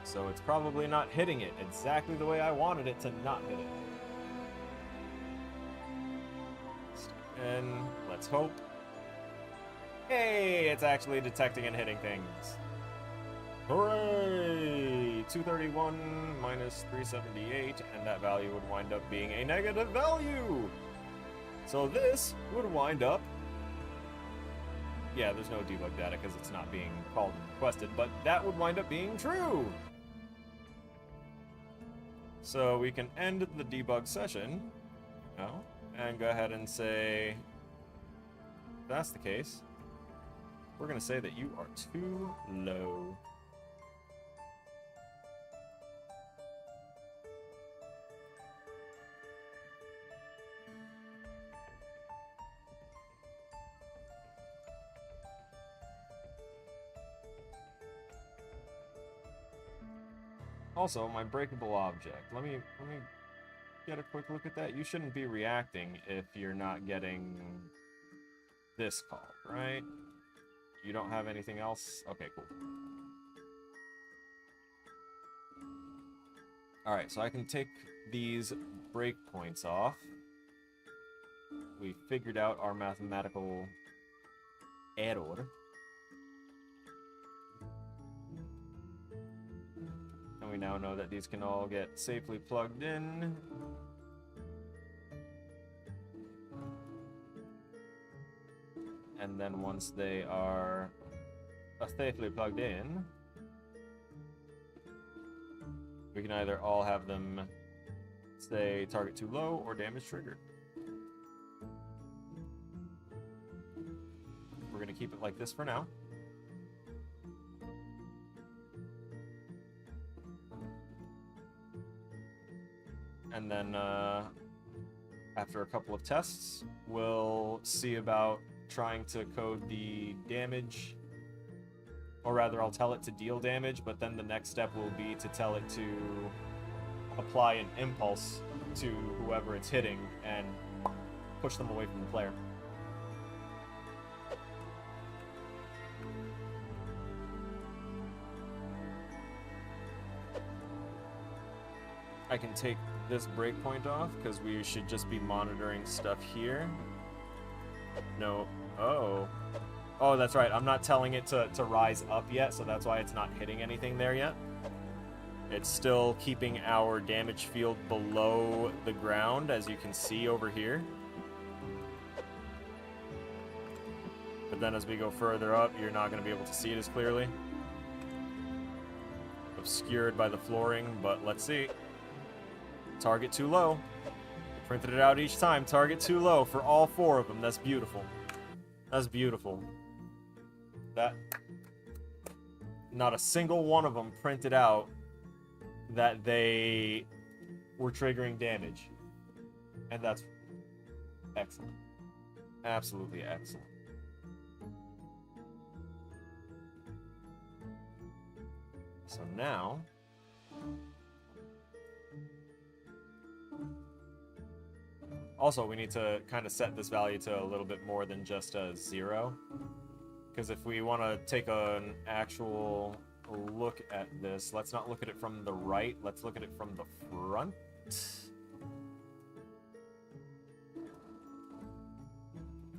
So it's probably not hitting it exactly the way I wanted it to not hit it. Step in. Let's hope. Hey, it's actually detecting and hitting things. Hooray! 231 minus 378, and that value would wind up being a negative value! So this would wind up... Yeah, there's no debug data because it's not being called and requested, but that would wind up being true! So we can end the debug session now, and go ahead and say, if that's the case, we're going to say that you are too low. Also, my breakable object. Let me get a quick look at that. You shouldn't be reacting if you're not getting this call, right? You don't have anything else? Okay, cool. Alright, so I can take these breakpoints off. We figured out our mathematical error. And we now know that these can all get safely plugged in. And then once they are safely plugged in, we can either all have them say target too low or damage triggered. We're going to keep it like this for now. And then after a couple of tests, we'll see about trying to code the damage, or rather I'll tell it to deal damage, but then the next step will be to tell it to apply an impulse to whoever it's hitting and push them away from the player. I can take this breakpoint off because we should just be monitoring stuff here. No. Oh. Oh, that's right. I'm not telling it to rise up yet, so that's why it's not hitting anything there yet. It's still keeping our damage field below the ground, as you can see over here. then as we go further up, you're not going to be able to see it as clearly. Obscured by the flooring, but let's see. Target too low. Printed it out each time. Target too low for all 4 of them. That's beautiful. That's beautiful. That... Not a single one of them printed out that they were triggering damage. And that's excellent. Absolutely excellent. So now... Also, we need to kind of set this value to a little bit more than just a 0. Because if we want to take an actual look at this, let's not look at it from the right, let's look at it from the front.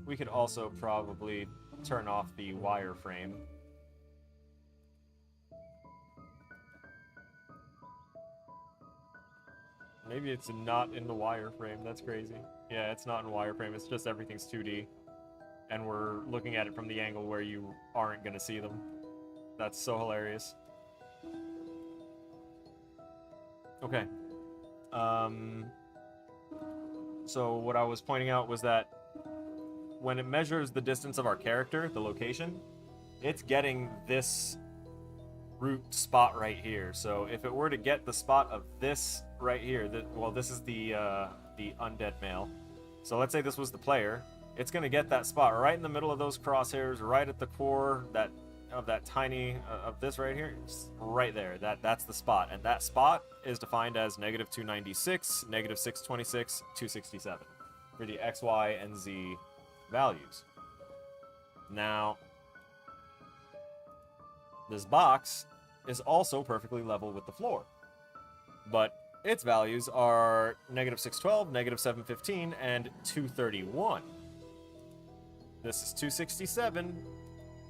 We could also probably turn off the wireframe. Maybe it's not in the wireframe, that's crazy. Yeah, it's not in wireframe, it's just everything's 2D. And we're looking at it from the angle where you aren't going to see them. That's so hilarious. Okay. So what I was pointing out was that when it measures the distance of our character, the location, it's getting this root spot right here. So if it were to get the spot of this right here, well, this is the undead male. So let's say this was the player. It's going to get that spot right in the middle of those crosshairs, right at the core of that tiny, of this right here, just right there. That's the spot. And that spot is defined as -296, -626, 267 for the X, Y, and Z values. Now, this box is also perfectly level with the floor. But its values are -612, -715, and 231. This is 267.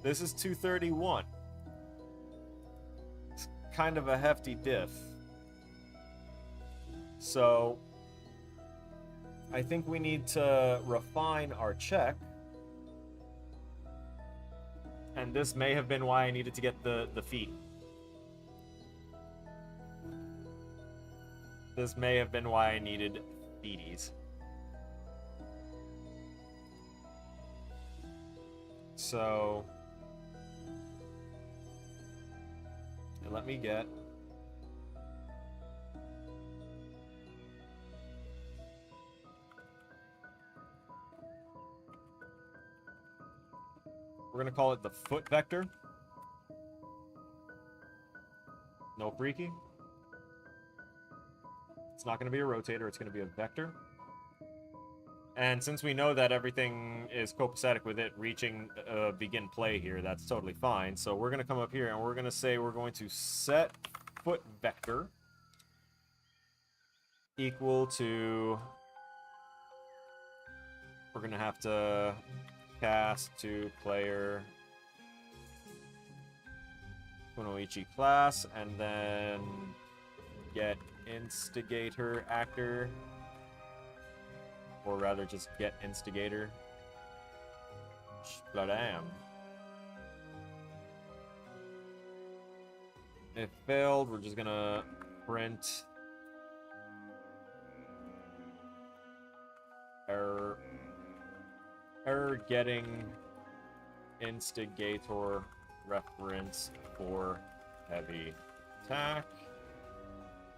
This is 231. It's kind of a hefty diff. So, I think we need to refine our check. And this may have been why I needed to get the feet. This may have been why I needed feeties. So, let me get we're gonna call it the foot vector. No freaky. It's not gonna be a rotator, it's gonna be a vector. And since we know that everything is copacetic with it reaching begin play here, that's totally fine. So we're going to come up here and we're going to say we're going to set foot vector equal to... We're going to have to cast to player Kunoichi class and then get instigator actor. Or rather, just get instigator. Spladam. If failed, we're just gonna print error getting instigator reference for heavy attack.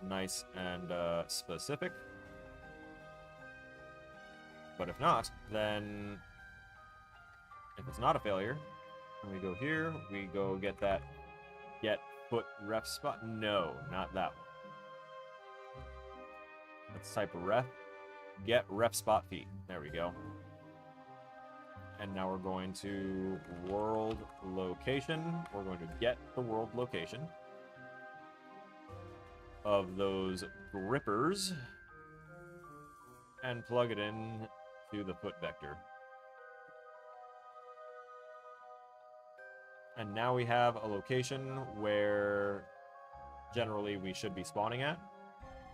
Nice and specific. But if not, then if it's not a failure, and we go here, we go get that get foot ref spot. No, not that one. Let's type ref, get ref spot feet. There we go. And now we're going to world location. We're going to get the world location of those grippers and plug it in to the foot vector. And now we have a location where generally we should be spawning at,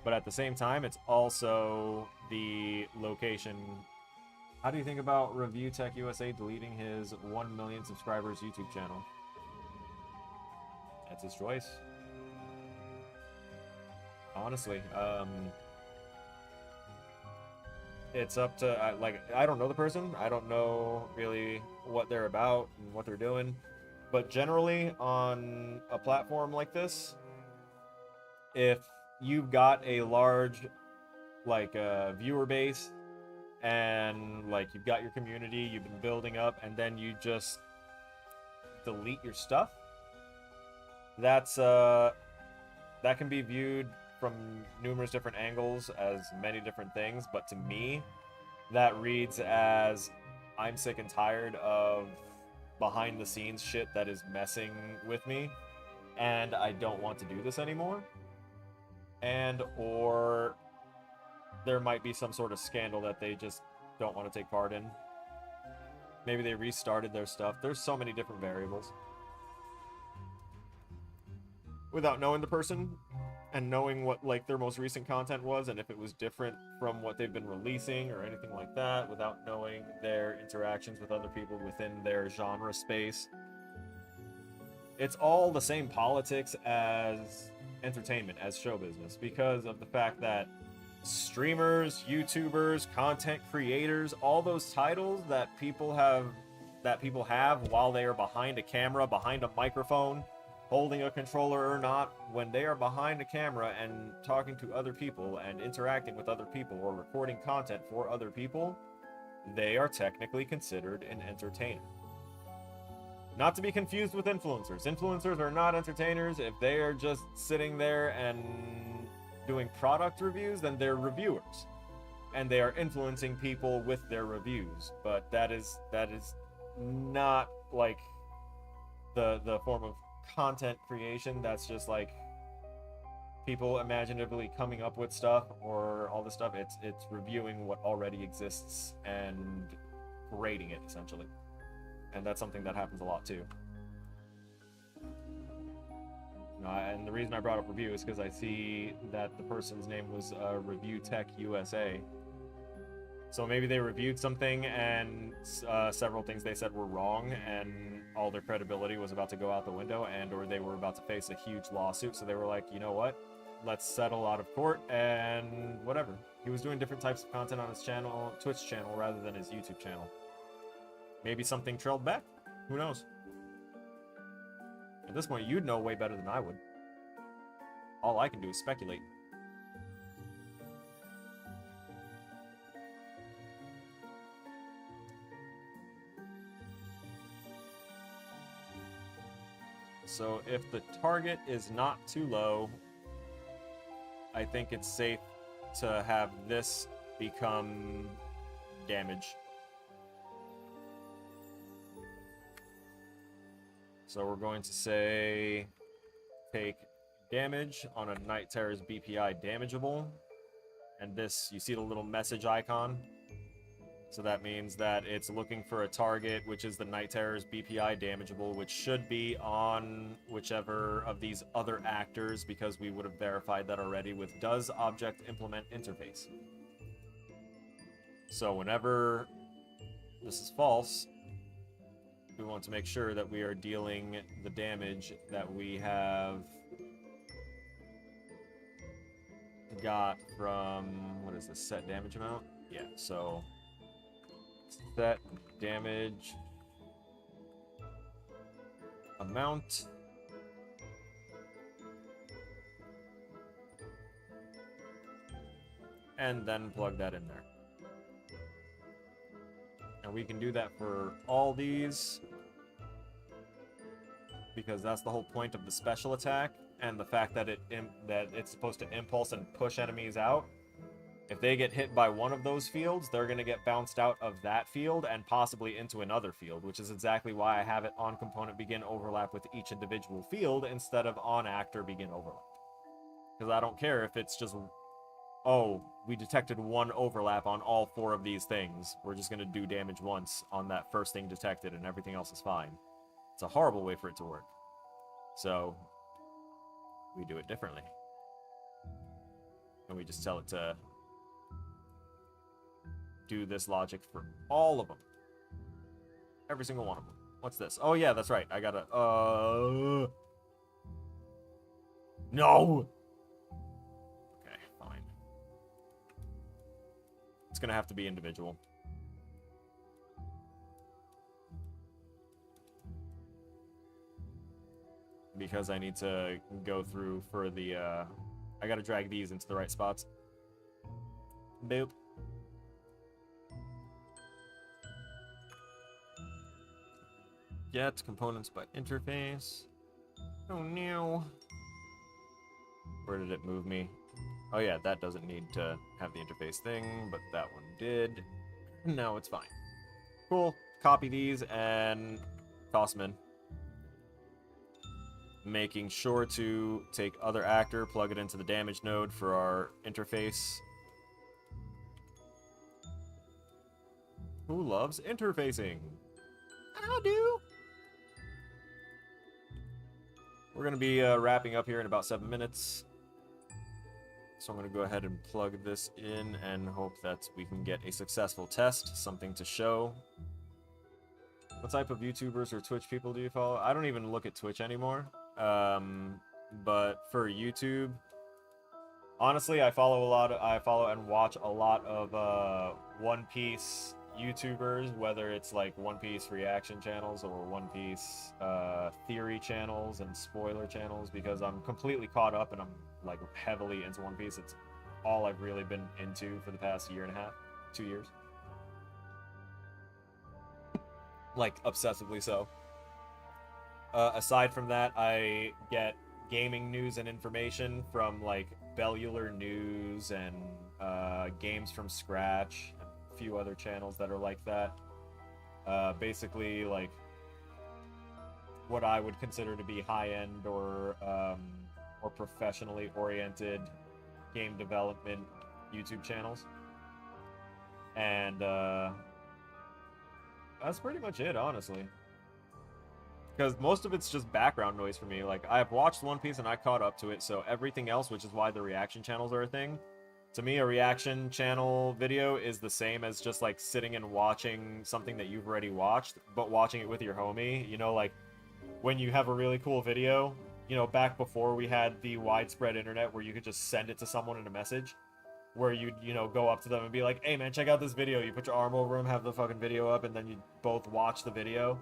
but at the same time it's also the location How do you think about Review Tech USA deleting his 1 million subscribers YouTube channel? That's his choice. Honestly, it's up to, I don't know the person. I don't know really what they're about and what they're doing. But generally, on a platform like this, if you've got a large, viewer base, and, you've got your community, you've been building up, and then you just delete your stuff, that's, that can be viewed from numerous different angles as many different things, but to me, that reads as I'm sick and tired of behind the scenes shit that is messing with me, and I don't want to do this anymore. And or there might be some sort of scandal that they just don't want to take part in. Maybe they restarted their stuff. There's so many different variables. Without knowing the person and knowing what their most recent content was and if it was different from what they've been releasing or anything like that, without knowing their interactions with other people within their genre space, it's all the same politics as entertainment, as show business, because of the fact that streamers, YouTubers, content creators, all those titles that people have while they are behind a camera, behind a microphone, holding a controller or not, when they are behind a camera and talking to other people and interacting with other people or recording content for other people, they are technically considered an entertainer. Not to be confused with influencers. Influencers are not entertainers. If they are just sitting there and doing product reviews, then they're reviewers. And they are influencing people with their reviews. But that is not the form of content creation. That's just people imaginatively coming up with stuff or all this stuff. It's reviewing what already exists and rating it, essentially. And that's something that happens a lot too. And the reason I brought up review is because I see that the person's name was Review Tech USA. So maybe they reviewed something and several things they said were wrong and all their credibility was about to go out the window, and or they were about to face a huge lawsuit. So they were like, you know what? Let's settle out of court and whatever. He was doing different types of content on his channel, Twitch channel, rather than his YouTube channel. Maybe something trailed back. Who knows? At this point, you'd know way better than I would. All I can do is speculate. So if the target is not too low, I think it's safe to have this become damage. So we're going to say take damage on a Night Terror's BPI damageable. And this, you see the little message icon? So that means that it's looking for a target, which is the Night Terror's BPI damageable, which should be on whichever of these other actors, because we would have verified that already with does object implement interface. So whenever this is false, we want to make sure that we are dealing the damage that we have got from, what is this, set damage amount? Yeah, so set damage amount. And then plug that in there. And we can do that for all these, because that's the whole point of the special attack, and the fact that it's supposed to impulse and push enemies out. If they get hit by one of those fields, they're going to get bounced out of that field and possibly into another field, which is exactly why I have it on component begin overlap with each individual field instead of on actor begin overlap. Because I don't care if it's just, oh, we detected one overlap on all 4 of these things. We're just going to do damage once on that first thing detected and everything else is fine. It's a horrible way for it to work. So we do it differently. And we just tell it to do this logic for all of them. Every single one of them. What's this? Oh, yeah, that's right. I gotta... No! Okay, fine. It's gonna have to be individual. Because I need to go through for the, I gotta drag these into the right spots. Boop. Get components by interface. Oh no. Where did it move me? Oh yeah, that doesn't need to have the interface thing, but that one did. No, it's fine. Cool. Copy these and toss them in. Making sure to take other actor, plug it into the damage node for our interface. Who loves interfacing? I do. We're going to be wrapping up here in about 7 minutes. So I'm going to go ahead and plug this in and hope that we can get a successful test, something to show. What type of YouTubers or Twitch people do you follow? I don't even look at Twitch anymore. But for YouTube, honestly, I follow and watch a lot of One Piece YouTubers, whether it's like One Piece reaction channels or One Piece theory channels and spoiler channels, because I'm completely caught up and I'm like heavily into One Piece. It's all I've really been into for the past year and a half, 2 years. Like obsessively so. Aside from that, I get gaming news and information from like Bellular News and Games from Scratch, and a few other channels that are like that. Basically, like what I would consider to be high-end or professionally oriented game development YouTube channels, and that's pretty much it, honestly. Because most of it's just background noise for me. Like, I've watched One Piece and I caught up to it, so everything else, which is why the reaction channels are a thing. To me, a reaction channel video is the same as just, like, sitting and watching something that you've already watched, but watching it with your homie. You know, like, when you have a really cool video, you know, back before we had the widespread internet where you could just send it to someone in a message, where you'd, you know, go up to them and be like, hey, man, check out this video. You put your arm over them, have the fucking video up, and then you both watch the video.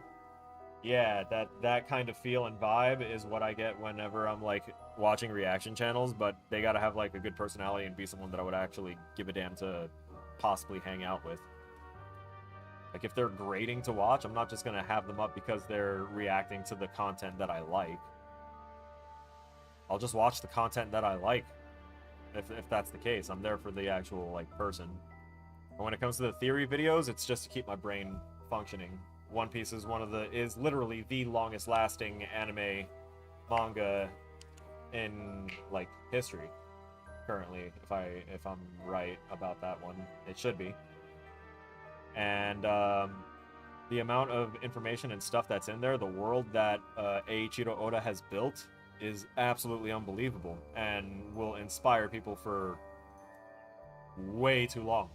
Yeah, that kind of feel and vibe is what I get whenever I'm, like, watching reaction channels, but they gotta have, like, a good personality and be someone that I would actually give a damn to possibly hang out with. Like, if they're grating to watch, I'm not just gonna have them up because they're reacting to the content that I like. I'll just watch the content that I like, if that's the case. I'm there for the actual, like, person. And when it comes to the theory videos, it's just to keep my brain functioning. One Piece is is literally the longest lasting anime manga in like history currently, if I'm right about that one. It should be. And the amount of information and stuff that's in there, the world that Eiichiro Oda has built is absolutely unbelievable and will inspire people for way too long.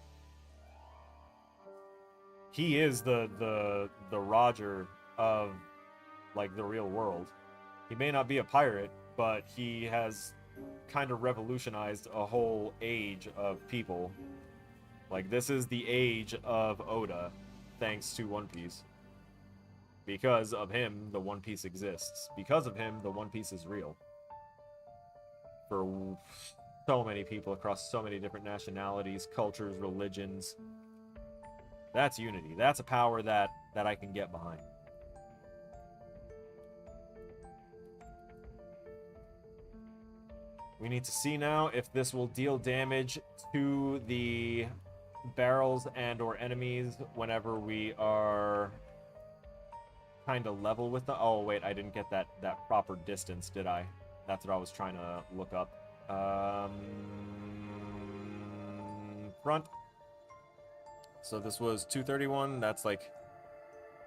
He is the Roger of, like, the real world. He may not be a pirate, but he has kind of revolutionized a whole age of people. Like, this is the age of Oda, thanks to One Piece. Because of him, the One Piece exists. Because of him, the One Piece is real. For so many people across so many different nationalities, cultures, religions. That's unity. That's a power that I can get behind. We need to see now if this will deal damage to the barrels and or enemies whenever we are kind of level with the... Oh, wait, I didn't get that proper distance, did I? That's what I was trying to look up. Front. So this was 231, that's like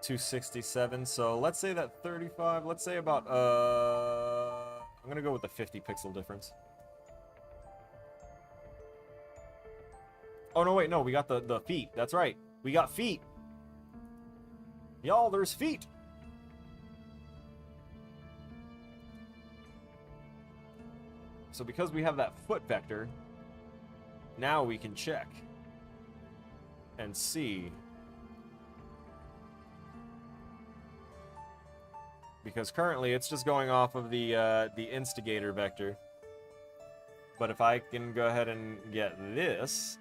267, so let's say that 35, let's say about, I'm gonna go with the 50 pixel difference. Oh, no, wait, no, we got the feet. That's right. We got feet. Y'all, there's feet. So because we have that foot vector, now we can check and see. Because currently it's just going off of the instigator vector. But if I can go ahead and get this,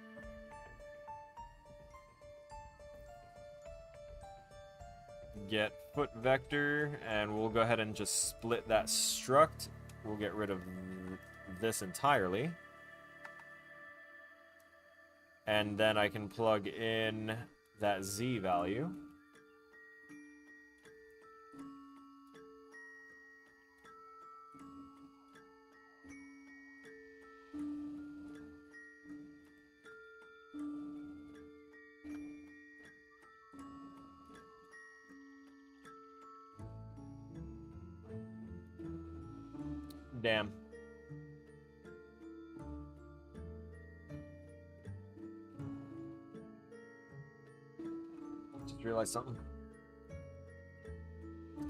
get foot vector, and we'll go ahead and just split that struct. We'll get rid of this entirely. And then I can plug in that Z value. Damn. Just realized something.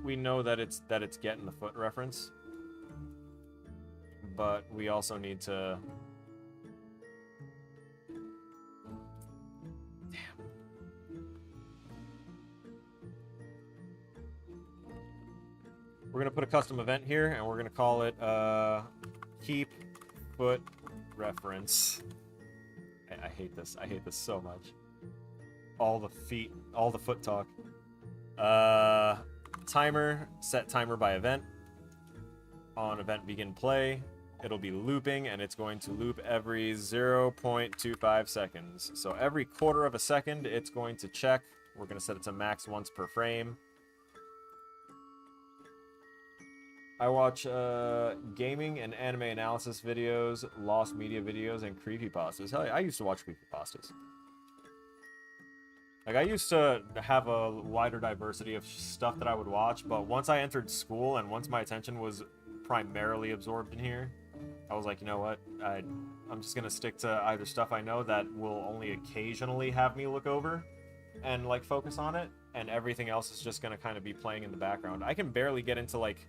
We know that it's getting the foot reference, but we also need to. Damn. We're gonna put a custom event here, and we're gonna call it keep foot reference. I hate this. I hate this so much. All the feet, all the foot talk. Timer, set timer by event. On event begin play, it'll be looping, and it's going to loop every 0.25 seconds. So every quarter of a second, it's going to check. We're going to set it to max once per frame. I watch gaming and anime analysis videos, lost media videos, and creepypastas. Hell yeah, I used to watch creepypastas. Like, I used to have a wider diversity of stuff that I would watch, but once I entered school and once my attention was primarily absorbed in here, I was like, you know what? I'm just going to stick to either stuff I know that will only occasionally have me look over and, like, focus on it, and everything else is just going to kind of be playing in the background. I can barely get into, like,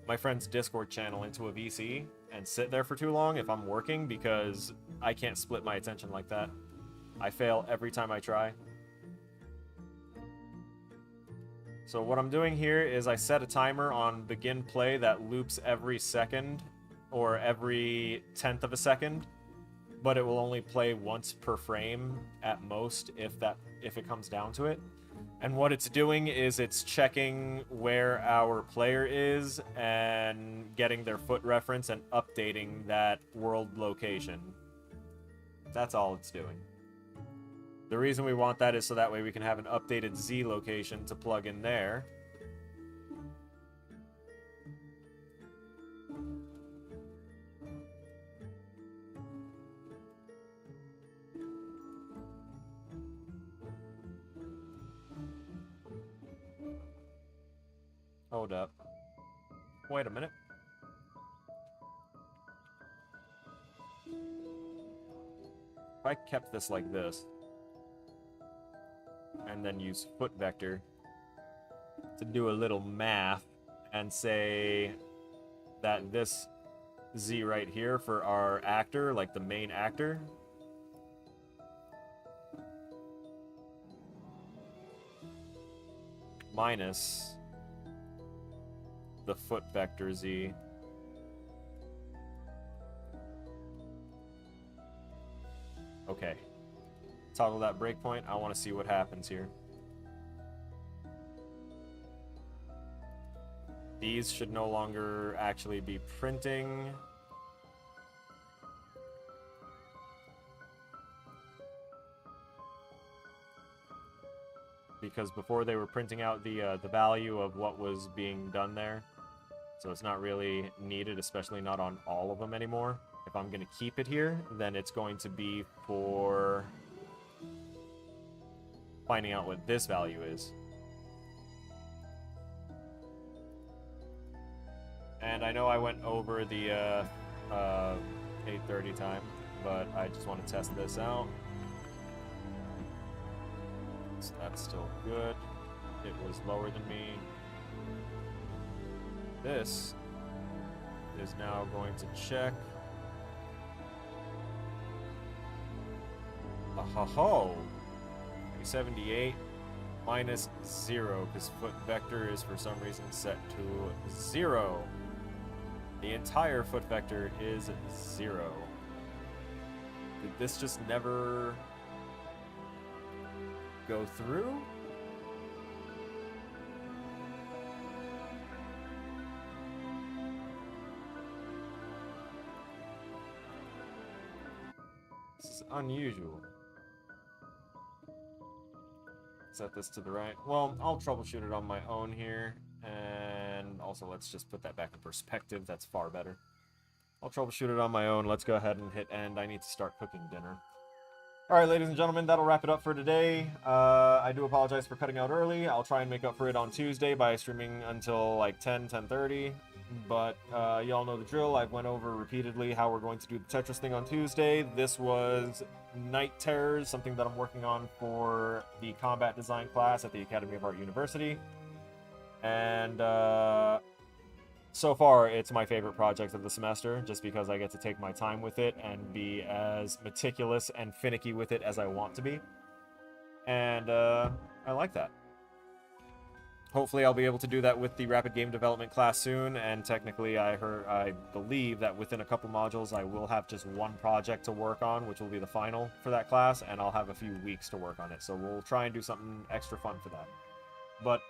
my friend's Discord channel into a VC and sit there for too long if I'm working because I can't split my attention like that. I fail every time I try. So what I'm doing here is I set a timer on begin play that loops every second or every 1/10 of a second, but it will only play once per frame at most if it comes down to it. And what it's doing is it's checking where our player is and getting their foot reference and updating that world location. That's all it's doing. The reason we want that is so that way we can have an updated Z location to plug in there. Hold up. Wait a minute. If I kept this like this, and then use foot vector to do a little math and say that this Z right here for our actor, like the main actor, minus the foot vector Z. Okay. Toggle that breakpoint. I want to see what happens here. These should no longer actually be printing. Because before they were printing out the value of what was being done there. So it's not really needed, especially not on all of them anymore. If I'm going to keep it here, then it's going to be for finding out what this value is. And I know I went over the 8:30 time, but I just want to test this out. So that's still good. It was lower than me. This is now going to check. Ho 378 minus 0, because foot vector is for some reason set to 0. The entire foot vector is 0. Did this just never go through? This is unusual. Set this to the right. Well, I'll troubleshoot it on my own here. And also, let's just put that back in perspective. That's far better. I'll troubleshoot it on my own. Let's go ahead and hit end. I need to start cooking dinner. Alright, ladies and gentlemen, that'll wrap it up for today. I do apologize for cutting out early. I'll try and make up for it on Tuesday by streaming until like 10:30. But y'all know the drill. I've went over repeatedly how we're going to do the Tetris thing on Tuesday. This was Night Terrors, something that I'm working on for the combat design class at the Academy of Art University. And so far, it's my favorite project of the semester, just because I get to take my time with it and be as meticulous and finicky with it as I want to be. And I like that. Hopefully I'll be able to do that with the rapid game development class soon, and technically I believe that within a couple modules I will have just one project to work on, which will be the final for that class, and I'll have a few weeks to work on it. So we'll try and do something extra fun for that. But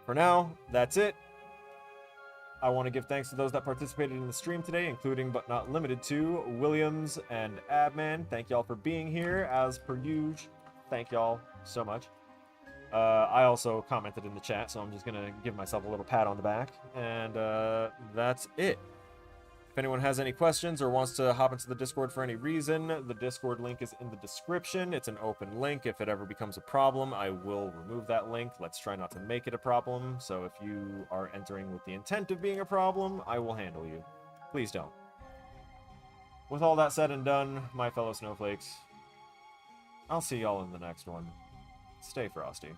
for now, that's it. I want to give thanks to those that participated in the stream today, including but not limited to Williams and Abman. Thank y'all for being here, as per usual. Thank y'all so much. I also commented in the chat, so I'm just going to give myself a little pat on the back. And that's it. If anyone has any questions or wants to hop into the Discord for any reason, the Discord link is in the description. It's an open link. If it ever becomes a problem, I will remove that link. Let's try not to make it a problem. So if you are entering with the intent of being a problem, I will handle you. Please don't. With all that said and done, my fellow snowflakes, I'll see y'all in the next one. Stay frosty.